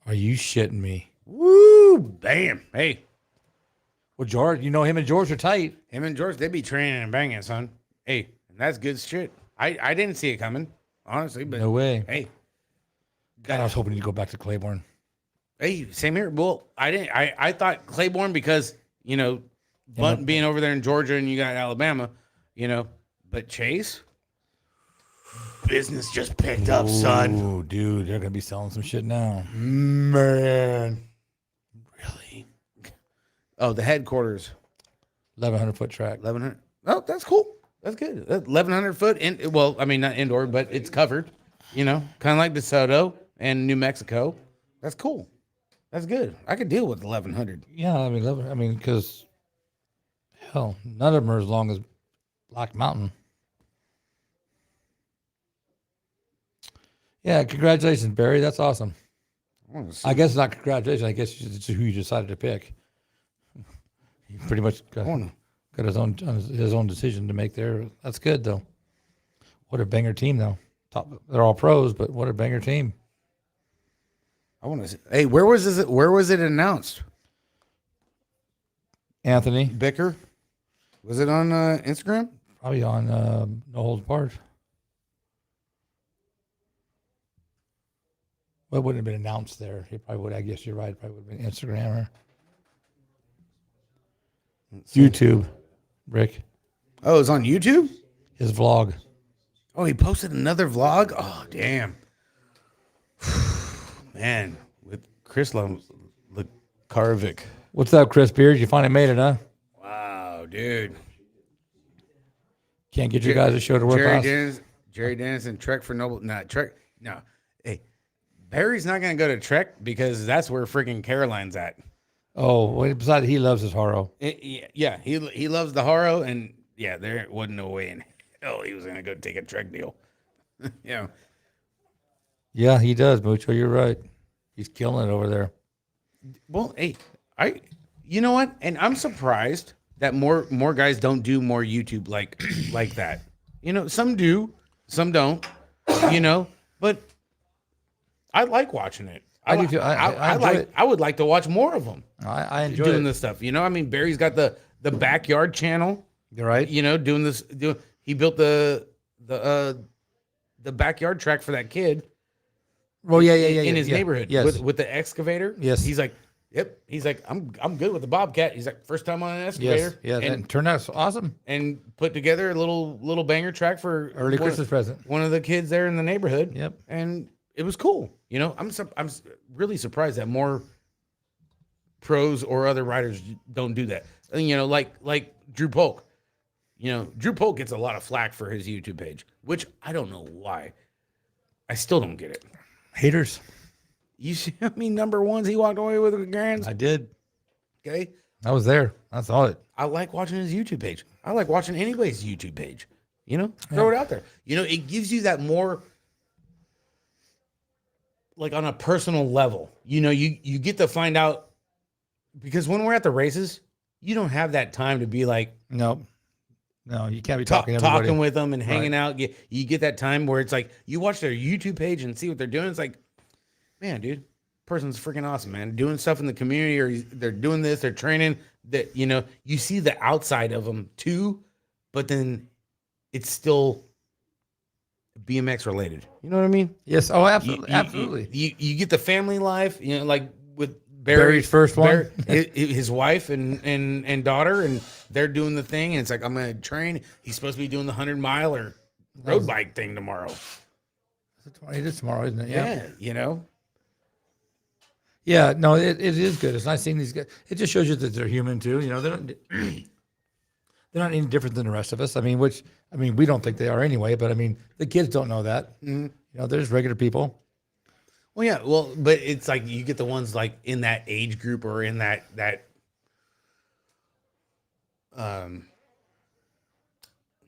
Are you shitting me? Woo! Bam! Hey, Well, George, you know him and George are tight. him and George, they be training and banging, son. Hey, that's good shit. I didn't see it coming, honestly, but No way. hey, God, I was hoping you'd go back to Claiborne. hey, same here. Well, I didn't. I thought Claiborne because you know, Bunt being over there in Georgia and you got Alabama, you know, but Chase, business just picked up, son. Oh, dude, they're going to be selling some shit now. Man, really? Oh, the headquarters, 1,100 foot track. 1,100. Oh, that's cool. That's good. 1,100 foot. Well, I mean, not indoor, but it's covered. You know, kind of like DeSoto and New Mexico. That's cool. That's good. I could deal with 1,100. Yeah, I mean, because hell, none of them are as long as Black Mountain. Yeah, congratulations, Barry. That's awesome. I want to see. I guess not congratulations. I guess it's who you decided to pick. He pretty much I wanna- got his own decision to make there. That's good though. What a banger team though. They're all pros, but what a banger team. I want to. Hey, where was this? Where was it announced? Anthony, Bicker. Was it on Instagram? probably on No Holds Barred. Well, it wouldn't have been announced there. He probably would. I guess you're right. It probably would have been Instagram or YouTube. Rick, Oh, it was on YouTube. his vlog. Oh, he posted another vlog. Oh, damn. Man, with Chris Karvik. What's up, Chris Beard? You finally made it, huh? Wow, dude. Can't get your guys to show to work out. Jerry Dennis and Trek for Noble. Not Trek. No. Hey, Barry's not going to go to Trek because that's where freaking Caroline's at. Oh, well, besides, he loves his horror. Yeah, he loves the horror, and yeah, there wasn't no way in hell he was going to go take a Trek deal. Yeah. Yeah, he does, Mucho. You're right. He's killing it over there. Well, hey, you know what? And I'm surprised that more guys don't do more YouTube like that. You know, some do, some don't. You know, but I like watching it. I do too. I enjoy it. I would like to watch more of them I enjoy doing it. this stuff. You know, I mean, Barry's got the backyard channel. You're right. You know, doing this. He built the backyard track for that kid. Oh yeah, in his neighborhood. Yes. With the excavator. Yes. He's like, yep. He's like, I'm good with the Bobcat. He's like, first time on an excavator. Yes. Yeah. And turned out awesome. And put together a little banger track for Early Christmas present. One of the kids there in the neighborhood. Yep. And it was cool. You know, I'm really surprised that more pros or other riders don't do that. And, you know, like Drew Polk. You know, Drew Polk gets a lot of flack for his YouTube page, which I don't know why. I still don't get it. Haters. You see how many number ones he walked away with grands? I did. Okay. I was there. I saw it. I like watching his YouTube page. I like watching anybody's YouTube page. You know, throw it out there. You know, it gives you that more, like on a personal level. You know, you get to find out, because when we're at the races, you don't have that time to be like, No, you can't be talking to everybody. talking with them and hanging out. You get that time where it's like you watch their YouTube page and see what they're doing. It's like, man, dude, person's freaking awesome, man. Doing stuff in the community, or they're doing this, they're training. That, you know, you see the outside of them too, but then it's still BMX related. You know what I mean? Yes. Oh, absolutely. Absolutely. You get the family life. You know, like with Barry's first one. his wife and daughter, and they're doing the thing, and it's like, I'm gonna train. He's supposed to be doing the 100-mile road bike thing tomorrow. It is tomorrow, isn't it? Yeah, you know. Yeah, no, it is good. It's nice seeing these guys. It just shows you that they're human too. You know, they're not any different than the rest of us. I mean, we don't think they are anyway. But I mean, the kids don't know that. Mm-hmm. You know, they're just regular people. Well, yeah, but it's like you get the ones like in that age group, or in that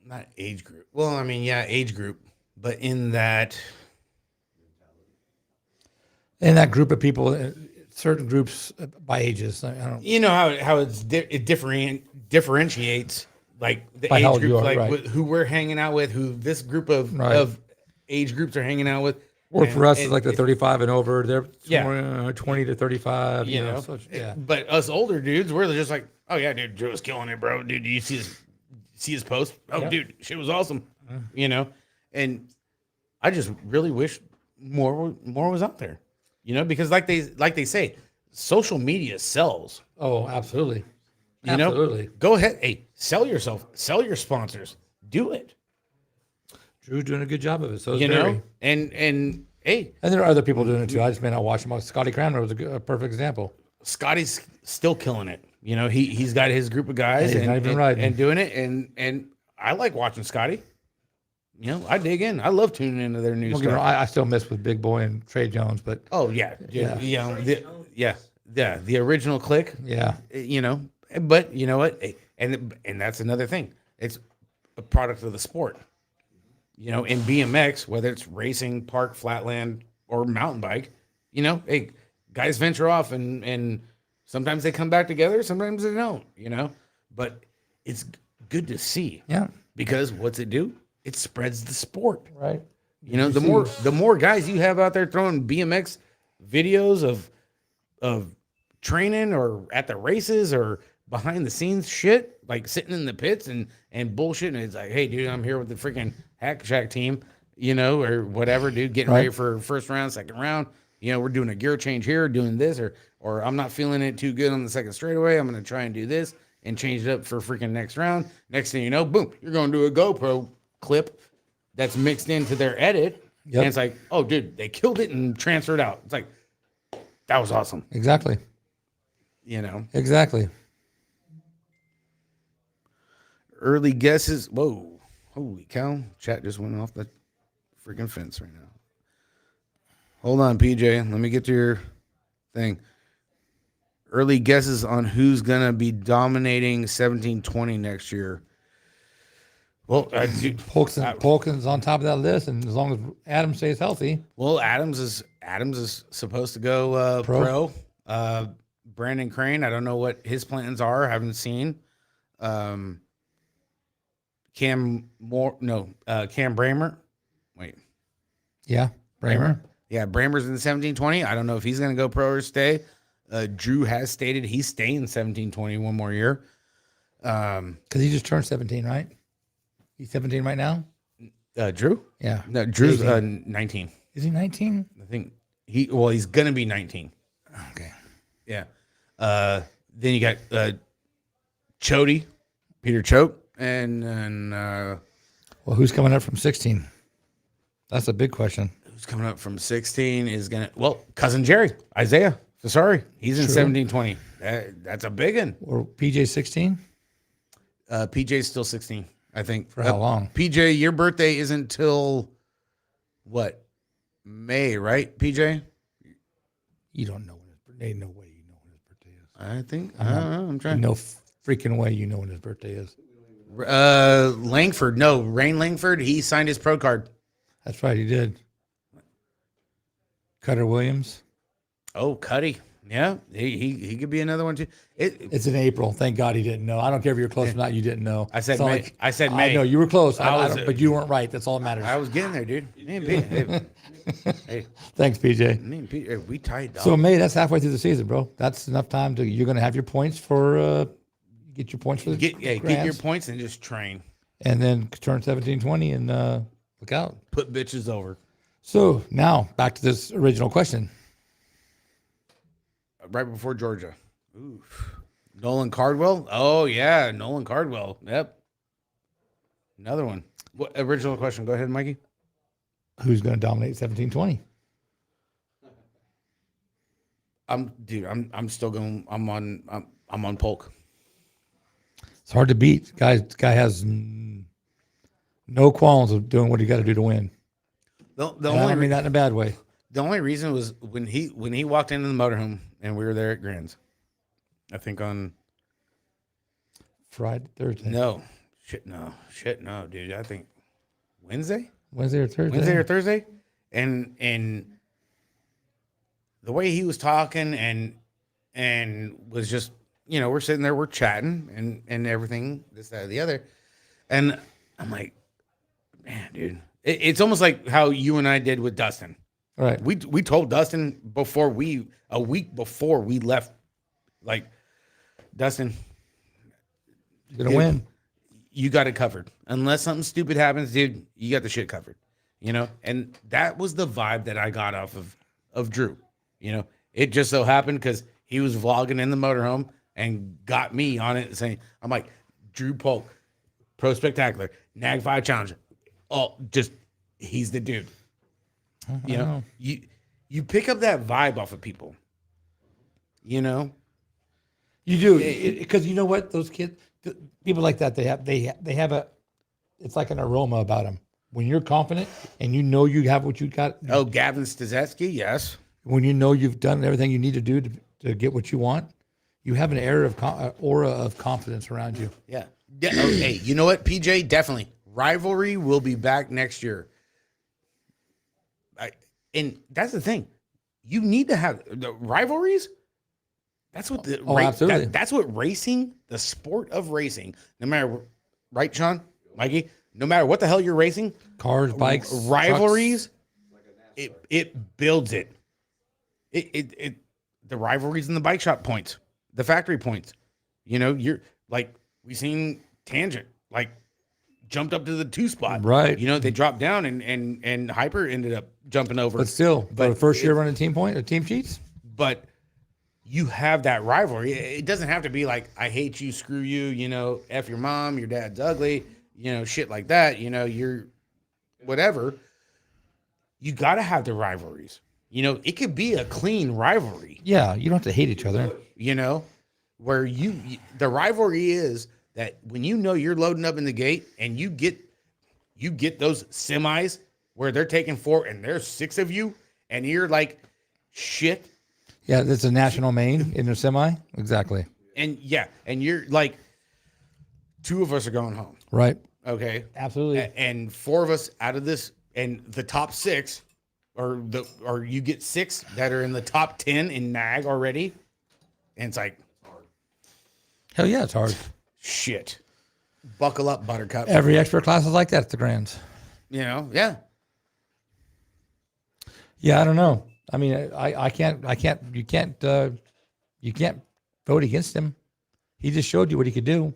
not age group. Well, I mean, yeah, age group, but in that group of people, certain groups by ages. I don't. You know how it differentiates, like the By how age old you group, are, like right. who we're hanging out with, who this group of age groups are hanging out with. Or for us, it's like the 35 and over. They're Yeah. 20 to 35. You know, so, yeah. But us older dudes, we're just like, oh yeah, dude, Drew was killing it, bro. Dude, do you see his post? Oh, Yeah. dude, shit was awesome. You know, and I just really wish more was out there. You know, because like they say, social media sells. Oh, absolutely. You Absolutely. know, go ahead. Hey, sell yourself, sell your sponsors, do it. Drew's doing a good job of it. So is You Barry. know, and hey, And there are other people doing it too. I just may not watch them. Scotty Cranmer was a perfect example. Scotty's still killing it. You know, he's got his group of guys He's not even riding. and doing it, and I like watching Scotty. You know, I dig in. I love tuning into their new Don't get me stuff. wrong, I still mess with Big Boy and Trey Jones, but Oh yeah, the original click. yeah, You know, but you know what? And that's another thing. It's a product of the sport. you know, in BMX, whether it's racing, park, flatland, or mountain bike, you know, hey, guys venture off and sometimes they come back together, sometimes they don't, you know, but it's good to see. Yeah. Because what's it do? It spreads the sport. Right. You know, the more guys you have out there throwing BMX videos of training or at the races or behind the scenes shit, like sitting in the pits and bullshit, and it's like, hey, dude, I'm here with the freaking Hack Shack team, you know, or whatever, dude, getting ready for first round, second round. You know, we're doing a gear change here, doing this, or I'm not feeling it too good on the second straightaway. I'm gonna try and do this and change it up for freaking next round. Next thing you know, boom, you're gonna do a GoPro clip that's mixed into their edit. Yep. And it's like, oh, dude, they killed it and transferred out. It's like, that was awesome. Exactly. You know, Exactly. early guesses. Whoa, holy cow! Chat just went off the freaking fence right now. Hold on, PJ. Let me get to your thing. Early guesses on who's gonna be dominating 1720 next year. Well, Polkin's on top of that list, and as long as Adam stays healthy. well, Adams is supposed to go pro. Brandon Crane, I don't know what his plans are. I haven't seen. Cam Bramer. Wait. Yeah. Bramer. Yeah, Bramer's in the 1720. I don't know if he's going to go pro or stay. Drew has stated he's staying 1720 one more year. Because he just turned 17, right? He's 17 right now? Drew? Yeah. No, Drew's 19. Is he 19? I think he's going to be 19. Okay. Yeah. Then you got Chody, Peter Choate, and Well, who's coming up from 16? That's a big question. who's coming up from 16 is going to, cousin Jerry, Isaiah. So sorry. He's in 1720. That's a big one. Or PJ 16? PJ's still 16, I think. For how long? PJ, your birthday isn't till what? May, right, PJ? You don't know when his birthday. Ain't no way you know when his birthday is. I think. I don't know. I'm trying. No freaking way you know when his birthday is. Langford. No, Rain Langford. He signed his pro card. That's right, he did. Cutter Williams. Oh, Cuddy. Yeah, he could be another one too. It's in April. Thank God he didn't know. I don't care if you're close or not. You didn't know. I said It's not May. I said May. I know you were close. was, but you weren't right. That's all that matters. I was getting there, dude. Hey, Thanks, PJ. me and Peter, we tied up. So May, that's halfway through the season, bro. That's enough time to. You're going to have your points for. Get your points for the get your grands, points and just train. and then turn 17-20 and look out. Put bitches over. So now back to this original question. Right before Georgia. Oof. Nolan Cardwell. Oh yeah, Nolan Cardwell. Yep. Another one. What original question? Go ahead, Mikey. Who's going to dominate 17-20? I'm still going. I'm on Polk. It's hard to beat. Guy has no qualms of doing what he got to do to win. The And I don't mean that in a bad way. The only reason was when he walked into the motorhome and we were there at Grand's. I think on Friday, Thursday. no, dude. I think Wednesday Wednesday or Thursday, and the way he was talking and was just, you know, we're sitting there, we're chatting and everything, this, that, or the other, and I'm like, man, dude, it's almost like how you and I did with Dustin. All right. We told Dustin a week before we left, like, Dustin, You're going to win. you got it covered. Unless something stupid happens, dude, you got the shit covered. You know? And that was the vibe that I got off of Drew. You know, it just so happened because he was vlogging in the motorhome and got me on it saying, I'm like, Drew Polk, Pro Spectacular, Nag 5 Challenger. Oh, just, he's the dude. You know, you pick up that vibe off of people. You know? You do, because you know what? Those kids, people like that, they have a, it's like an aroma about them. When you're confident and you know you have what you got. Oh, Gavin Stazetsky, yes. When you know you've done everything you need to do to get what you want, you have an aura of confidence around you. Yeah. Oh, hey, you know what, PJ? Definitely. Rivalry will be back next year. And that's the thing. You need to have the rivalries. That's what the absolutely. that's what racing, the sport of racing, no matter, right, Sean, Mikey, no matter what the hell you're racing, Cars, bikes, rivalries, it builds it. It the rivalries in the bike shop points, the factory points. You know, you're like, we seen Tangent like jumped up to the 2 spot. Right. You know, they dropped down and Hyper ended up jumping over. But still, for the first year running team point or team sheets. But you have that rivalry. It doesn't have to be like, I hate you, screw you, you know, F your mom, your dad's ugly, you know, shit like that. You know, you're whatever. You got to have the rivalries. You know, it could be a clean rivalry. Yeah, you don't have to hate each other. You know, where the rivalry is that when you know you're loading up in the gate and you get those semis where they're taking 4 and there's 6 of you and you're like, shit. Yeah, that's a national main in the semi. Exactly. And yeah, and you're like, 2 of us are going home. Right. Okay. Absolutely. And 4 of us out of this, and the top 6, or you get 6 that are in the top 10 in NAG already. And it's like, Hell yeah, it's hard. shit. Buckle up, Buttercup. Every expert class is like that at the Grands. You know, yeah. Yeah, I don't know. I mean, you can't vote against him. He just showed you what he could do.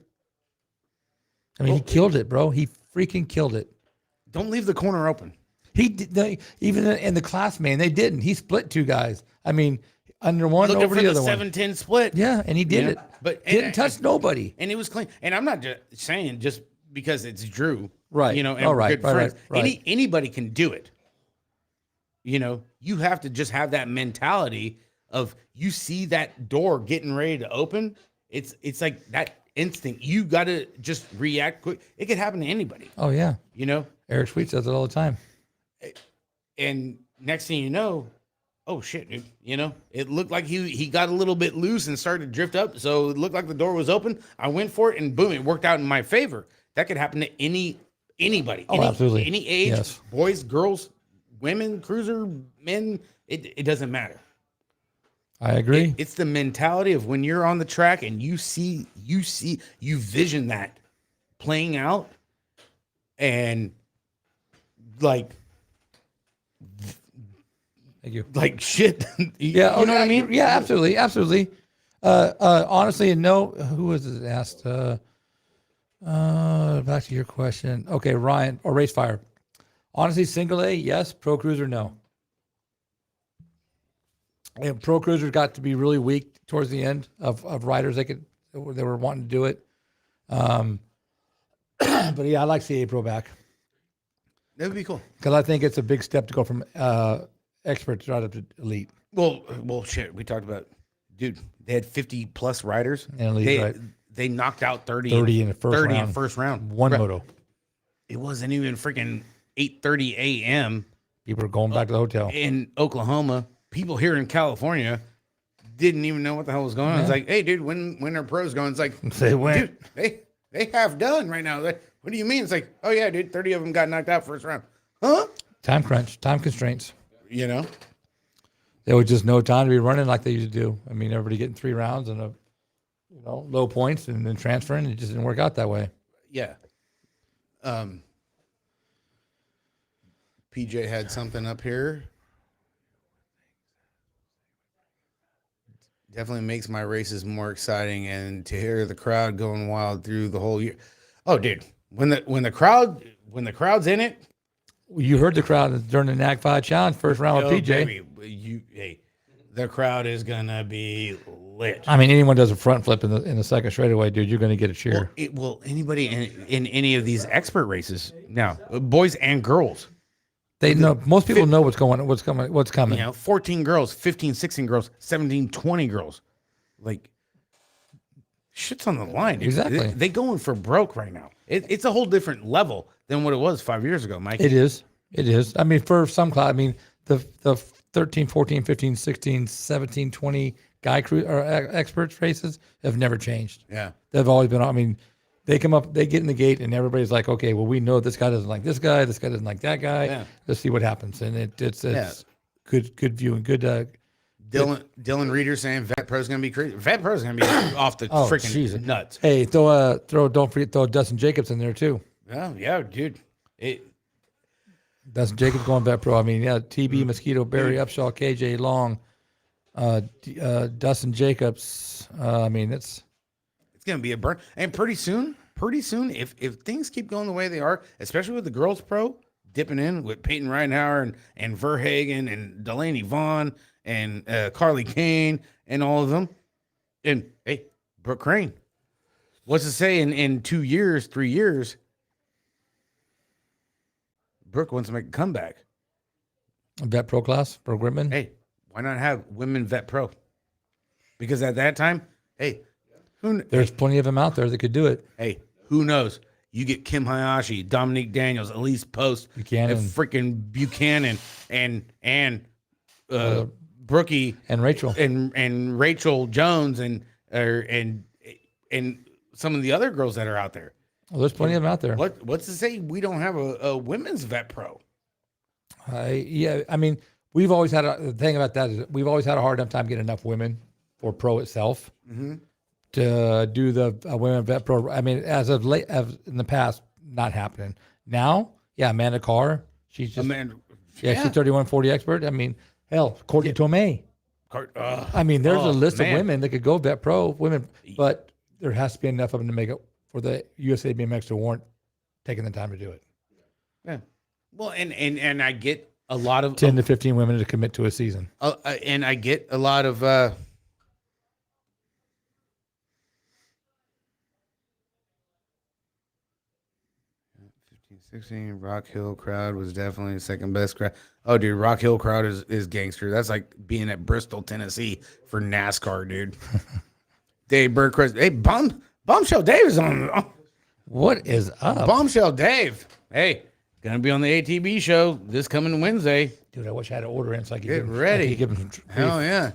I mean, he killed it, bro. He freaking killed it. Don't leave the corner open. He did, even in the class, man, they didn't. He split 2 guys. I mean, under one Looking over for the the other one. 7-10 split. Yeah, and he did Yeah, it. but Didn't touch nobody. And it was clean. And I'm not just saying just because it's Drew, Right. You know, and Oh, we're right, good right, friends. right. Anybody can do it. You know, you have to just have that mentality of, you see that door getting ready to open. It's like that instinct. You got to just react quick. It could happen to anybody. Oh yeah, You know, Eric Sweet does it all the time. and next thing you know, oh shit, dude. You know, it looked like he got a little bit loose and started to drift up. So it looked like the door was open. I went for it, and boom, it worked out in my favor. That could happen to anybody. Oh, absolutely. Any age, Yes. boys, girls, women, cruiser, men. It doesn't matter. I agree. It's the mentality of when you're on the track and you vision that playing out, and like Thank you. like shit. Yeah, You know what I mean? Yeah, absolutely, absolutely. Honestly, and no, who was it asked? Back to your question. Okay, Ryan or Racefire. Honestly, single A, yes. Pro Cruiser, no. And Pro Cruiser got to be really weak towards the end of riders. They were wanting to do it. But yeah, I like CA Pro back That would be cool. because I think it's a big step to go from expert right up to elite. Well, shit. We talked about, dude. They had 50 plus riders. And elite, they right. they knocked out 30 in the first 30 round. in first round. One Right. moto. It wasn't even freaking 8:30 a.m. People are going back to the hotel. in Oklahoma. People here in California didn't even know what the hell was going on. It's like, hey, dude, when are pros going? It's like, They went. dude, they have done right now. Like, what do you mean? It's like, oh yeah, dude, 30 of them got knocked out first round. Huh? Time crunch, time constraints. You know? There was just no time to be running like they used to do. I mean, everybody getting 3 rounds and low points and then transferring. It just didn't work out that way. Yeah. PJ had something up here. Definitely makes my races more exciting, and to hear the crowd going wild through the whole year. Oh, dude, when the crowd's in it, You heard the crowd during the NAG 5 challenge, first round with PJ. baby, the crowd is gonna be lit. I mean, anyone does a front flip in the second straightaway, dude, you're going to get a cheer. Anybody in any of these expert races now, boys and girls. They know, most people know what's coming. You know, 14 girls, 15, 16 girls, 17, 20 girls. Like, shit's on the line. Dude. Exactly. They going for broke right now. It's a whole different level than what it was 5 years ago, Mike. It is. I mean, for some class, I mean, the 13, 14, 15, 16, 17, 20 guy crew or experts races have never changed. Yeah. They've always been, I mean, They come up, they get in the gate, and everybody's like, okay, well, we know this guy doesn't like this guy doesn't like that guy. Yeah. Let's see what happens. And it's Yeah. good viewing, good. Dylan Reeder saying Vet Pro's gonna be crazy. Vet Pro's gonna be off the Oh, freaking Jesus. nuts. Hey, don't forget throw Dustin Jacobs in there too. Yeah, dude. Dustin Jacobs going vet pro. I mean, yeah, TB, Mosquito, Barry, Upshaw, KJ Long, Dustin Jacobs. I mean, it's gonna be a burn. And pretty soon, if things keep going the way they are, especially with the girls pro dipping in with Peyton Reinhauer and Verhagen and Delaney Vaughn and Carly Kane and all of them, and hey, Brooke Crane. What's to say in 2 years, 3 years, Brooke wants to make a comeback. vet pro class for Whitman. Hey, why not have women vet pro? Because at that time, hey, There's plenty of them out there that could do it. hey, who knows? You get Kim Hayashi, Dominique Daniels, Elise Post, Buchanan. freaking Buchanan, and Brookie And Rachel. and Rachel Jones and some of the other girls that are out there. Well, there's plenty of them out there. What's to say we don't have a women's vet pro? Yeah, I mean, we've always had the thing about that is we've always had a hard enough time getting enough women for pro itself to do the women vet pro. I mean, as of late, as in the past, not happening. Now, yeah, Amanda Carr, she's just she's 3140 expert. I mean, hell, Courtney Tomei. I mean, there's a list of women that could go vet pro women, but there has to be enough of them to make it for the USA BMX to warrant taking the time to do it. Yeah. Well, and I get a lot of 10 to 15 women to commit to a season. And I get a lot of 16 Rock Hill crowd was definitely the second best crowd. Oh, dude, Rock Hill crowd is gangster. That's like being at Bristol, Tennessee for NASCAR, dude. Dave Burquist. Hey, Bombshell Dave is on. What is up? Bombshell Dave. Hey, gonna be on the ATB show this coming Wednesday. Dude, I wish I had an order in so I could Get give him, ready. I could give him some Hell yeah.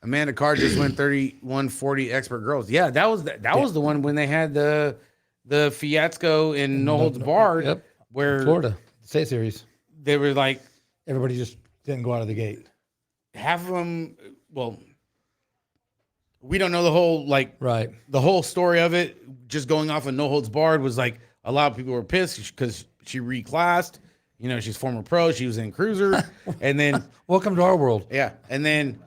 Amanda Carr just went 3140 expert girls. Yeah, that was the one when they had the fiasco in No Holds Barred. Yep. Where Florida State Series. they were like Everybody just didn't go out of the gate. half of them. Well, we don't know the whole Right. the whole story of it. Just going off of No Holds Barred was like a lot of people were pissed because she reclassed. You know, she's former pro. She was in cruiser, and then Welcome to our world. yeah, and then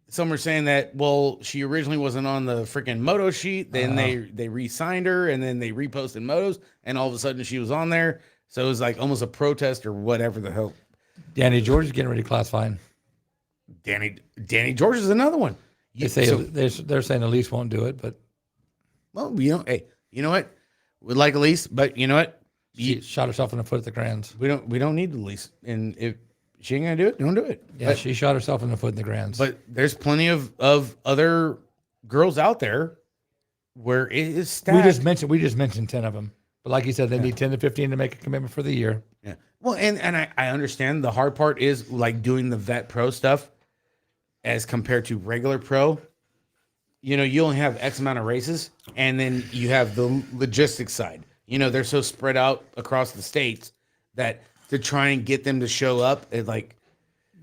some were saying that she originally wasn't on the freaking moto sheet. Then they re-signed her, and then they reposted motos, and all of a sudden she was on there. So it was like almost a protest or whatever the hell. Danny George is getting ready to classify. Danny George is another one. They say they're saying Elise won't do it, but Well, hey, you know what? We like Elise, but you know what? she shot herself in the foot at the Grands. We don't need Elise, and if she ain't gonna do it, don't do it. Yeah, she shot herself in the foot in the Grands. But there's plenty of other girls out there where it is stacked. we just mentioned 10 of them. But like you said, they need 10 to 15 to make a commitment for the year. Yeah. Well, and I understand the hard part is like doing the vet pro stuff as compared to regular pro. You know, you only have X amount of races, and then you have the logistics side. You know, they're so spread out across the states that to try and get them to show up, it like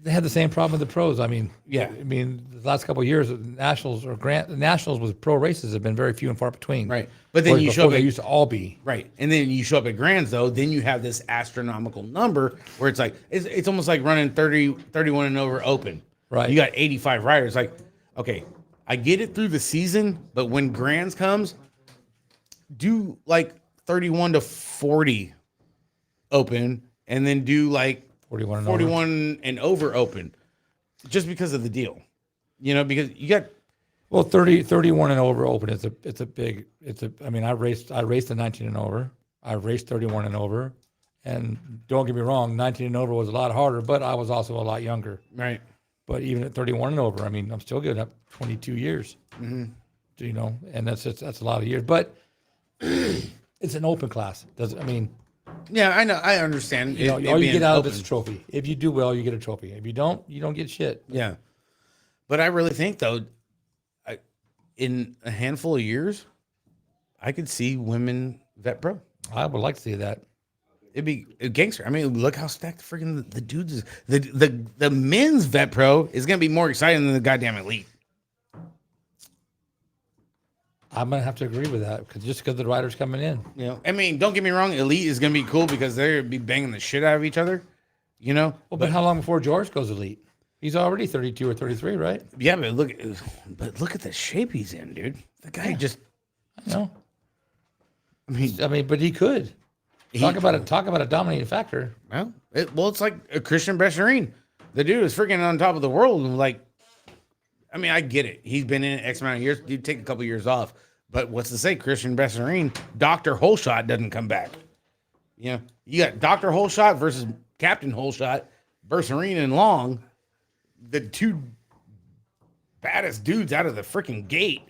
They had the same problem with the pros. I mean, Yeah. the last couple of years, nationals with pro races have been very few and far between. right. But then Whereas you before show up they at, used to all be. right, and then you show up at Grands though. Then you have this astronomical number where it's like it's almost like running 31 and over open. Right. You got 85 riders. Like, okay, I get it through the season, but when Grands comes, do like 31 to 40 open, and then do like 41 and 41 and over open, just because of the deal. You know, because you got Well, 31 and over open. I mean, I raced the 19 and over. I raced 31 and over, and don't get me wrong, 19 and over was a lot harder, but I was also a lot younger. right. But even at 31 and over, I mean, I'm still good. I'm 22 years. Mm-hmm. You know, and that's a lot of years. But it's an open class. Yeah, I know. I understand. You know, all you get out of it is a trophy. If you do well, you get a trophy. If you don't get shit. Yeah. But I really think, though, in a handful of years, I could see women vet pro. I would like to see that. It'd be a gangster. I mean, look how stacked freaking the dudes is. The men's vet pro is gonna be more exciting than the goddamn elite. I'm gonna have to agree with that because the riders coming in. You know, I mean, don't get me wrong. Elite is gonna be cool because they're be banging the shit out of each other. You know. Well, but how long before George goes elite? He's already 32 or 33, right? Yeah, but look at the shape he's in, dude. The guy just. I know. I mean, but he could. Talk about a dominating factor. Well, it's like a Christian Besserine. The dude is freaking on top of the world. And like, I mean, I get it. He's been in it X amount of years. Dude, take a couple years off. But what's to say Christian Besserine, Dr. Holeshot doesn't come back? You know, you got Dr. Holeshot versus Captain Holeshot, Besserine and Long, the two baddest dudes out of the freaking gate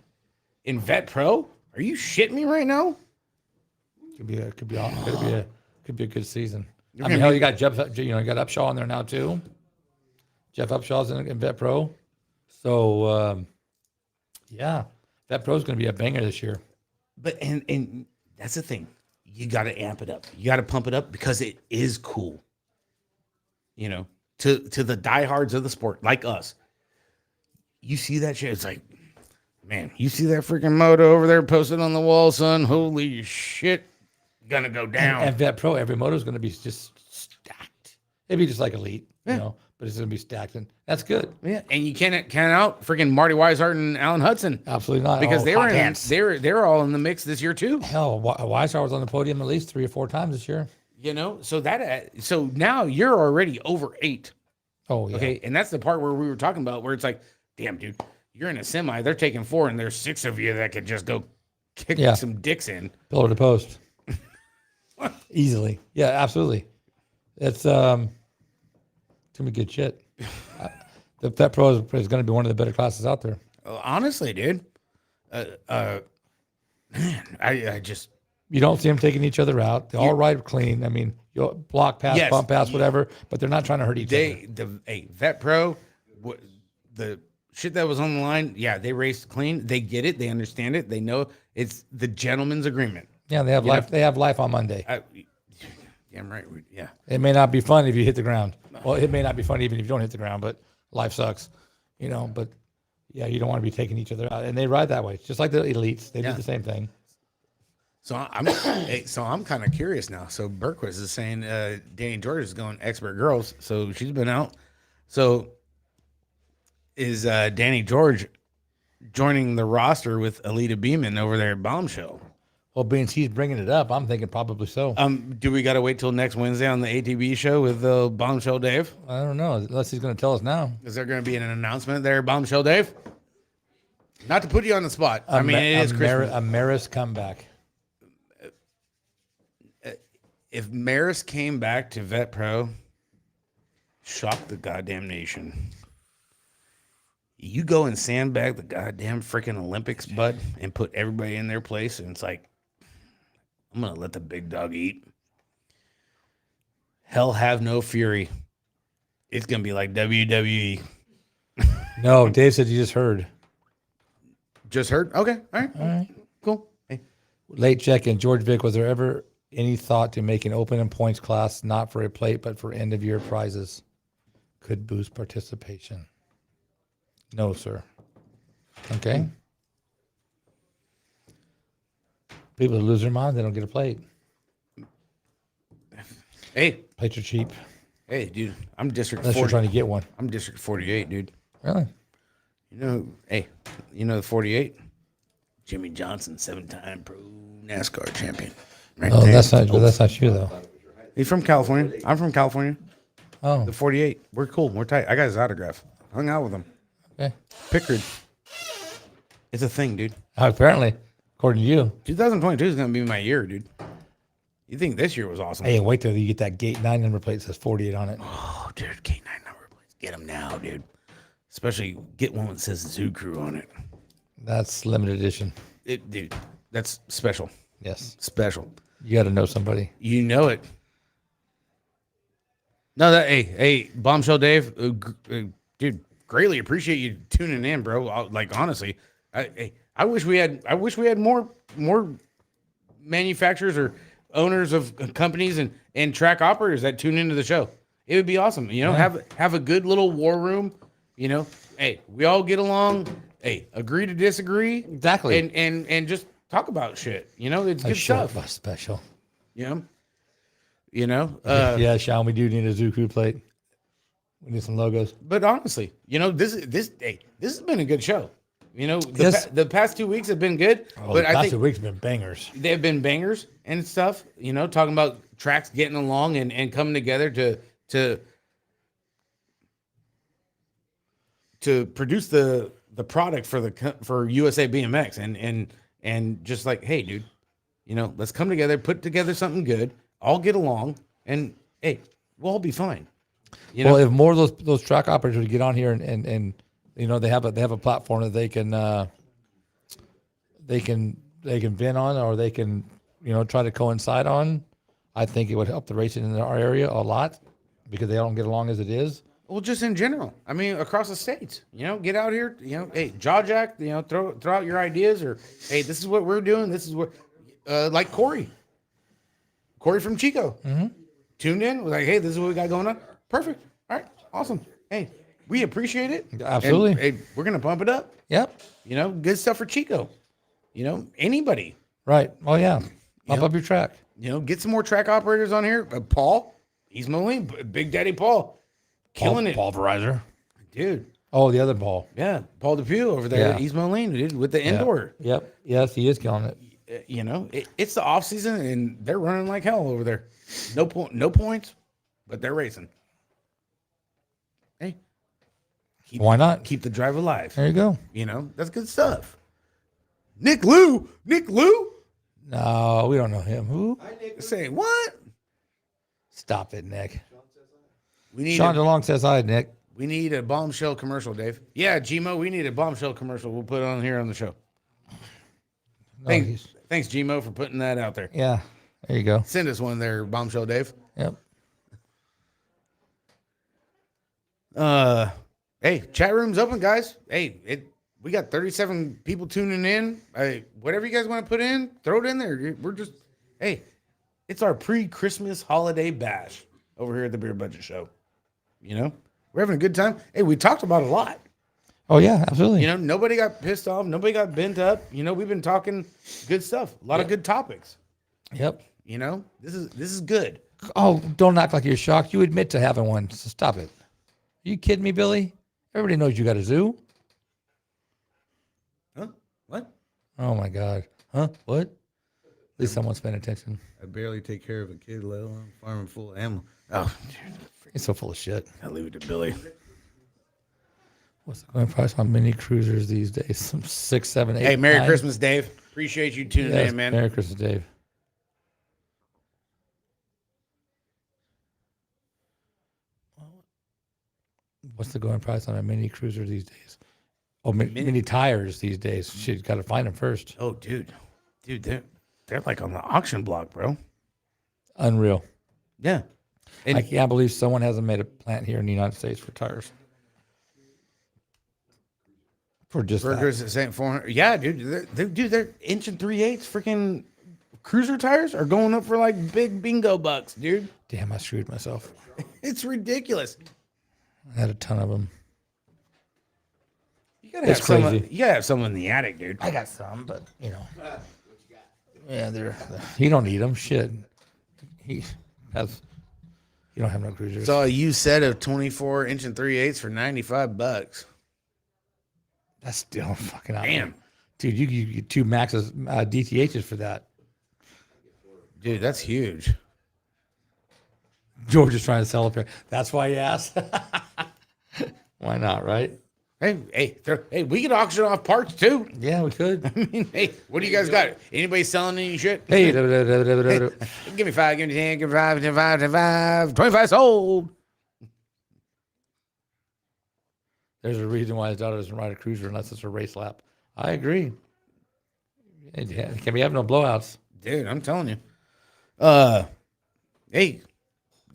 in Vet Pro. Are you shitting me right now? Could be a good season. I mean, hell, you got Jeff. You got Upshaw in there now too. Jeff Upshaw's in Vet Pro, so yeah, Vet Pro's going to be a banger this year. But and that's the thing, you got to amp it up. You got to pump it up because it is cool. You know, to the diehards of the sport like us, you see that shit. It's like, man, you see that freaking moto over there posted on the wall, son. Holy shit. Gonna go down. And Vet Pro, every moto is going to be just stacked. It'd be just like elite, but it's going to be stacked, and that's good. Yeah, and you can't count out freaking Marty Weishart and Alan Hudson. Absolutely not, because they were all in the mix this year too. Hell, Weishart was on the podium at least 3 or 4 times this year. You know, so now you're already over 8. Oh yeah. Okay, and that's the part where we were talking about where it's like, damn, dude, you're in a semi. They're taking 4, and there's 6 of you that could just go kick some dicks in pillar to post. Easily. Yeah, absolutely. It's gonna be good shit. The Vet Pro is going to be one of the better classes out there. Honestly, dude. Man, I just you don't see them taking each other out. They all ride clean. I mean, you'll block pass, bump pass, whatever, but they're not trying to hurt each other. Vet Pro, the shit that was on the line, yeah, they raced clean. They get it. They understand it. They know it's the gentleman's agreement. Yeah, they have life. They have life on Monday. I'm right. Yeah. It may not be fun if you hit the ground. Well, it may not be fun even if you don't hit the ground, but life sucks, But yeah, you don't want to be taking each other out, and they ride that way, just like the elites. They do the same thing. So I'm kind of curious now. So Berquist is saying Danny George is going expert girls. So she's been out. So is Danny George joining the roster with Alita Beeman over there at Bombshell? Well, being he's bringing it up, I'm thinking probably so. Do we got to wait till next Wednesday on the ATB show with Bombshell Dave? I don't know, unless he's going to tell us now. Is there going to be an announcement there, Bombshell Dave? Not to put you on the spot. I mean, it is Christmas. A Maris comeback. If Maris came back to Vet Pro, shock the goddamn nation. You go and sandbag the goddamn freaking Olympics, bud, and put everybody in their place, and it's like, I'm going to let the big dog eat. Hell have no fury. It's going to be like WWE. No, Dave said you just heard. Just heard? Okay. All right. Cool. Hey. Late check-in. George Vick, was there ever any thought to making open and points class not for a plate but for end-of-year prizes? Could boost participation. No, sir. Okay. People who lose their mind, they don't get a plate. Hey. Plates are cheap. Hey, dude. I'm District 40. Unless you're trying to get one. I'm District 48, dude. Really? The 48? Jimmy Johnson, 7-time pro NASCAR champion. Right Oh, there. that's not you, though. He's from California. I'm from California. Oh. The 48. We're cool. We're tight. I got his autograph. Hung out with him. Okay. Pickard. It's a thing, dude. Apparently, according to you. 2022 is going to be my year, dude. You think this year was awesome? Hey, wait till you get that gate 9 number plate that says 48 on it. Oh, dude, gate 9 number plates. Get them now, dude. Especially get one that says Zoo Crew on it. That's limited edition. Dude, that's special. Yes. Special. You got to know somebody. You know it. No, hey, Bombshell Dave, dude, greatly appreciate you tuning in, bro. Like honestly, I wish we had more manufacturers or owners of companies and track operators that tune into the show. It would be awesome. You know, have a good little war room. You know, hey, we all get along. Hey, agree to disagree. Exactly. And just talk about shit. You know, it's good Short stuff. bus special. You know. Yeah, Sean, we do need a Zoo Crew plate. We need some logos. But honestly, you know, this has been a good show. You know, Yes. the past 2 weeks have been good, Oh, but the I past think 2 weeks have been bangers. they've been bangers and stuff. You know, talking about tracks getting along and coming together to produce the product for USA BMX and just like, hey, dude, you know, let's come together, put together something good, all get along, and hey, we'll all be fine. You know, Well, if more of those track operators would get on here and you know they have a platform that they can vent on, or they can, you know, try to coincide on, I think it would help the racing in our area a lot, because they don't get along as it is. well, just in general. I mean, across the states, you know, get out here, you know, hey, jaw jack, you know, throw out your ideas, or hey, this is what we're doing. This is what, like Corey from Chico, tuned in, was like, hey, this is what we got going on. Perfect. All right, awesome. Hey, we appreciate it. Absolutely. And, hey, we're gonna pump it up. Yep. You know, good stuff for Chico. You know, anybody. Right. Oh yeah. Bump up your track. You know, get some more track operators on here. Paul, he's Moline, Big Daddy Paul, killing it, Pulverizer. dude. Oh, the other Paul. Yeah, Paul Depew over there Yeah. at East Moline, dude, with the indoor. Yep. Yes, he is killing it. You know, it's the off season and they're running like hell over there. No points, but they're racing. Hey, Why not? keep the drive alive. There you go. You know, that's good stuff. Nick Lou. No, we don't know him. Who? Say what? Stop it, Nick. We need Sean DeLong says hi, Nick. we need a bombshell commercial, Dave. Yeah, Gmo, we need a bombshell commercial. We'll put it on here on the show. No, Thanks, Gmo, for putting that out there. yeah. There you go. Send us one there, bombshell, Dave. Yep. Hey, chat room's open, guys. Hey, we got 37 people tuning in. Hey, whatever you guys want to put in, throw it in there. We're just, hey, it's our pre-Christmas holiday bash over here at the Beer Budget Show. You know, we're having a good time. Hey, we talked about a lot. Oh yeah, absolutely. You know, nobody got pissed off. Nobody got bent up. You know, we've been talking good stuff. A lot of good topics. Yep. You know, this is good. Oh, don't act like you're shocked. You admit to having one. So stop it. Are you kidding me, Billy? Everybody knows you got a zoo. Huh? What? Oh my God. Huh? What? At least someone's paying attention. I barely take care of a kid, let alone farming full of animals. Oh, He's so full of shit. I'll leave it to Billy. What's the going price on mini cruisers these days? Some 6, 7, 8. Hey, Merry 9? Christmas, Dave. Appreciate you tuning Yes, in, man. Merry Christmas, Dave. What's the going price on a mini cruiser these days? Oh, mini tires these days. Shit, got to find them first. Oh, dude, they're like on the auction block, bro. Unreal. Yeah. And I can't believe someone hasn't made a plant here in the United States for tires. For just that. burgers at St. 400. Yeah, dude. They're inch and 3/8 freaking cruiser tires are going up for like big bingo bucks, dude. Damn, I screwed myself. It's ridiculous. I had a ton of them. You gotta have It's someone. crazy. You gotta have someone in the attic, dude. I got some, but you know. Yeah, he don't need them. Shit. He has. You don't have no cruisers. Saw a used set of 24 inch and 3/8 for $95. That's still fucking out. Damn. Dude, you get 2 Maxes DTHs for that. Dude, that's huge. George is trying to sell a pair. That's why he asked. Why not, right? Hey, we could auction off parts too. Yeah, we could. I mean, hey, what do you guys got? Anybody selling any shit? Hey, Give me 5, give me 10, give me 5, 10, 5, 10, 5, 25 sold. there's a reason why his daughter doesn't ride a cruiser unless it's a race lap. I agree. Can we have no blowouts? Dude, I'm telling you. Hey,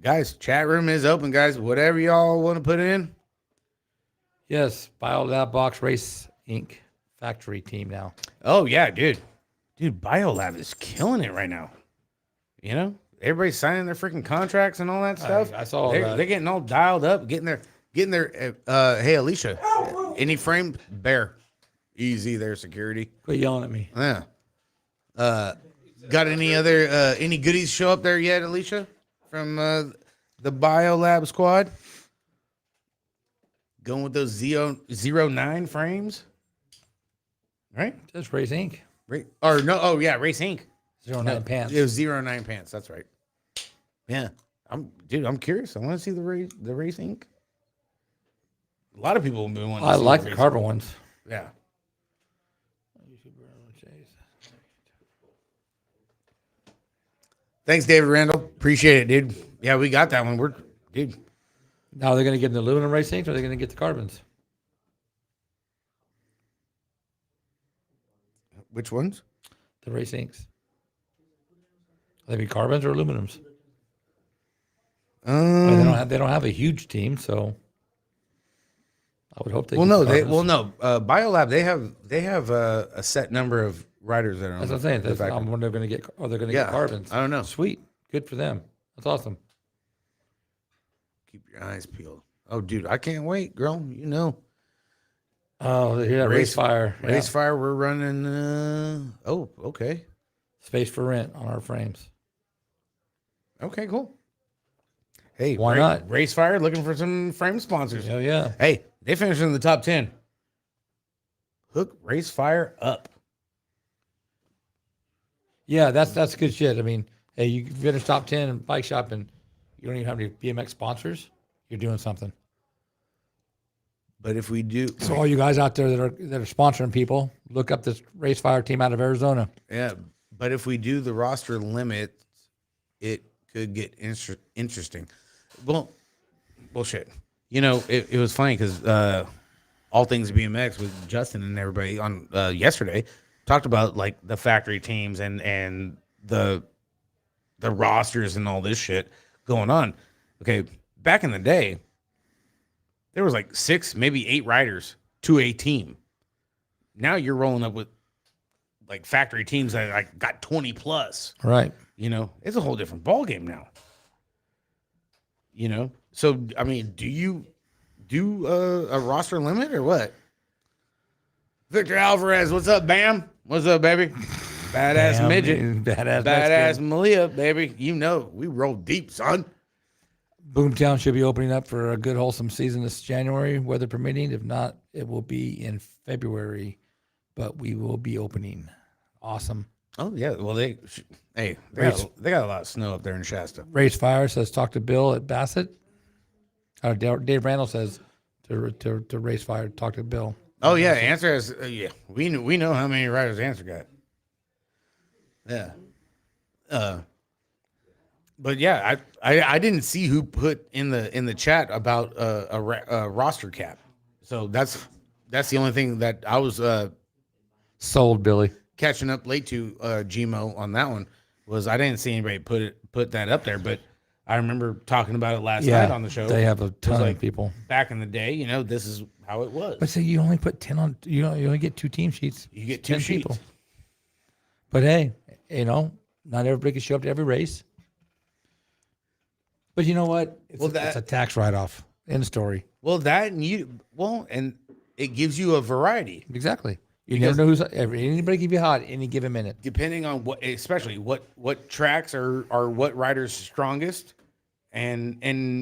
guys, chat room is open, guys. Whatever y'all want to put in. Yes, Bio Lab Box Race Inc. factory team now. Oh, yeah, dude. dude, BioLab is killing it right now. You know, everybody's signing their freaking contracts and all that stuff. I saw they're, that. They're getting all dialed up, getting their. Hey, Alicia, any frame bear, easy there, security. Quit yelling at me. Yeah. Got any other any goodies show up there yet, Alicia, from the BioLab squad? Going with those 09 frames, right? Just Race Inc. Or no? Oh yeah, Race Inc. 09 pants. It was 09 pants. That's right. Yeah, I'm curious. I want to see the Race Inc. A lot of people have been wanting. I to see like the the Race carbon Inc. ones. Yeah. Thanks, David Randall. Appreciate it, dude. Yeah, we got that one. Dude. Now they're going to get the aluminum Race Inc. or are they going to get the carbons? Which ones? The Race Incs. Are they be carbons or aluminums? They don't have a huge team, so I would hope they. Well, get no, carbons. BioLab they have a set number of riders that are on. That's what I'm saying. the factory. I'm wondering if they're going to get. Are they going to Yeah, get carbons? I don't know. Sweet, good for them. That's awesome. Keep your eyes peeled. Oh, dude, I can't wait, girl. You know, Oh, yeah, Race Fire. Yeah. Race Fire. We're running. Oh, okay, Space for rent on our frames. okay, cool. Hey, Why not? Race Fire looking for some frame sponsors. Oh yeah. Hey, they finished in the top 10. Hook Race Fire up. Yeah, that's good shit. I mean, hey, you finish top 10 in bike shop and you don't even have any BMX sponsors. You're doing something. But if we do, So all you guys out there that are sponsoring people, look up this Race Fire team out of Arizona. yeah. But if we do the roster limit, it could get interesting. Well, bullshit. You know, it was funny because All Things BMX with Justin and everybody on yesterday talked about like the factory teams and the rosters and all this shit going on. Okay, back in the day, there was like 6, maybe 8 riders to a team. Now you're rolling up with like factory teams that like got 20 plus. Right. You know, it's a whole different ball game now. You know, so I mean, do you do a roster limit or what? Victor Alvarez, what's up, Bam? What's up, baby? Badass Damn, midget, dude, badass badass Malia, baby. You know, we roll deep, son. Boomtown should be opening up for a good wholesome season this January, weather permitting. If not, it will be in February, but we will be opening. Awesome. Oh yeah, well they got a lot of snow up there in Shasta. Race Fire says talk to Bill at Bassett. Dave Randall says to Race Fire talk to Bill. Oh yeah, answer is yeah. We know how many riders answer got. Yeah. But yeah, I didn't see who put in the chat about a roster cap. So that's the only thing that I was Sold, Billy. catching up late to Gmo on that one was I didn't see anybody put that up there, but I remember talking about it last night on the show. They have a ton like, of people. Back in the day, you know, this is how it was. But say you only put 10 on. You only get 2 team sheets. You get 10 2 sheets. But hey, you know, not everybody can show up to every race. But you know what? It's a tax write-off. End story. Well, that and it gives you a variety. Exactly. You never know who's anybody can be hot any given minute. Depending on especially what tracks are what riders strongest, and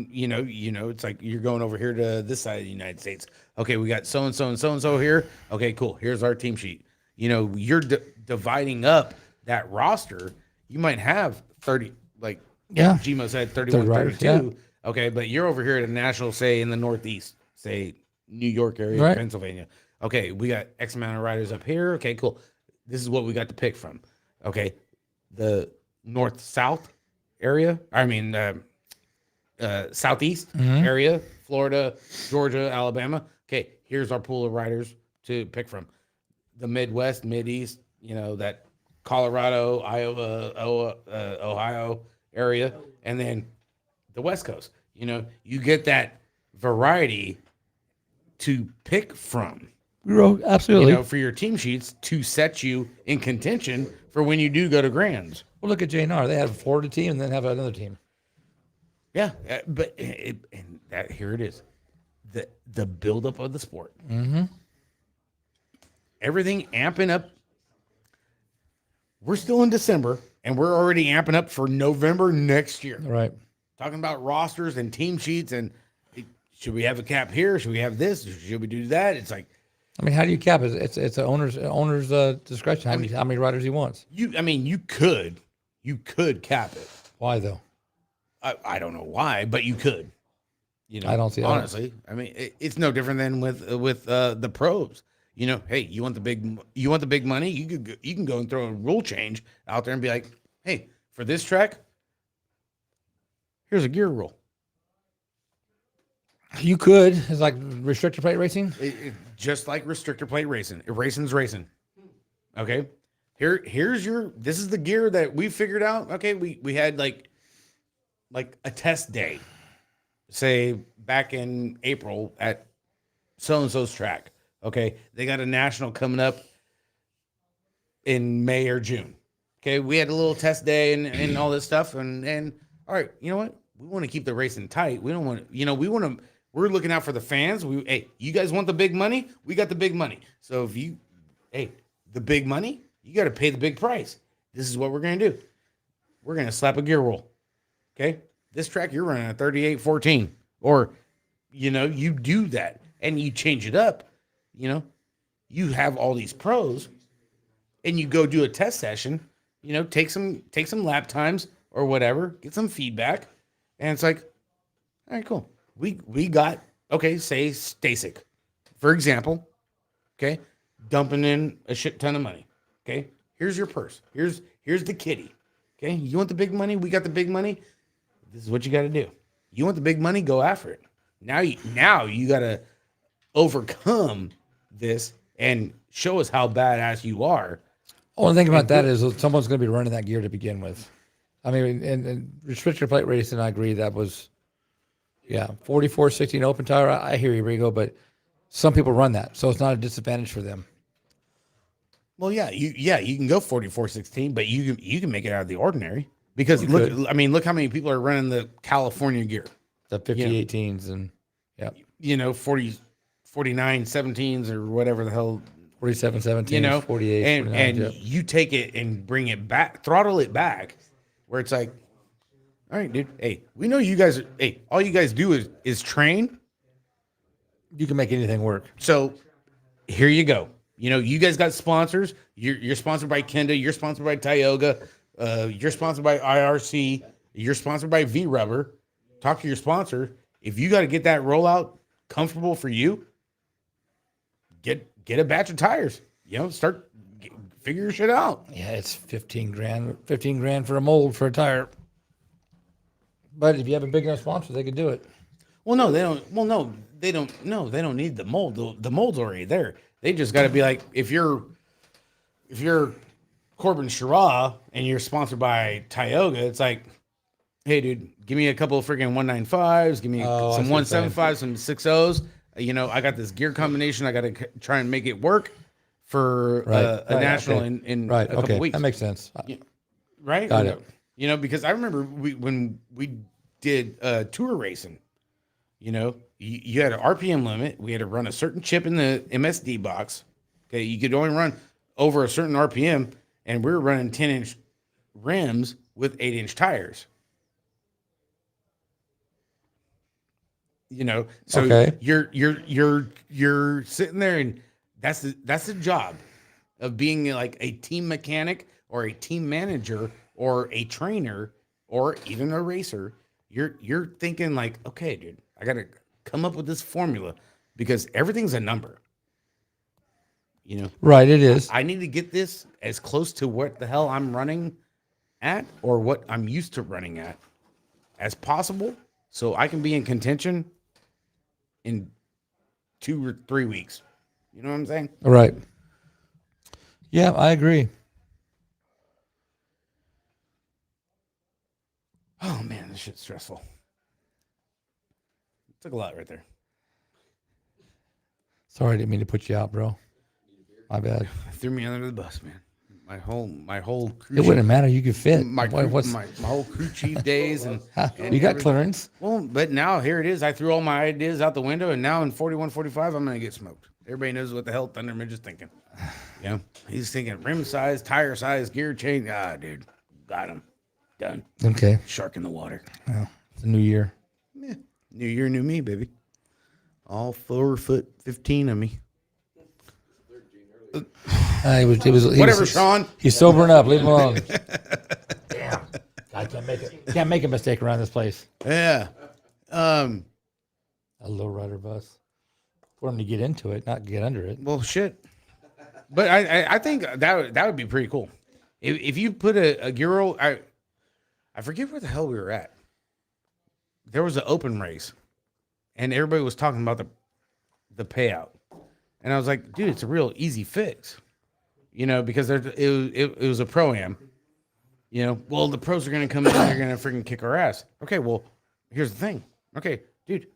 you know it's like you're going over here to this side of the United States. Okay, we got so and so and so and so here. Okay, cool. Here's our team sheet. You know, you're dividing up that roster. You might have 30, like Gmo said, 31, 32. Yeah. Okay, but you're over here at a national, say in the Northeast, say New York area, Right. Pennsylvania. Okay, we got X amount of riders up here. Okay, cool. This is what we got to pick from. Okay, the north-south area. I mean, southeast area, Florida, Georgia, Alabama. Okay, here's our pool of riders to pick from. The Midwest, Mideast, you know, that Colorado, Iowa, Ohio area, and then the West Coast. You know, you get that variety to pick from. Absolutely. for your team sheets to set you in contention for when you do go to grands. Well, look at JNR. They have a Florida team and then have another team. Yeah, but and that here it is, the buildup of the sport. Mm-hmm. Everything amping up. We're still in December, and we're already amping up for November next year. Right. Talking about rosters and team sheets, and should we have a cap here? Should we have this? Should we do that? It's like, I mean, how do you cap it? It's an owner's discretion. How many riders he wants. you could cap it. Why though? I don't know why, but you could. I don't see it. Honestly. I mean, it's no different than with the pros. Hey, you want the big money? You can go and throw a rule change out there and be like, hey, for this track, here's a gear rule. You could. It's like restrictor plate racing. Just like restrictor plate racing. Racing's racing. Okay. This is the gear that we figured out. Okay, we had like a test day, say back in April at so and so's track. Okay, they got a national coming up in May or June. Okay, we had a little test day and all this stuff, and all right, you know what? We want to keep the racing tight. We don't want to. We're looking out for the fans. Hey, you guys want the big money? We got the big money. So the big money, you got to pay the big price. This is what we're gonna do. We're gonna slap a gear rule. Okay, this track you're running a 38-14, or you do that and you change it up. You have all these pros, and you go do a test session. Take some lap times or whatever, get some feedback, and it's like, all right, cool. We got say Stasic, for example, dumping in a shit ton of money. Okay, here's your purse. Here's the kitty. Okay, you want the big money? We got the big money. This is what you got to do. You want the big money? Go after it. Now you got to overcome this and show us how badass you are. Only thing about that is someone's going to be running that gear to begin with. I mean, and restrictor plate racing, I agree that was, 44-16 open tire. I hear you, Rigo, but some people run that, so it's not a disadvantage for them. Well, you can go 44-16, but you can make it out of the ordinary because look how many people are running the California gear, The 50-18s and 49-17s or whatever the hell. 47-17, 48, and you take it and bring it back, throttle it back, where it's like, all right, dude. Hey, we know you guys. Hey, all you guys do is train. You can make anything work. So here you go. You guys got sponsors. You're sponsored by Kenda. You're sponsored by Tioga. You're sponsored by IRC. You're sponsored by V Rubber. Talk to your sponsor. If you got to get that rollout comfortable for you, get a batch of tires. Figure your shit out. Yeah, it's $15,000. $15,000 for a mold for a tire. But if you have a big enough sponsor, they could do it. Well, no, they don't. Well, no, they don't. No, they don't need the mold. The mold's already there. They just got to be like, if you're Corbin Schirra and you're sponsored by Tioga, it's like, hey, dude, give me a couple of freaking 195s, give me some 175s, some 60s. I got this gear combination. I got to try and make it work for a national in a couple weeks. That makes sense. Right? Got it. Because I remember when we did tour racing, you had an RPM limit. We had to run a certain chip in the MSD box. Okay, you could only run over a certain RPM, and we were running 10-inch rims with 8-inch tires. So you're sitting there, and that's the job of being like a team mechanic or a team manager or a trainer or even a racer. You're thinking like, okay, dude, I gotta come up with this formula because everything's a number. Right, it is. I need to get this as close to what the hell I'm running at or what I'm used to running at as possible, so I can be in contention in 2 or 3 weeks. You know what I'm saying? Right. Yeah, I agree. Oh man, this shit's stressful. Took a lot right there. Sorry, I didn't mean to put you out, bro. My bad. Threw me under the bus, man. My whole crew It wouldn't matter. You could fit. my whole crew chief days and You got everything. clearance. Well, but now here it is. I threw all my ideas out the window, and now in 41-45, I'm gonna get smoked. Everybody knows what the hell Thunder Midge is thinking. Yeah, he's thinking rim size, tire size, gear change. Ah, dude, got him. Done. Okay. Shark in the water. Well, it's a new year. Yeah. New year, new me, baby. All 4'15" of me. It was Whatever, Sean. He's sobering up. Leave him alone. Damn. I can't make a mistake around this place. Yeah. A low rider bus. For him to get into it, not get under it. Well, shit. But I think that would be pretty cool. If you put a gear roll, I forget where the hell we were at. There was an open race, and everybody was talking about the payout, and I was like, dude, it's a real easy fix, because it was a pro-am. Well, the pros are gonna come in and they're gonna freaking kick our ass. Okay, well, here's the thing. Okay, dude,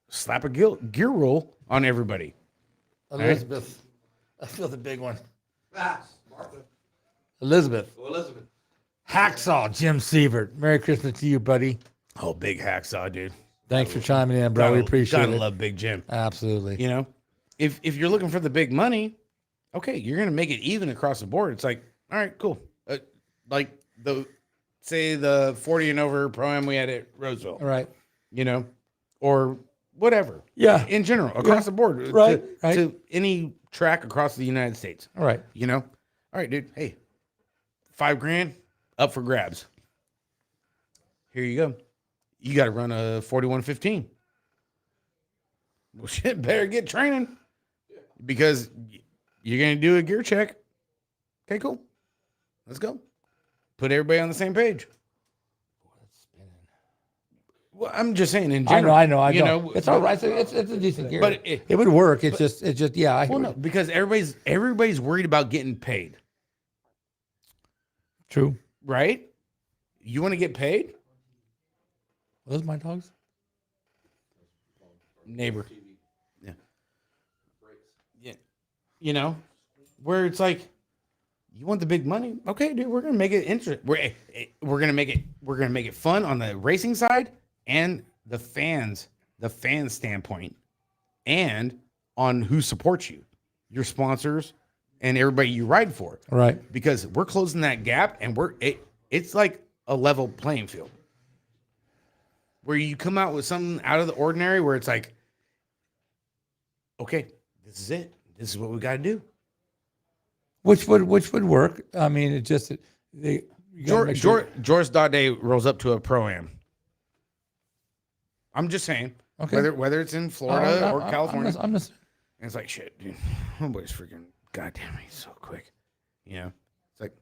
slap a gear roll on everybody. Elizabeth. I feel the big one. Martha. Elizabeth. Oh, Elizabeth. Hacksaw, Jim Sievert. Merry Christmas to you, buddy. Oh, big hacksaw, dude. Thanks for chiming in, bro. We appreciate Gotta it. love Big Jim. Absolutely. If you're looking for the big money, okay, you're gonna make it even across the board. It's like, all right, cool. Like the 40 and over pro-am we had at Roseville, All right. or whatever. Yeah. In general, across the board, Right, to any track across the United States. All right. All right, dude. Hey, $5,000 up for grabs. Here you go. You got to run a 41-15. Well, shit, better get training because you're going to do a gear check. Okay, cool. Let's go. Put everybody on the same page. Well, I'm just saying in general. I know. It's all right. It's a decent gear. But it would work. It's just yeah. Well, no, because everybody's worried about getting paid, True. right? You want to get paid? Are those my dogs? Neighbor. Yeah. Where it's like, you want the big money? Okay, dude, we're gonna make it interesting. We're gonna make it fun on the racing side and the fan standpoint, and on who supports you, your sponsors, and everybody you ride for. Right. Because we're closing that gap, and it's like a level playing field. Where you come out with something out of the ordinary, where it's like, okay, this is it. This is what we got to do. Which would work. I mean, it just George Dade rolls up to a pro-am. I'm just saying, Okay. whether it's in Florida or California, I'm just and it's like, shit, dude, homeboy's freaking, goddamn, he's so quick. It's like,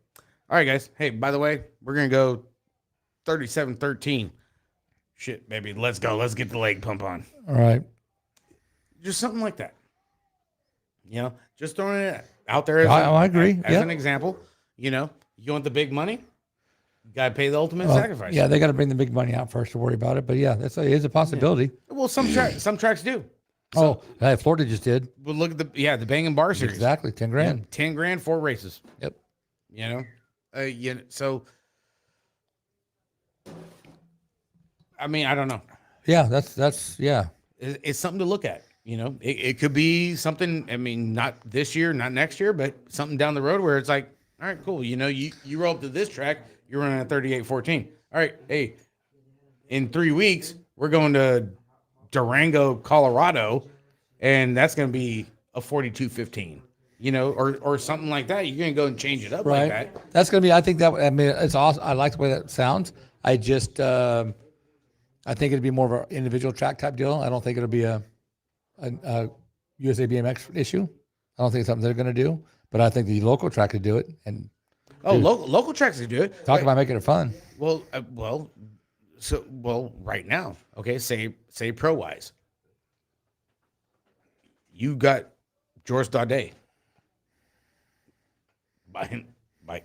all right, guys, hey, by the way, we're gonna go 37-13. Shit, baby, let's go. Let's get the leg pump on. all right. Just something like that. Just throwing it out there as, I agree. as Yeah. an example. You want the big money? You got to pay the ultimate sacrifice. Yeah, they got to bring the big money out first to worry about it. But yeah, it is a possibility. Well, some tracks do. Hey, Florida just did. But look at the Bang and Bar series. Exactly, $10,000. 10 grand, 4 races. Yep. So I mean, I don't know. Yeah, that's yeah. It's something to look at. It could be something. I mean, not this year, not next year, but something down the road where it's like, all right, cool. You roll up to this track, you're running a 38-14. All right, hey, in 3 weeks we're going to Durango, Colorado, and that's going to be a 42-15. Or something like that. You're going to go and change it up like that. That's going to be. I think it's awesome. I like the way that sounds. I just I think it'd be more of an individual track type deal. I don't think it'll be a USA BMX issue. I don't think it's something they're going to do, but I think the local track could do it. And local tracks could do it. Talk about making it fun. Well, right now, okay, say pro wise, you got George Dade. By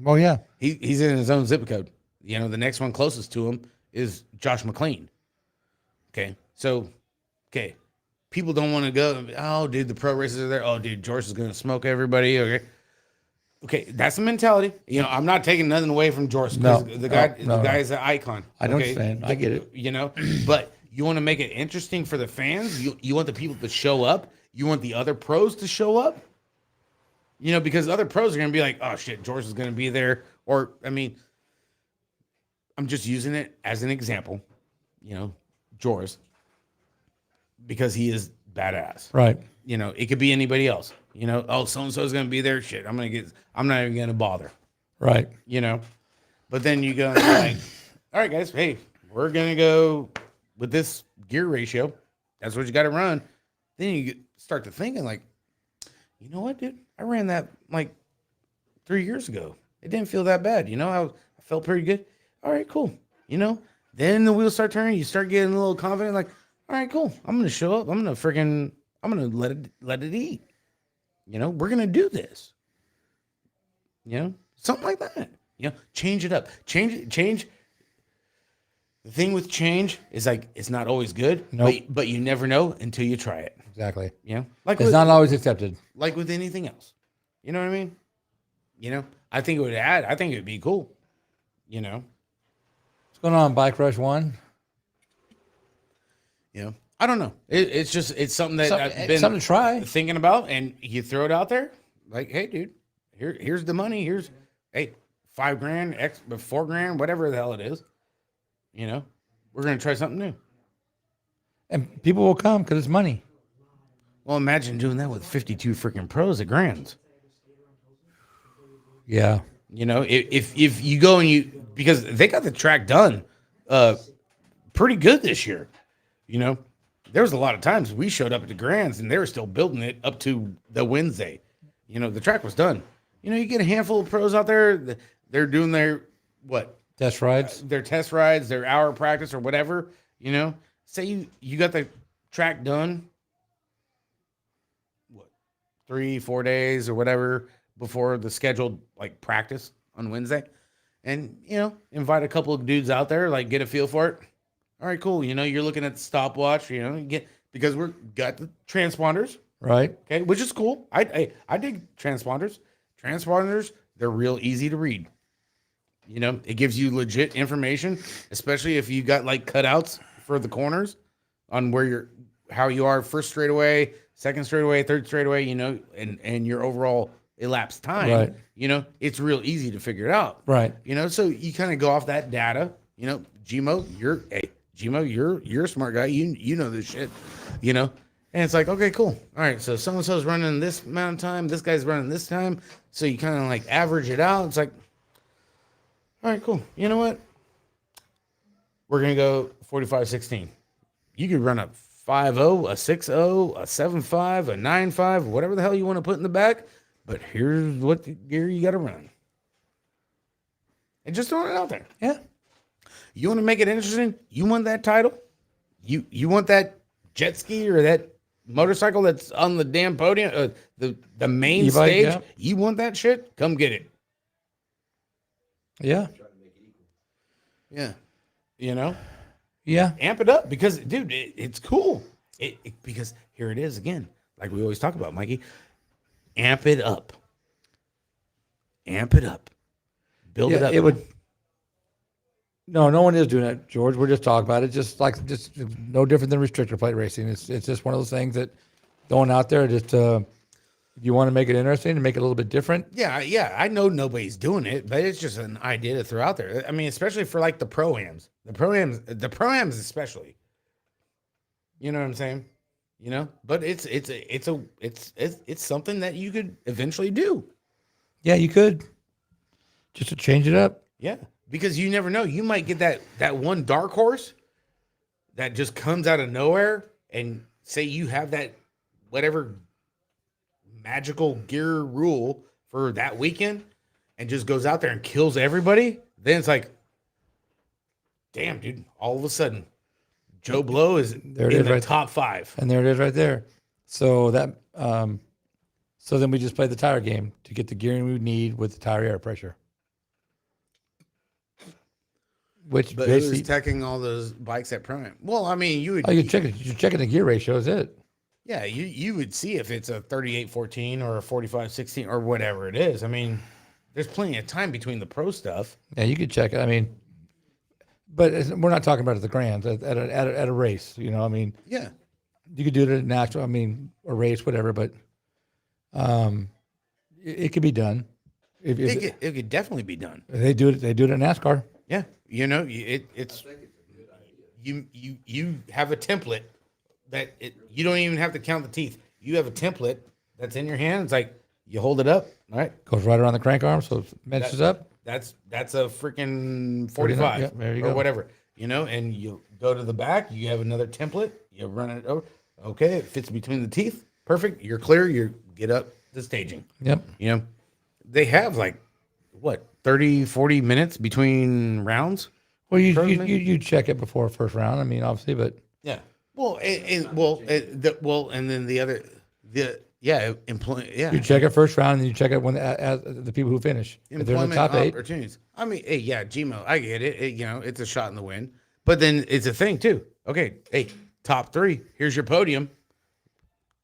Oh yeah, he's in his own zip code. The next one closest to him is Josh McLean. Okay, so people don't want to go. Oh, dude, the pro races are there. Oh, dude, George is gonna smoke everybody. Okay, that's the mentality. You know, I'm not taking nothing away from George. No, The guy, no, the guy no. is an icon. I know what okay? you're saying. I get it. You know, but you want to make it interesting for the fans. You want the people to show up. You want the other pros to show up. You know, because other pros are gonna be like, oh shit, George is gonna be there. Or I mean, I'm just using it as an example. You know, George, because he is badass. Right. You know, it could be anybody else. You know, oh, so and so is gonna be there. Shit, I'm not even gonna bother. Right. You know, but then you go and you're like, all right, guys, hey, we're gonna go with this gear ratio. That's what you got to run. Then you start to thinking like, you know what, dude? I ran that like 3 years ago. It didn't feel that bad. You know, I felt pretty good. All right, cool. You know, then the wheels start turning. You start getting a little confident. Like, all right, cool. I'm gonna show up. I'm gonna let it eat. You know, we're gonna do this. You know, something like that. You know, change it up. Change. The thing with change is like it's not always good, Nope. but you never know until you try it. Exactly. You know, like It's not always accepted. like with anything else. You know what I mean? You know, I think it would add. I think it would be cool. You know. What's going on, Bike Rush 1? You know, I don't know. It's something that I've been Something to try. thinking about, and you throw it out there, like, hey, dude, here's the money. Here's, hey, $5,000, $4,000, whatever the hell it is. You know, we're gonna try something new. And people will come because it's money. Well, imagine doing that with 52 freaking pros at Grands. Yeah. You know, if you go and because they got the track done, pretty good this year. You know, there was a lot of times we showed up at the Grands and they were still building it up to the Wednesday. You know, the track was done. You know, you get a handful of pros out there. They're doing their Test rides. their test rides, their hour practice or whatever. You know, say you got the track done. 3-4 days or whatever before the scheduled like practice on Wednesday, and you know, invite a couple of dudes out there, like get a feel for it. All right, cool. You know, you're looking at the stopwatch. You know, because we're got the transponders, Right. okay, which is cool. I dig transponders. Transponders, they're real easy to read. You know, it gives you legit information, especially if you got like cutouts for the corners on how you are first straightaway, second straightaway, third straightaway, you know, and your overall elapsed time. Right. You know, it's real easy to figure it out. Right. You know, so you kind of go off that data. You know, Gmo, you're a smart guy. You know this shit. You know, and it's like, okay, cool. All right, so so and so's running this amount of time. This guy's running this time. So you kind of like average it out. It's like, all right, cool. You know what? We're gonna go 45-16. You could run a 5.0, a 6.0, a 7.5, a 9.5, whatever the hell you want to put in the back. But here's what gear you got to run. And just throwing it out there. Yeah. You want to make it interesting? You want that title? You want that jet ski or that motorcycle that's on the damn podium, the main E-bike, stage? yeah. You want that shit? Come get it. Yeah. Yeah. You know? Yeah. Amp it up because, dude, it's cool. Because here it is again, like we always talk about, Mikey. Amp it up. Amp it up. Build it Yeah. up. It would. No, no one is doing that, George. We're just talking about it. Just no different than restrictor plate racing. It's just one of those things that going out there just you want to make it interesting and make it a little bit different. Yeah. I know nobody's doing it, but it's just an idea to throw out there. I mean, especially for like the pro-ams. The pro-ams especially. You know what I'm saying? You know? But it's something that you could eventually do. Yeah, you could. Just to change it up. Yeah. Because you never know. You might get that one dark horse that just comes out of nowhere, and say you have that whatever magical gear rule for that weekend and just goes out there and kills everybody. Then it's like, damn, dude, all of a sudden Joe Blow is There it in is, the right top 5. And there it is right there. So that so then we just play the tire game to get the gearing we need with the tire air pressure. Which But basically who's teching all those bikes at Prime? Well, I mean, you would. you're checking the gear ratio, is it? Yeah, you would see if it's a 38-14 or a 45-16 or whatever it is. I mean, there's plenty of time between the pro stuff. Yeah, you could check it. I mean, but we're not talking about at the Grand at a race. You know, I mean, Yeah. you could do it at a natural. I mean, a race, whatever. But it could be done. If It could definitely be done. they do it, at NASCAR. Yeah. You know, it's you have a template that you don't even have to count the teeth. You have a template that's in your hand. It's like you hold it up, all right? Goes right around the crank arm, so it matches up. That's a freaking 45 yeah, there you or go. whatever, you know, and you go to the back, you have another template, you run it over. Okay, it fits between the teeth. Perfect. You're clear. You get up the staging. Yep. You know, they have like what 30, 40 minutes between rounds. Well, you check it before first round. I mean, obviously, but Yeah. Well, and then you check it first round, and then you check it when the people who finish. If they're in the employment top 8, opportunities. I mean, hey, yeah, Gmo, I get it. You know, it's a shot in the wind, but then it's a thing too. Okay, hey, top 3. Here's your podium.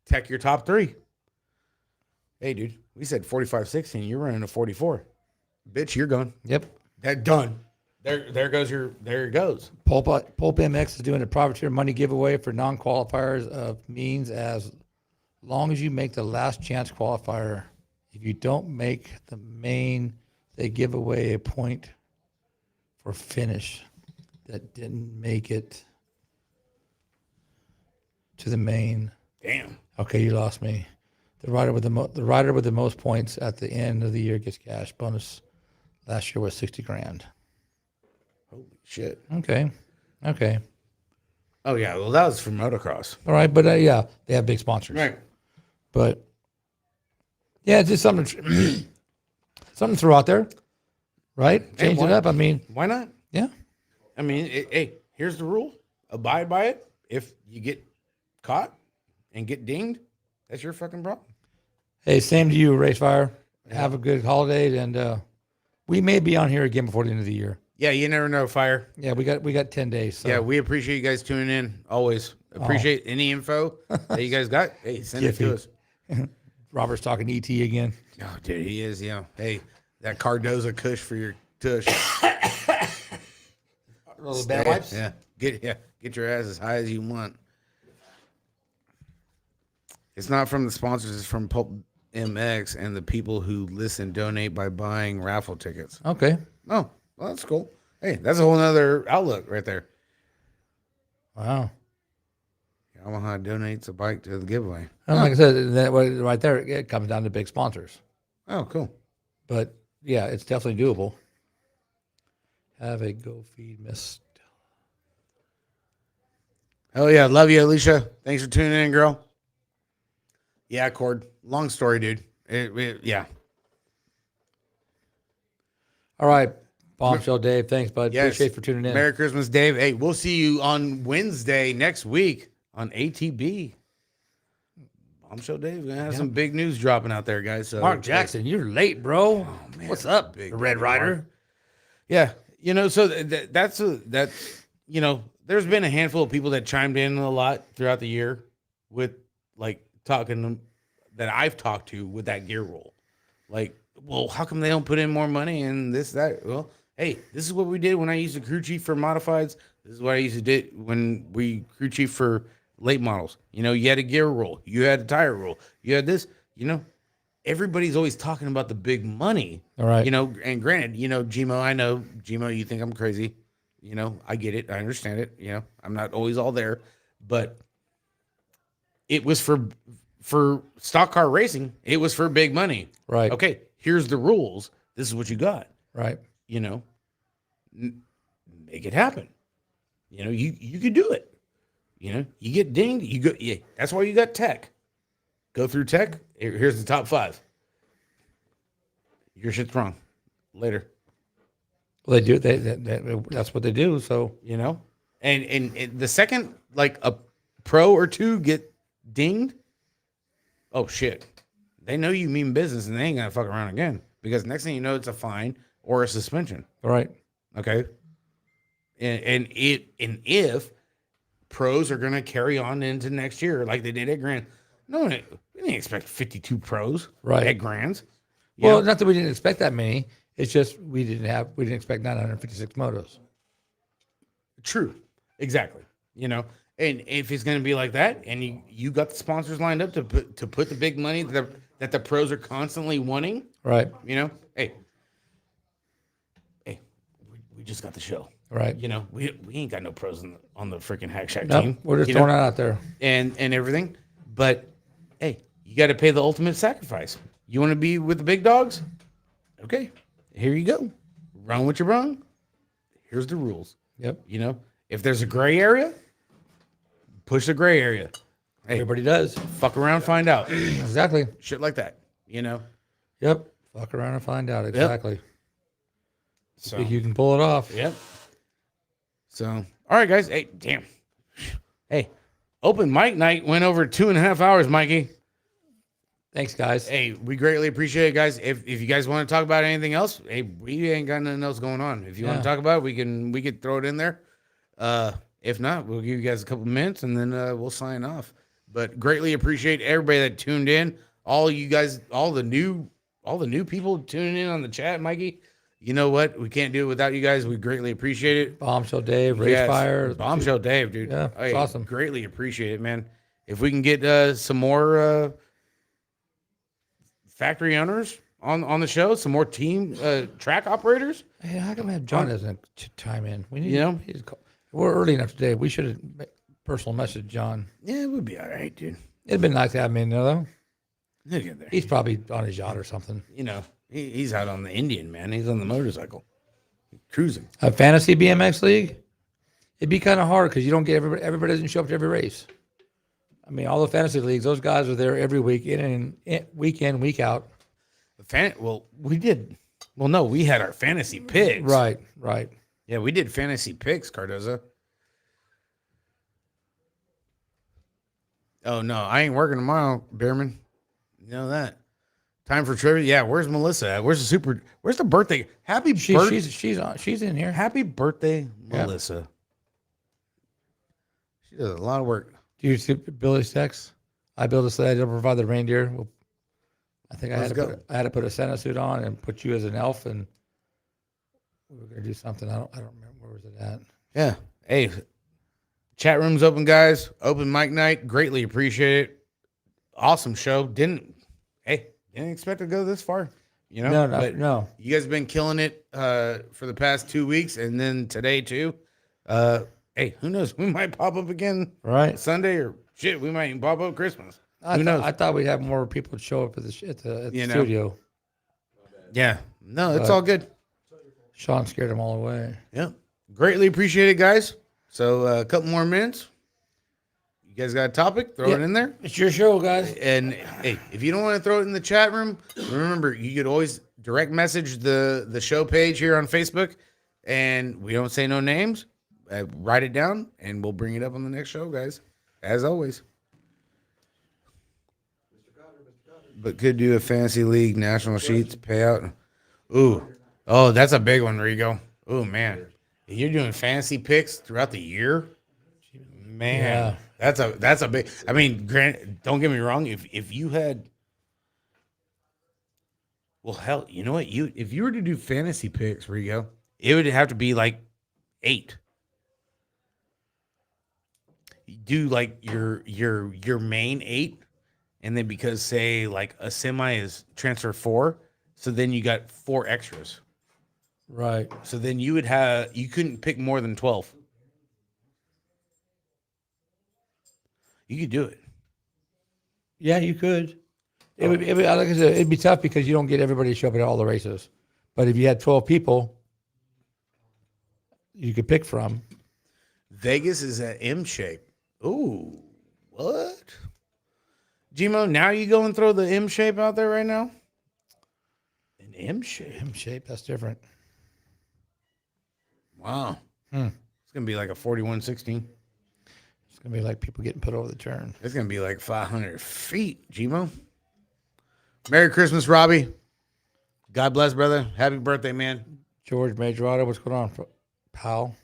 Tech your top 3. Hey, dude, we said 45-16. You're running a 44. Bitch, you're gone. yep. That done. There it goes. Pulp Bmx is doing a privateer money giveaway for non-qualifiers of means as long as you make the last chance qualifier. If you don't make the main, they give away a point for finish that didn't make it to the main. Damn. Okay, you lost me. The rider with the most points at the end of the year gets cash bonus. Last year was 60 grand. Holy shit. Okay. Oh yeah. Well, that was from motocross. All right, but yeah, they have big sponsors. Right. But yeah, it's just something to throw out there, right? Change it up. I mean, Why not? yeah. I mean, hey, here's the rule. Abide by it. If you get caught and get dinged, that's your fucking problem. Hey, same to you, Racefire. Have a good holiday, and we may be on here again before the end of the year. Yeah, you never know, Fire. Yeah, we got 10 days. So. Yeah, we appreciate you guys tuning in. Always appreciate any info that you guys got. Hey, send it to us. Robert's talking ET again. Oh, dude, he is. Yeah. Hey, that Cardoza Kush for your tush. Those bad wipes. Yeah. Get your ass as high as you want. It's not from the sponsors. It's from Pulp MX and the people who listen donate by buying raffle tickets. Okay. Oh, well, that's cool. Hey, that's a whole nother outlook right there. Wow. Yamaha donates a bike to the giveaway. And like I said, right there, it comes down to big sponsors. Oh, cool. But yeah, it's definitely doable. Have a go feed Miss. Hell yeah. Love you, Alicia. Thanks for tuning in, girl. Yeah, Cord. Long story, dude. Yeah. All right. Bombshell Dave. Thanks, bud. Yes. Appreciate for tuning in. Merry Christmas, Dave. Hey, we'll see you on Wednesday next week on ATB. Bombshell Dave gonna have some big news dropping out there, guys. So Mark Jackson, you're late, bro. man, What's up, big the Red Mark. Rider? Yeah, you know, so that's you know, there's been a handful of people that chimed in a lot throughout the year with like talking that I've talked to with that gear roll. Like, well, how come they don't put in more money and this, that? Well, hey, this is what we did when I used to crew chief for modifieds. This is what I used to do when we crew chief for late models. You know, you had a gear roll, you had a tire roll, you had this, you know. Everybody's always talking about the big money. All right. You know, and granted, you know, Gmo, I know, Gmo, you think I'm crazy. You know, I get it. I understand it. You know, I'm not always all there. But it was for stock car racing. It was for big money. Right. Okay, here's the rules. This is what you got. Right. You know, make it happen. You know, you could do it. You know, you get dinged. You go. Yeah, that's why you got tech. Go through tech. Here's the top 5. Your shit's wrong. Later. Well, they do. That's what they do. So You know, and the second like a pro or two get dinged, oh shit, they know you mean business and they ain't gonna fuck around again because next thing you know it's a fine or a suspension. right. Okay, and if pros are going to carry on into next year like they did at Grand. No, we didn't expect 52 pros Right. at Grands. Well, not that we didn't expect that many. It's just we didn't expect 956 motos. True. Exactly. And if it's going to be like that, and you got the sponsors lined up to put the big money that the pros are constantly wanting, Right. Hey, we just got the show. Right. We ain't got no pros on the freaking Hack Shack Nope, team. we're just throwing it out there. and everything. But hey, you got to pay the ultimate sacrifice. You want to be with the big dogs? Okay, here you go. Run what you run. Here's the rules. Yep. If there's a gray area, push the gray area. Hey, Everybody does. fuck around, find out. Exactly. Shit like that. Yep. Fuck around and find out. Exactly. So Think you can pull it off. yep. So all right, guys. Hey, damn. Hey, open mic night went over 2.5 hours, Mikey. Thanks, guys. Hey, we greatly appreciate it, guys. If you guys want to talk about anything else, hey, we ain't got nothing else going on. If you want to talk about it, we could throw it in there. If not, we'll give you guys a couple minutes and then we'll sign off. But greatly appreciate everybody that tuned in. All you guys, all the new people tuning in on the chat, Mikey. You know what? We can't do it without you guys. We greatly appreciate it. Bombshell Dave, Race Yes, Fire. Bombshell Dave, dude. Yeah, it's Hey, awesome. Greatly appreciate it, man. If we can get some more factory owners on the show, some more team track operators. Hey, how come John doesn't chime in? We need. You know? he's call- We're early enough today. We should have personal message John. Yeah, it would be all right, dude. It'd been nice to have him in there, though. He'll get there. He's probably on his yacht or something. He's out on the Indian, man. He's on the motorcycle, cruising. A fantasy BMX league, it'd be kind of hard because you don't get everybody. Everybody doesn't show up to every race. I mean, all the fantasy leagues, those guys are there every week, week in, week out. We did. Well, no, we had our fantasy picks. Right. Yeah, we did fantasy picks, Cardoza. Oh no, I ain't working tomorrow, Bearman. You know that. Time for trivia. Yeah, where's Melissa at? Where's the birthday? Happy birthday. She's in here. Happy birthday, Yeah. Melissa. She does a lot of work. Do you see Billy's text? I built a sled. I don't provide the reindeer. Well, I think I had to put a Santa suit on and put you as an elf, and we were gonna do something. I don't remember where was it at. Yeah. Hey, chat room's open, guys. Open mic night. Greatly appreciate it. Awesome show. Didn't expect to go this far. No. You guys have been killing it for the past 2 weeks, and then today too. Hey, who knows? We might pop up again Right. Sunday, or shit, we might even pop up Christmas. Who knows? I thought we'd have more people show up at the studio. Yeah. No, it's all good. Sean scared them all away. Yeah. Greatly appreciate it, guys. So a couple more minutes. You guys got a topic? Throw it in there. It's your show, guys. And hey, if you don't want to throw it in the chat room, remember you could always direct message the show page here on Facebook, and we don't say no names. Write it down, and we'll bring it up on the next show, guys. As always. But could do a fantasy league national sheets payout. Oh, that's a big one, Rigo. Oh man, if you're doing fantasy picks throughout the year, man. Yeah. That's a big. I mean, don't get me wrong. If you had, well, hell, you know what? If you were to do fantasy picks, Rigo, it would have to be like 8. You do like your main 8, and then because say like a semi is transfer 4, so then you got 4 extras. Right. So then you couldn't pick more than 12. You could do it. Yeah, you could. It would, like I said, it'd be tough because you don't get everybody to show up at all the races. But if you had 12 people, you could pick from. Vegas is at M shape. Ooh, what? Gmo, now you go and throw the M shape out there right now? An M shape? M shape, that's different. Wow. It's going to be like a 4116. It's going to be like people getting put over the turn. It's going to be like 500 feet, Gmo. Merry Christmas, Robbie. God bless, brother. Happy birthday, man. George Majorado, what's going on, pal?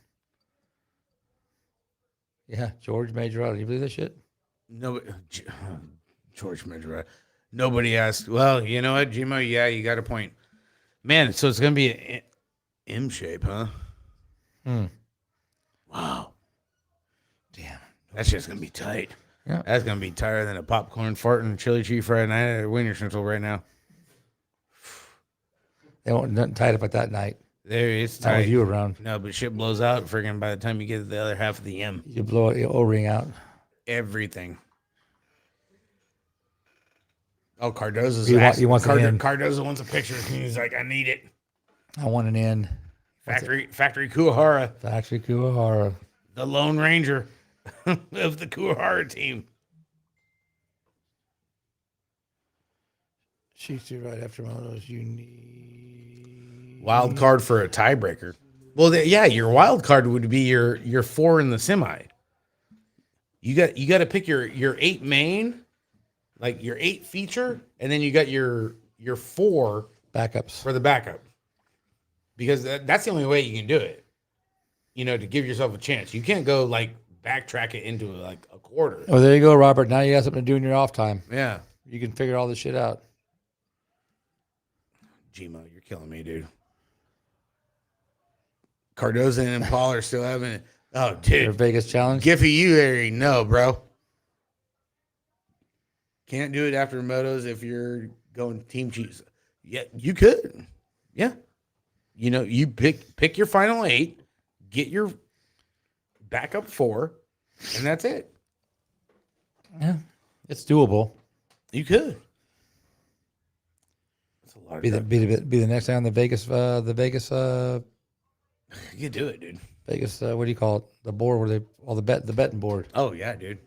Yeah, George Majorado. You believe that shit? No, George Major. Nobody asked. Well, you know what, Gmo? Yeah, you got a point, man. So it's gonna be an M shape, huh? Hmm. Wow, Damn. that's just gonna be tight. Yeah. That's gonna be tighter than a popcorn fart and chili cheese Friday night at a Wiener Schnitzel right now. They won't nothing tight up at that night. There, it's Not with tight. you around. No, but shit blows out friggin' by the time you get to the other half of the M. You blow your O-ring out. Everything. Oh, Cardozo's You want the end. Cardozo wants a picture of me. He's like, I need it. I want an end. Factory Kuahara, Factory Kuahara. the Lone Ranger of the Kuahara team. Shoots you right after one of those. You need Wild card for a tiebreaker. Well, yeah, your wild card would be your 4 in the semi. You got to pick your 8 main, like your 8 feature, and then you got your 4 backups. for the backup. Because that's the only way you can do it. You know, to give yourself a chance. You can't go like backtrack it into like a quarter. Oh, there you go, Robert. Now you got something to do in your off time. Yeah. You can figure all this shit out. Gmo, you're killing me, dude. Cardozo and Paul are still having it. Oh, Your dude. Vegas challenge. Giffy, you already know, bro. Can't do it after motos if you're going team cheese. Yeah, you could. Yeah. You know, you pick your final 8, get your backup 4, and that's it. Yeah, it's doable. You could. That's a lot of Be the next day on the Vegas You do it, dude. what do you call it? The board where they all the betting board. Oh yeah, dude.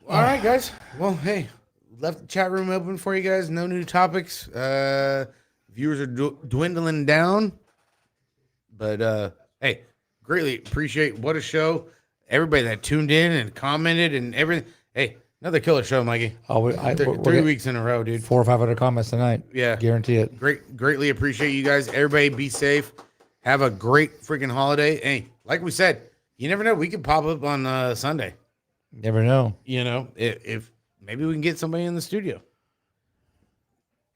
All right, guys. Well, hey, left the chat room open for you guys. No new topics. Viewers are dwindling down, but hey, greatly appreciate what a show. Everybody that tuned in and commented and everything. Hey, another killer show, Mikey. Oh, we're 3 weeks in a row, dude. 400 or 500 comments tonight. Yeah. Guarantee it. Greatly appreciate you guys. Everybody be safe. Have a great freaking holiday. Hey, like we said, you never know. We could pop up on Sunday. Never know. You know, if maybe we can get somebody in the studio.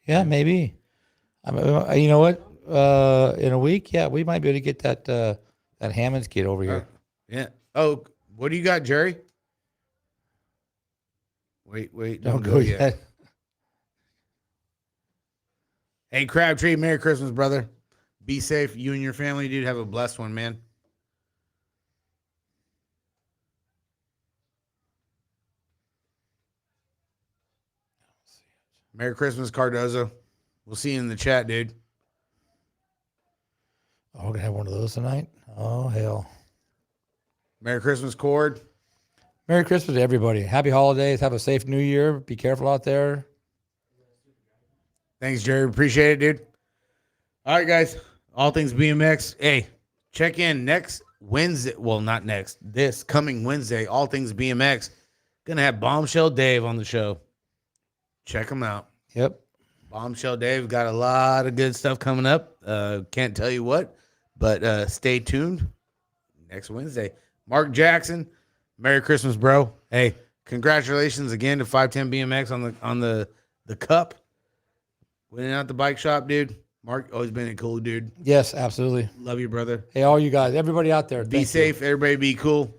Yeah, maybe. I mean, you know what? In a week, yeah, we might be able to get that Hammonds kid over here. Yeah. Oh, what do you got, Jerry? Wait. Don't go yet. Hey, Crabtree, Merry Christmas, brother. Be safe. You and your family, dude. Have a blessed one, man. Merry Christmas, Cardozo. We'll see you in the chat, dude. Oh, we're gonna have one of those tonight. Oh hell! Merry Christmas, Cord. Merry Christmas to everybody. Happy holidays. Have a safe New Year. Be careful out there. Thanks, Jerry. Appreciate it, dude. All right, guys. All things BMX. Hey, check in next Wednesday. Well, not next. This coming Wednesday. All things BMX. Gonna have Bombshell Dave on the show. Check him out. Yep. Bombshell Dave got a lot of good stuff coming up. Can't tell you what, but stay tuned next Wednesday. Mark Jackson, Merry Christmas, bro. Hey, congratulations again to 510 BMX on the cup. Winning out the bike shop, dude. Mark, always been a cool dude. Yes, absolutely. Love you, brother. Hey, all you guys, everybody out there, Be thank safe. you. Everybody be cool.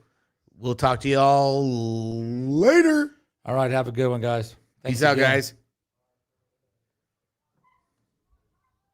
We'll talk to y'all later. All right, have a good one, guys. Thanks Peace out, again. guys.